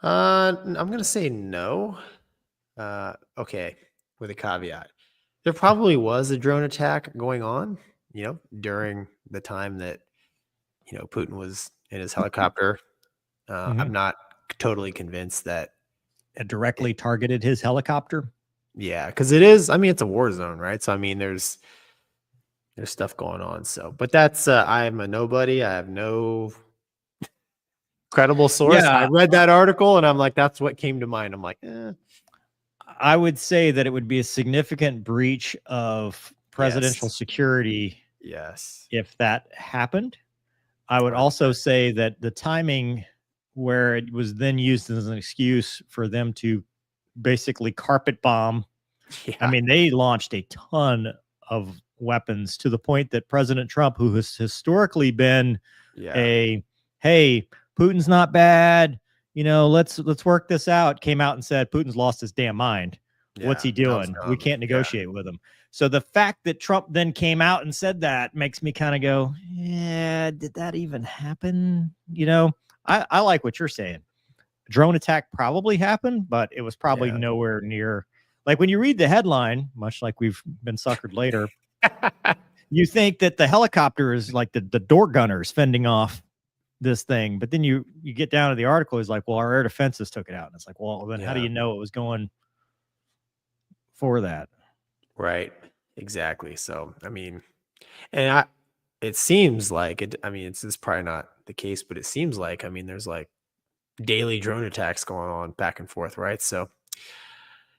I'm going to say no. Okay. With a caveat. There probably was a drone attack going on, during the time that, Putin was in his helicopter. I'm not totally convinced that it directly targeted his helicopter. Yeah. Cause it's a war zone, right? So, there's stuff going on. So, but that's, I'm a nobody. I have no credible source. Yeah. I read that article and I'm like, that's what came to mind. I'm like, I would say that it would be a significant breach of presidential security. Yes. If that happened. I would also say that the timing where it was then used as an excuse for them to basically carpet bomb. Yeah. I mean, they launched a ton of weapons to the point that President Trump, who has historically been hey, Putin's not bad, let's work this out, came out and said Putin's lost his damn mind. What's he doing? We can't negotiate with him. So the fact that Trump then came out and said that makes me kind of go, yeah, did that even happen? I like what you're saying. Drone attack probably happened, but it was probably nowhere near. Like when you read the headline, much like we've been suckered later, you think that the helicopter is like the door gunners fending off this thing. But then you get down to the article, it's like, well, our air defenses took it out. And it's like, well, then how do you know it was going for that? Right. Exactly. So, I mean, and it seems like it, I mean, it's probably not the case, but it seems like, I mean, there's like daily drone attacks going on back and forth. Right. So,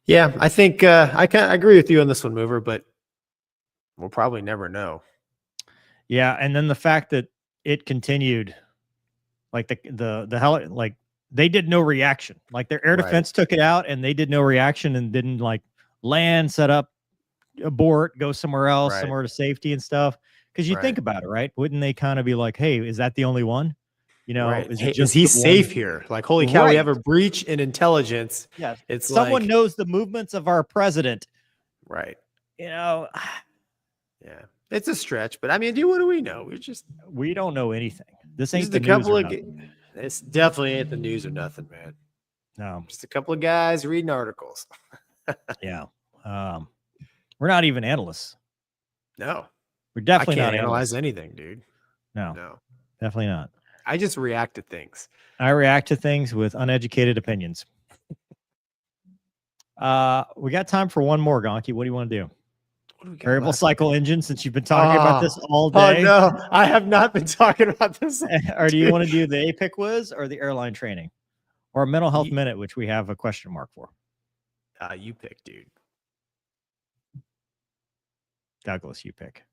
yeah, I think I agree with you on this one, Mover, but we'll probably never know. Yeah, and then the fact that it continued, like the hell, like they did no reaction. Like their air defense took it out, and they did no reaction and didn't like land, set up, abort, go somewhere else, somewhere to safety and stuff. Because you think about it, right? Wouldn't they kind of be like, "Hey, is that the only one?" Is he safe here? Like, holy cow, we have a breach in intelligence. Yeah, it's someone knows the movements of our president. Right. Yeah, it's a stretch, but I mean, what do we know? We don't know anything. This ain't the news. It's definitely ain't the news or nothing, man. No, just a couple of guys reading articles. Yeah, we're not even analysts. No, we're definitely not analysts. Analyze anything, dude. No, definitely not. I just react to things. I react to things with uneducated opinions. We got time for one more, Gonky. What do you want to do? Variable cycle engine, since you've been talking about this all day. Oh, no, I have not been talking about this. Or do you want to do the APIC quiz or the airline training? Or a mental health minute, which we have a question mark for? You pick, dude. Douglas, you pick.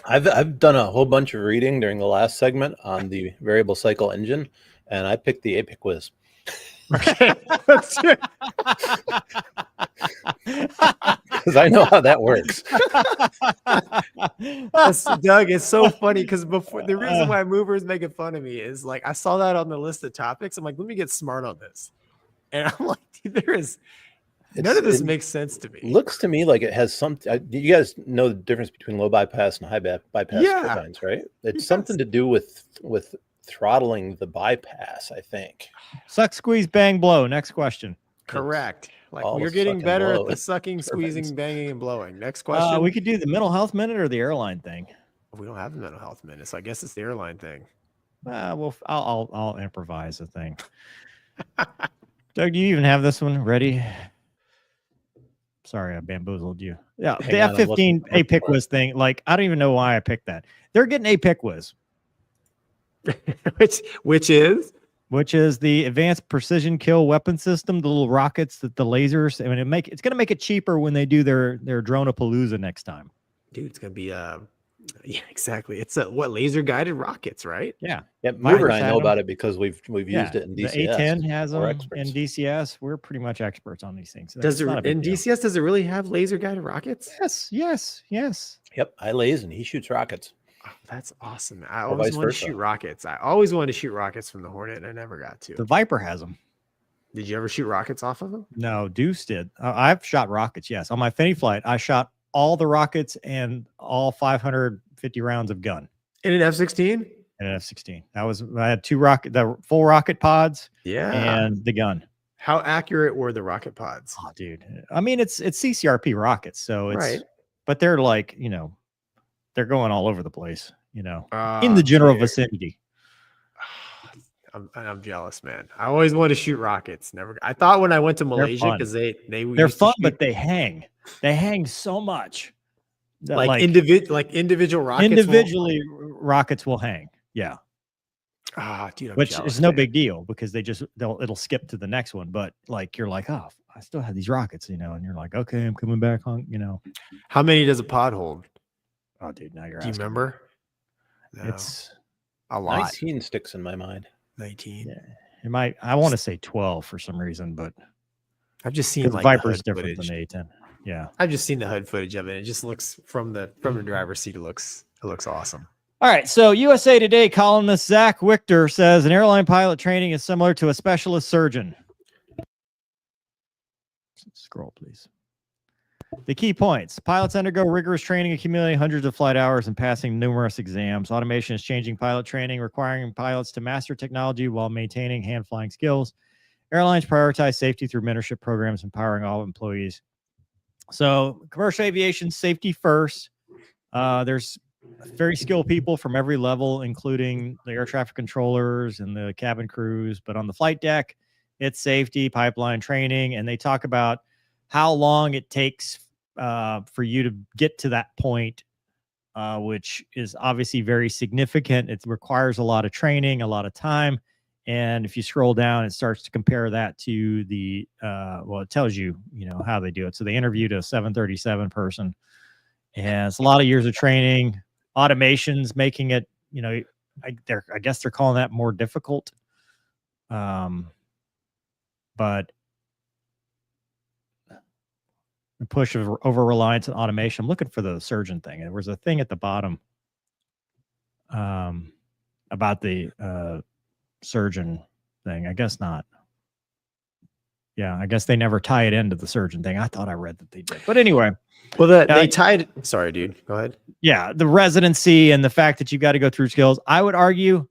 I've done a whole bunch of reading during the last segment on the variable cycle engine, and I picked the APIC quiz. Okay, let's do it. Because I know how that works. Doug, it's so funny because before the reason why Mover is making fun of me is like I saw that on the list of topics. I'm like, let me get smart on this, and I'm like, dude, none of this makes sense to me. Looks to me like it has something. You guys know the difference between low bypass and high bypass turbines, right? It's something to do with throttling the bypass, I think. Suck, squeeze, bang, blow. Next question. Correct. Like you're getting better at the sucking, squeezing, banging, and blowing. Next question. We could do the mental health minute or the airline thing. We don't have a mental health minute, so I guess it's the airline thing. Well, I'll improvise a thing. Doug, do you even have this one ready? Sorry, I bamboozled you. Yeah, the F-15 APIC whiz thing. Like, I don't even know why I picked that. They're getting APIC whiz. which is the advanced precision kill weapon system, the little rockets that the lasers. I mean, it's going to make it cheaper when they do their Dronapalooza next time. Dude, it's going to be yeah, exactly. It's laser guided rockets, right? Yeah. Mover and I know about it because we've used it in DCS. The A10 has them in DCS. We're pretty much experts on these things. Does it in DCS? Does it really have laser guided rockets? Yes. Yep, I laze and he shoots rockets. Oh, that's awesome. I always wanted to shoot rockets. I always wanted to shoot rockets from the Hornet, and I never got to. The Viper has them. Did you ever shoot rockets off of them? No, Deuce did. I've shot rockets, yes. On my Finny flight, I shot all the rockets and all 550 rounds of gun. In an F-16? In an F-16. I had the full rocket pods and the gun. How accurate were the rocket pods? Oh, dude. I mean, it's CCRP rockets, so it's right. But they're like, they're going all over the place, in the general vicinity. I'm jealous, man. I always wanted to shoot rockets. I thought when I went to Malaysia because they're fun, but they hang. They hang so much. Like individual rockets. Individually, rockets will hang. Yeah. Dude, which is no big deal because it'll skip to the next one. But like you're like, oh, I still have these rockets, and you're like, okay, I'm coming back on. How many does a pod hold? Oh, dude, now you're asking. Do you remember? No. It's a lot. 19 sticks in my mind. 19. It might. I want to say 12 for some reason, but I've just seen because like Viper's the hood different footage. than the A10. Yeah. I've just seen the hood footage of it. It just looks from the driver's seat. It looks awesome. All right. So USA Today columnist Zach Wichter says an airline pilot training is similar to a specialist surgeon. Scroll, please. The key points. Pilots undergo rigorous training, accumulating hundreds of flight hours and passing numerous exams. Automation is changing pilot training, requiring pilots to master technology while maintaining hand flying skills. Airlines prioritize safety through mentorship programs, empowering all employees. So commercial aviation, safety first. There's very skilled people from every level, including the air traffic controllers and the cabin crews. But on the flight deck, it's safety, pipeline training, and they talk about how long it takes for you to get to that point, which is obviously very significant. It requires a lot of training, a lot of time. And if you scroll down, it starts to compare that to the, well, it tells you, how they do it. So they interviewed a 737 person, and it's a lot of years of training. Automation's making it, I guess they're calling that more difficult. But the push of over reliance on automation. I'm looking for the surgeon thing. There was a thing at the bottom about the surgeon thing. I guess not. Yeah, I guess they never tie it into the surgeon thing. I thought I read that they did. But anyway. Well, they tied. Sorry, dude. Go ahead. Yeah, the residency and the fact that you got to go through skills. I would argue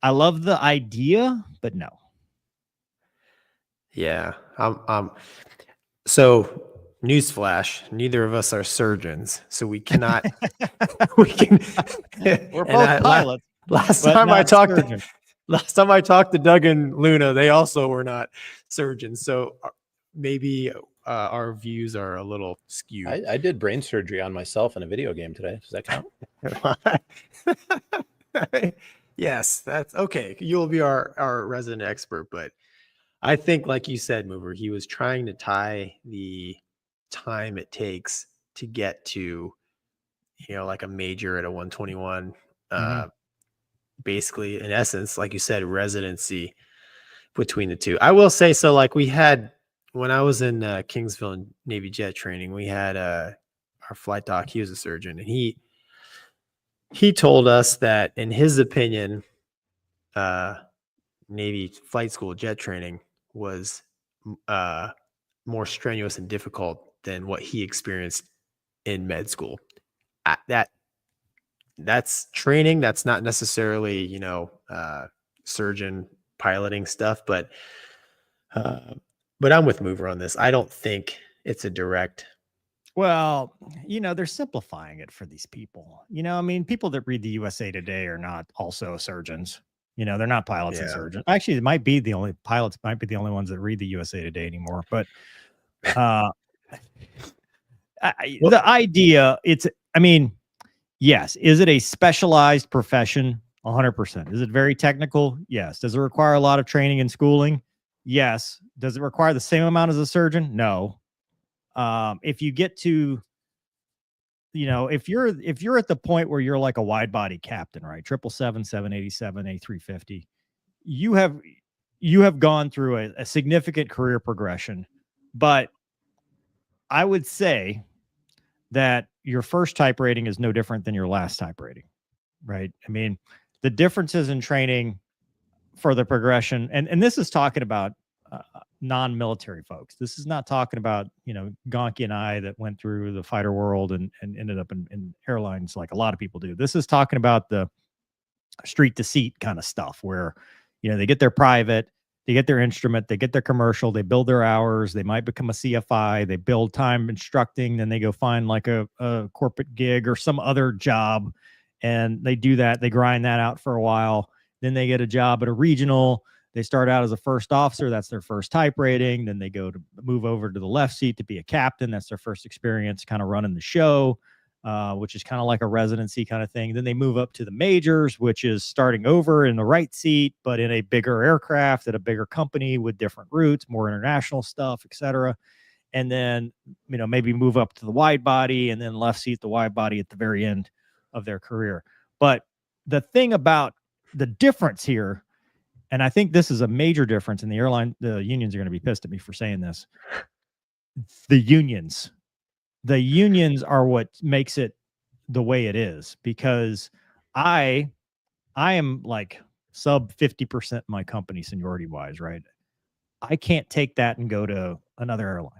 I love the idea, but no. Yeah. So newsflash, neither of us are surgeons, so we cannot. We're both pilots. Last time I talked to Doug and Luna, they also were not surgeons. So maybe our views are a little skewed. I did brain surgery on myself in a video game today. Does that count? Yes, that's okay. You'll be our resident expert, but I think, like you said, Mover, he was trying to tie the time it takes to get to, like a major at a 121. Basically, in essence, like you said, residency between the two. I will say, so like we had, when I was in Kingsville and Navy jet training, we had our flight doc. He was a surgeon, and he told us that, in his opinion, Navy flight school jet training was more strenuous and difficult than what he experienced in med school. That's training. That's not necessarily, surgeon piloting stuff, but I'm with Mover on this. I don't think it's a direct. Well, they're simplifying it for these people. People that read the USA Today are not also surgeons. They're not pilots and surgeons. Actually, pilots might be the only ones that read the USA Today anymore. But the idea, yes. Is it a specialized profession? 100%. Is it very technical? Yes. Does it require a lot of training and schooling? Yes. Does it require the same amount as a surgeon? No. If you get to, if you're at the point where you're like a wide body captain, right? 777, 787, A350, you have gone through a significant career progression. But I would say that your first type rating is no different than your last type rating, right? The differences in training for the progression, and this is talking about non-military folks. This is not talking about, Gonky and I that went through the fighter world and ended up in airlines like a lot of people do. This is talking about the street to seat kind of stuff where, they get their private, they get their instrument, they get their commercial, they build their hours, they might become a CFI, they build time instructing, then they go find like a corporate gig or some other job, and they do that, they grind that out for a while, then they get a job at a regional, they start out as a first officer, that's their first type rating, then they go to move over to the left seat to be a captain, that's their first experience kind of running the show, which is kind of like a residency kind of thing. Then they move up to the majors, which is starting over in the right seat, but in a bigger aircraft at a bigger company with different routes, more international stuff, etc. And then, maybe move up to the wide body and then left seat, the wide body at the very end of their career. But the thing about the difference here and I think this is a major difference in the airline. The unions are going to be pissed at me for saying this. The unions are what makes it the way it is, because I am like sub 50% my company seniority wise, right? I can't take that and go to another airline.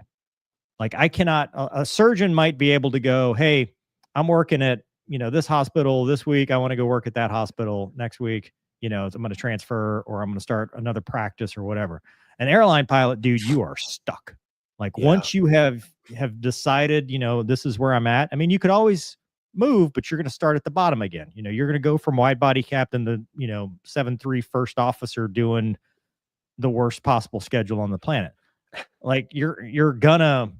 Like I cannot, a surgeon might be able to go, hey, I'm working at, this hospital this week. I want to go work at that hospital next week. I'm going to transfer, or I'm going to start another practice or whatever. An airline pilot, dude, you are stuck. Like once you have decided, this is where I'm at. I mean, you could always move, but you're going to start at the bottom again. You're going to go from wide body captain to, 7-3 first officer doing the worst possible schedule on the planet. Like you're gonna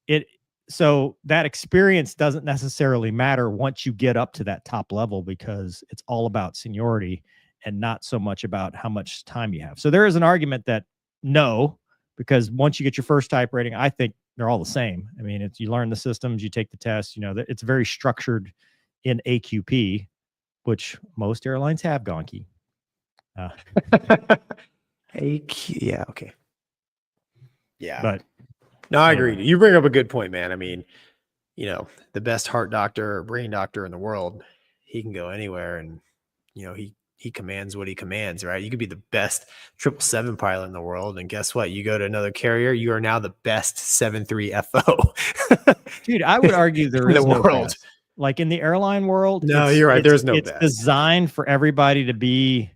it. So that experience doesn't necessarily matter once you get up to that top level, because it's all about seniority and not so much about how much time you have. So there is an argument that no, because once you get your first type rating, I think they're all the same. I mean, you learn the systems, you take the test, it's very structured in AQP, which most airlines have, Gonky. Yeah, okay. Yeah. But no, I agree. You bring up a good point, man. I mean, the best heart doctor or brain doctor in the world, he can go anywhere, and he commands what he commands, right? You could be the best 777 pilot in the world, and guess what? You go to another carrier, you are now the best 73 FO. Dude, I would argue there is no world. best. Like in the airline world, no, you're right. There's no it's best. designed for everybody to be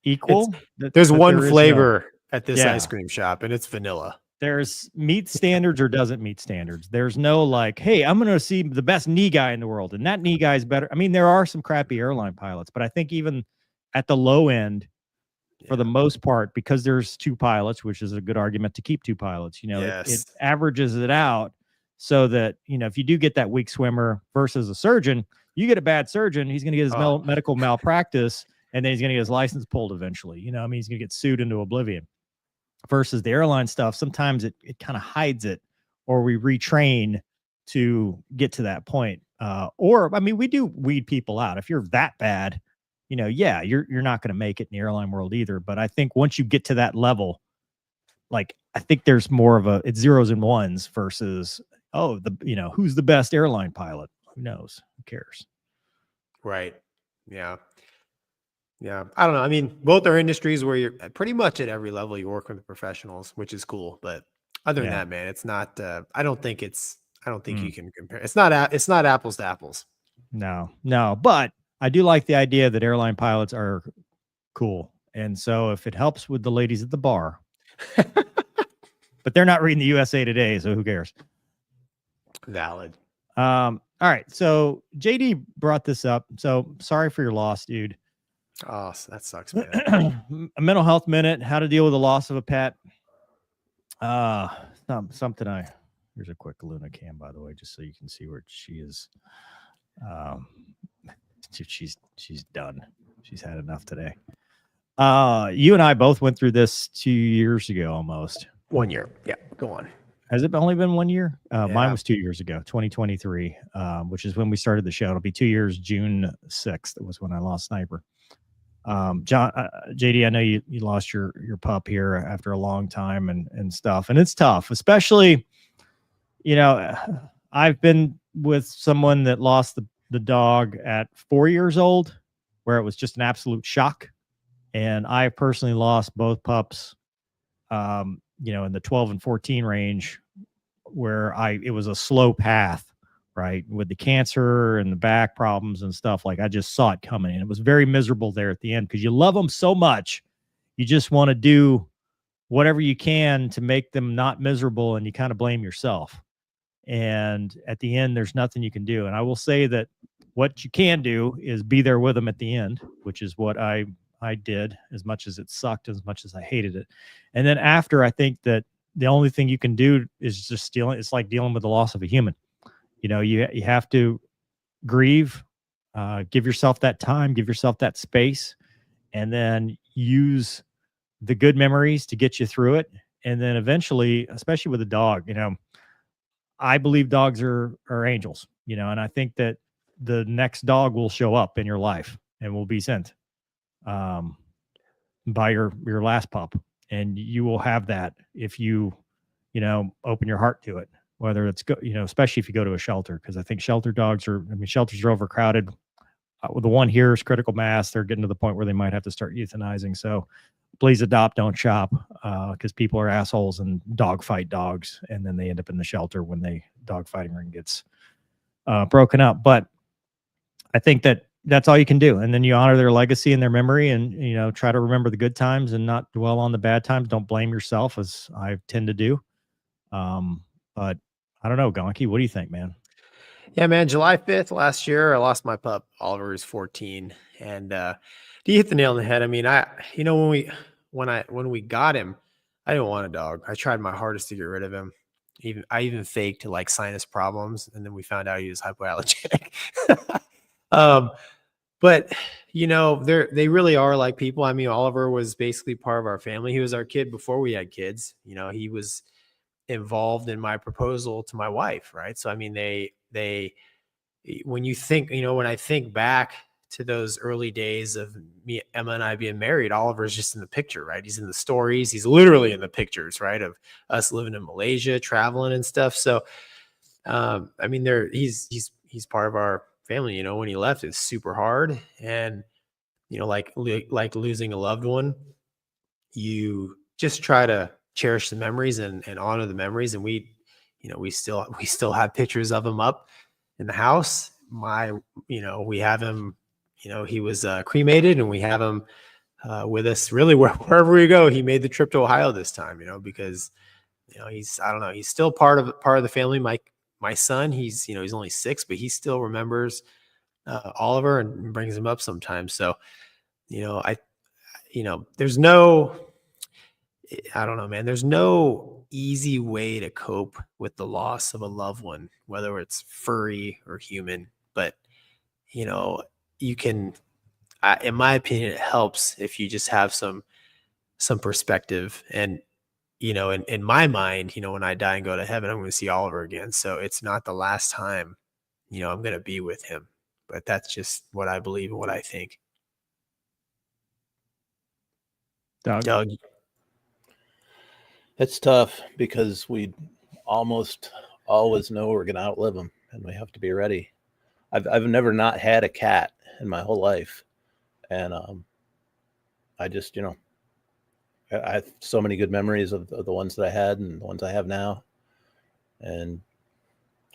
equal. There's one flavor at this ice cream shop, and it's vanilla. There's meet standards or doesn't meet standards. There's no like, hey, I'm going to see the best knee guy in the world, and that knee guy is better. I mean, there are some crappy airline pilots, but I think even at the low end, for the most part, because there's two pilots, which is a good argument to keep two pilots, it averages it out so that, if you do get that weak swimmer versus a surgeon, you get a bad surgeon, he's going to get his medical malpractice, and then he's going to get his license pulled eventually. He's going to get sued into oblivion. Versus the airline stuff, sometimes it kind of hides it, or we retrain to get to that point. We do weed people out. If you're that bad, you're not going to make it in the airline world either. But I think once you get to that level, like I think there's more of it's zeros and ones versus who's the best airline pilot? Who knows? Who cares? Right. Yeah. Yeah. I don't know. I mean, both are industries where you're pretty much at every level you work with the professionals, which is cool. But other than that, man, it's not, I don't think you can compare. It's not apples to apples. No, but I do like the idea that airline pilots are cool. And so if it helps with the ladies at the bar, but they're not reading the USA Today, so who cares? Valid. All right. So JD brought this up. So sorry for your loss, dude. Oh, that sucks, man. A mental health minute, how to deal with the loss of a pet. Something here's a quick Luna cam, by the way, just so you can see where she is. She's done. She's had enough today. You and I both went through this 2 years ago, almost. 1 year. Yeah. Go on. Has it only been 1 year? Mine was 2 years ago, 2023, which is when we started the show. It'll be 2 years, June 6th. It was when I lost Sniper. John, JD, I know you lost your pup here after a long time and stuff. And it's tough, especially, I've been with someone that lost the dog at 4 years old, where it was just an absolute shock. And I personally lost both pups, in the 12 and 14 range, where it was a slow path, right? With the cancer and the back problems and stuff, like I just saw it coming, and it was very miserable there at the end, because you love them so much. You just want to do whatever you can to make them not miserable, and you kind of blame yourself. And at the end, there's nothing you can do. And I will say that what you can do is be there with them at the end, which is what I did, as much as it sucked, as much as I hated it. And then after, I think that the only thing you can do is just it's like dealing with the loss of a human. You have to grieve, give yourself that time, give yourself that space, and then use the good memories to get you through it. And then eventually, especially with a dog, I believe dogs are angels, and I think that the next dog will show up in your life and will be sent. by your last pup, and you will have that if you open your heart to it. Whether it's especially if you go to a shelter, because I think shelters are overcrowded. The one here is critical mass. They're getting to the point where they might have to start euthanizing. So please adopt, don't shop, because people are assholes and dogfight dogs, and then they end up in the shelter when the dogfighting ring gets broken up. But I think that's all you can do, and then you honor their legacy and their memory, and try to remember the good times and not dwell on the bad times. Don't blame yourself, as I tend to do. But I don't know, Gonky, what do you think, man? Yeah, man. July 5th last year, I lost my pup. Oliver was 14, and you hit the nail on the head. I mean, when we got him, I didn't want a dog. I tried my hardest to get rid of him. I even faked like sinus problems, and then we found out he was hypoallergenic. But they really are like people. I mean, Oliver was basically part of our family. He was our kid before we had kids. He was involved in my proposal to my wife, right? So I mean, when I think back to those early days of Emma and I being married, Oliver's just in the picture, right? He's in the stories. He's literally in the pictures, right? Of us living in Malaysia, traveling and stuff. So, I mean, he's part of our family. When he left, it's super hard, and like losing a loved one, you just try to cherish the memories and honor the memories. And we still have pictures of him up in the house. We have him, he was cremated, and we have him with us really wherever we go. He made the trip to Ohio this time, because he's still part of the family. My son, he's only 6, but he still remembers Oliver and brings him up sometimes. So there's no, I don't know, man. There's no easy way to cope with the loss of a loved one, whether it's furry or human. But, you can, in my opinion, it helps if you just have some perspective. And, in my mind, when I die and go to heaven, I'm going to see Oliver again. So it's not the last time, I'm going to be with him. But that's just what I believe and what I think. Doug. It's tough because we almost always know we're going to outlive them, and we have to be ready. I've never not had a cat in my whole life, and I just I have so many good memories of the ones that I had and the ones I have now, and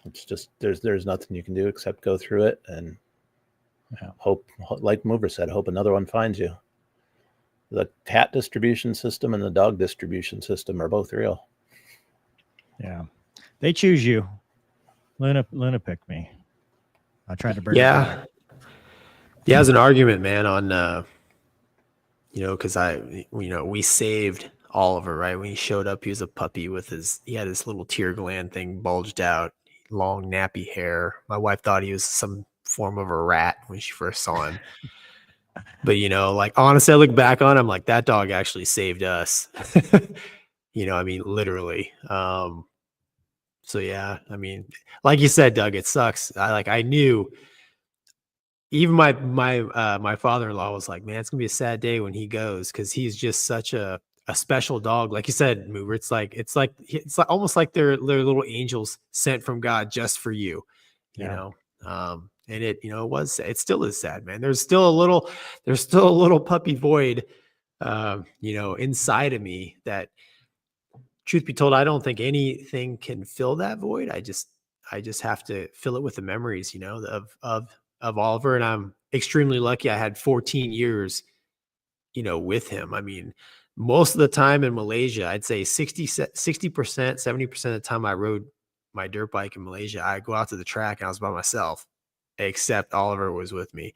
it's just there's nothing you can do except go through it and hope, like Mover said, hope another one finds you. The cat distribution system and the dog distribution system are both real. Yeah. They choose you. Luna picked me. I tried to bring it back. Yeah, it was an argument, man, on because we saved Oliver, right? When he showed up, he was a puppy he had his little tear gland thing bulged out, long nappy hair. My wife thought he was some form of a rat when she first saw him. But, honestly, I look back on him like that dog actually saved us, I mean, literally. So, yeah, I mean, like you said, Doug, it sucks. I knew even my father-in-law was like, man, it's going to be a sad day when he goes, because he's just such a special dog. Like you said, Mover, it's like almost like they're little angels sent from God just for you, you know. And it still is sad, man. There's still a little puppy void, inside of me that, truth be told, I don't think anything can fill that void. I just have to fill it with the memories, of Oliver. And I'm extremely lucky. I had 14 years, with him. I mean, most of the time in Malaysia, I'd say 60%, 70% of the time I rode my dirt bike in Malaysia, I go out to the track and I was by myself, except Oliver was with me.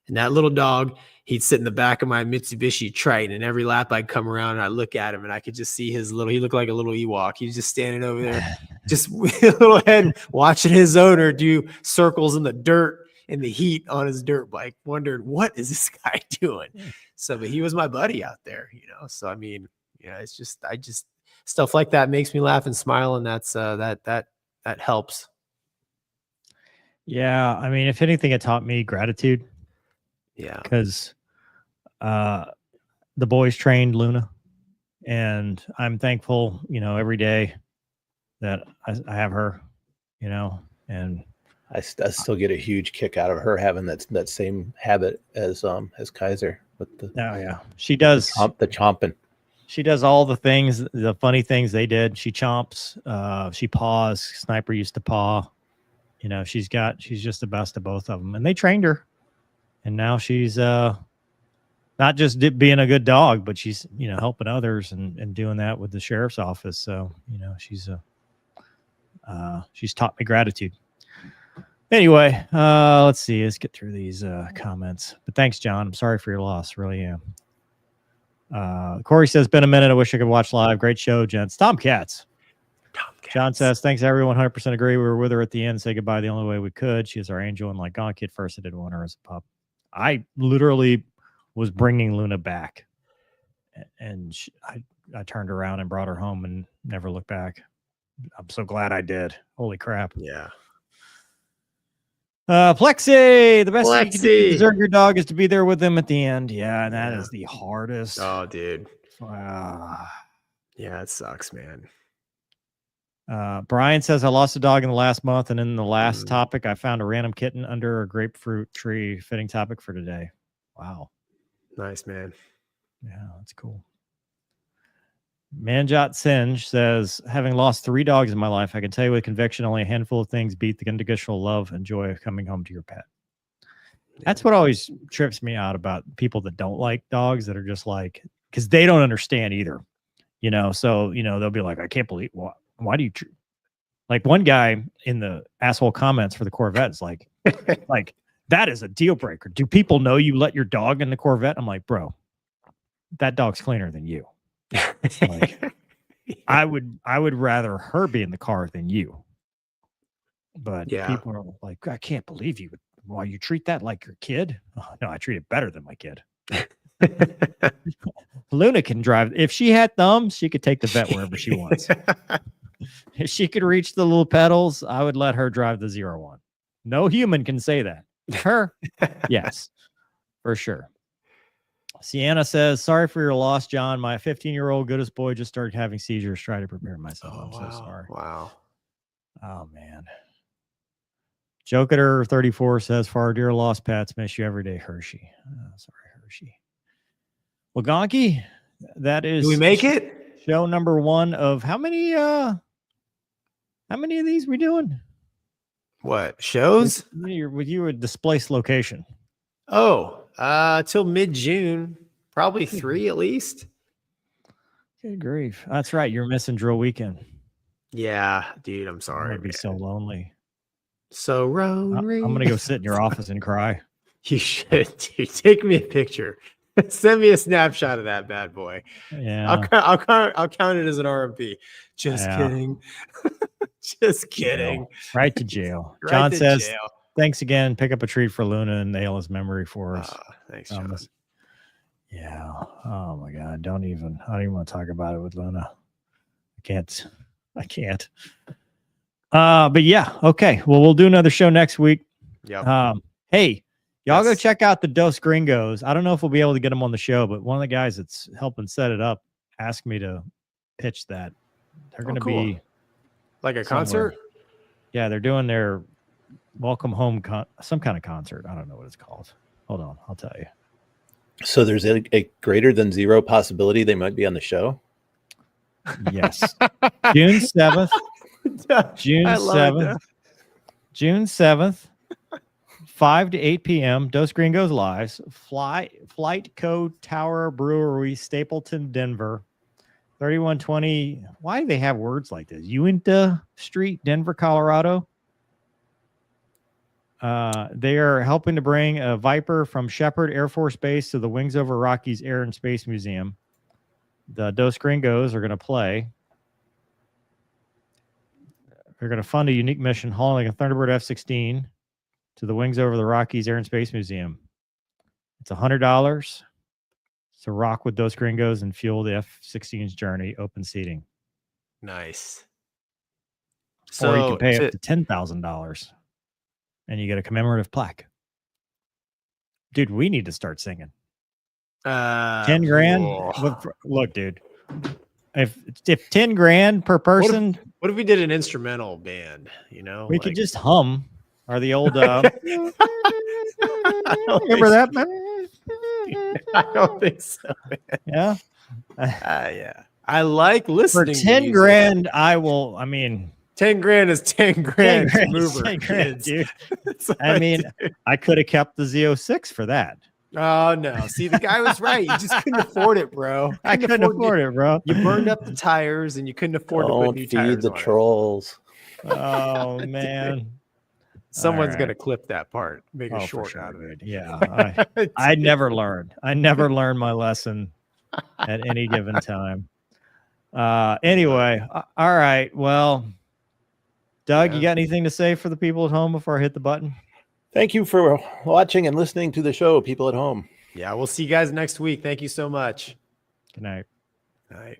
And that little dog, he'd sit in the back of my Mitsubishi Triton, and every lap I'd come around and I'd look at him and I could just see he looked like a little Ewok. He was just standing over there, just with a little head, watching his owner do circles in the dirt in the heat on his dirt bike, wondered, what is this guy doing? So, but he was my buddy out there, So, I mean, it's just, stuff like that makes me laugh and smile. And that's, that helps. Yeah. I mean, if anything, it taught me gratitude. Yeah. Because the boys trained Luna, and I'm thankful, every day that I have her, and I still get a huge kick out of her having that same habit as Kaiser with the she does the chomping. She does all the things, the funny things they did. She chomps, she paws. Sniper used to paw. She's just the best of both of them, and they trained her, and now she's not just being a good dog, but she's helping others and doing that with the sheriff's office. So she's taught me gratitude. Anyway, let's see. Let's get through these comments. But thanks, John. I'm sorry for your loss. Really am. Corey says, been a minute. I wish I could watch live. Great show, gents. Tomcats. John says, thanks, everyone. 100% agree. We were with her at the end. Say goodbye the only way we could. She is our angel. And like Gonky at first, I didn't want her as a pup. I literally was bringing Luna back. And I turned around and brought her home and never looked back. I'm so glad I did. Holy crap. Yeah. Plexi, the best thing you can do to Plexi. desert your dog is to be there with them at the end. Yeah, and that is the hardest. Oh, dude. Yeah, it sucks, man. Brian says, I lost a dog in the last month, and in the last topic, I found a random kitten under a grapefruit tree. Fitting topic for today. Wow. Nice, man. Yeah, that's cool. Manjot Singe says, having lost 3 dogs in my life, I can tell you with conviction only a handful of things beat the unconditional love and joy of coming home to your pet. That's what always trips me out about people that don't like dogs, that are just like, because they don't understand either. So, they'll be like, I can't believe, why do you, like one guy in the asshole comments for the Corvette is like, that is a deal breaker. Do people know you let your dog in the Corvette? I'm like, bro, that dog's cleaner than you. Like, I would rather her be in the car than you. But people are like, I can't believe you. Why you treat that like your kid? Oh, no, I treat it better than my kid. Luna can drive. If she had thumbs, she could take the vet wherever she wants. If she could reach the little pedals, I would let her drive the 01. No human can say that. Her, yes, for sure. Sienna says, sorry for your loss, John. My 15-year-old goodest boy just started having seizures. Try to prepare myself. I'm so sorry. Wow. Oh, man. Joker 34 says, for our dear lost pets, miss you every day, Hershey. Sorry, Hershey. Well, Gonky, that is. Do we make it? Show number 1 of how many of these we doing? What shows? With you a displaced location. Till mid-June, probably 3 at least. Good grief. That's right. You're missing drill weekend. Yeah, dude, I'm sorry. I'd be so lonely. So I'm going to go sit in your office and cry. You should, dude. Take me a picture. Send me a snapshot of that bad boy. Yeah. I'll count it as an RMP. Just kidding. Just kidding. Right to jail. Right John to says, jail. thanks again. Pick up a treat for Luna and nail his memory for us. Thanks, John. Yeah. Oh my God. I don't even want to talk about it with Luna. I can't. But yeah. Okay. Well, we'll do another show next week. Yeah. Hey, y'all go check out the Dos Gringos. I don't know if we'll be able to get them on the show, but one of the guys that's helping set it up asked me to pitch that. They're going to be like a somewhere. concert. Yeah. They're doing their welcome home, some kind of concert. I don't know what it's called. Hold on. I'll tell you. So there's a greater than 0 possibility they might be on the show. Yes. June 7th. June 7th, 5 to 8 p.m. Dos Gringos Lives. Flight Code Tower Brewery, Stapleton, Denver. 3120. Why do they have words like this? Uinta Street, Denver, Colorado. They are helping to bring a Viper from Shepherd Air Force Base to the Wings Over Rockies Air and Space Museum. The Dos Gringos are going to play. They're going to fund a unique mission hauling a Thunderbird F-16 to the Wings Over the Rockies Air and Space Museum. It's $100 to rock with Dos Gringos and fuel the F-16's journey. Open seating. Nice. Or you can pay up to $10,000 and you get a commemorative plaque. Dude, we need to start singing. 10 grand. whoa. Look, dude. If 10 grand per person, What if we did an instrumental band? You know, we could just hum. Or the old remember that? I don't think so. Yeah. Yeah. I like For listening. 10 grand, I will. I mean, 10 grand is 10 grand. 10 grand, Mover, 10 grand, kids. dude. That's what I mean, do. I could have kept the Z06 for that. Oh no! See, the guy was right. You just couldn't afford it, bro. I couldn't afford it, bro. You burned up the tires, and you couldn't afford to Don't put new feed tires the on it. trolls. Oh man. Someone's All gonna right. clip that part, make a Oh, for short sure, out of it. dude. Yeah. I never learned. I never learned my lesson at any given time. Anyway, all right. Well, Doug, Yeah. you got anything to say for the people at home before I hit the button? Thank you for watching and listening to the show, people at home. Yeah, we'll see you guys next week. Thank you so much. Good night. All right.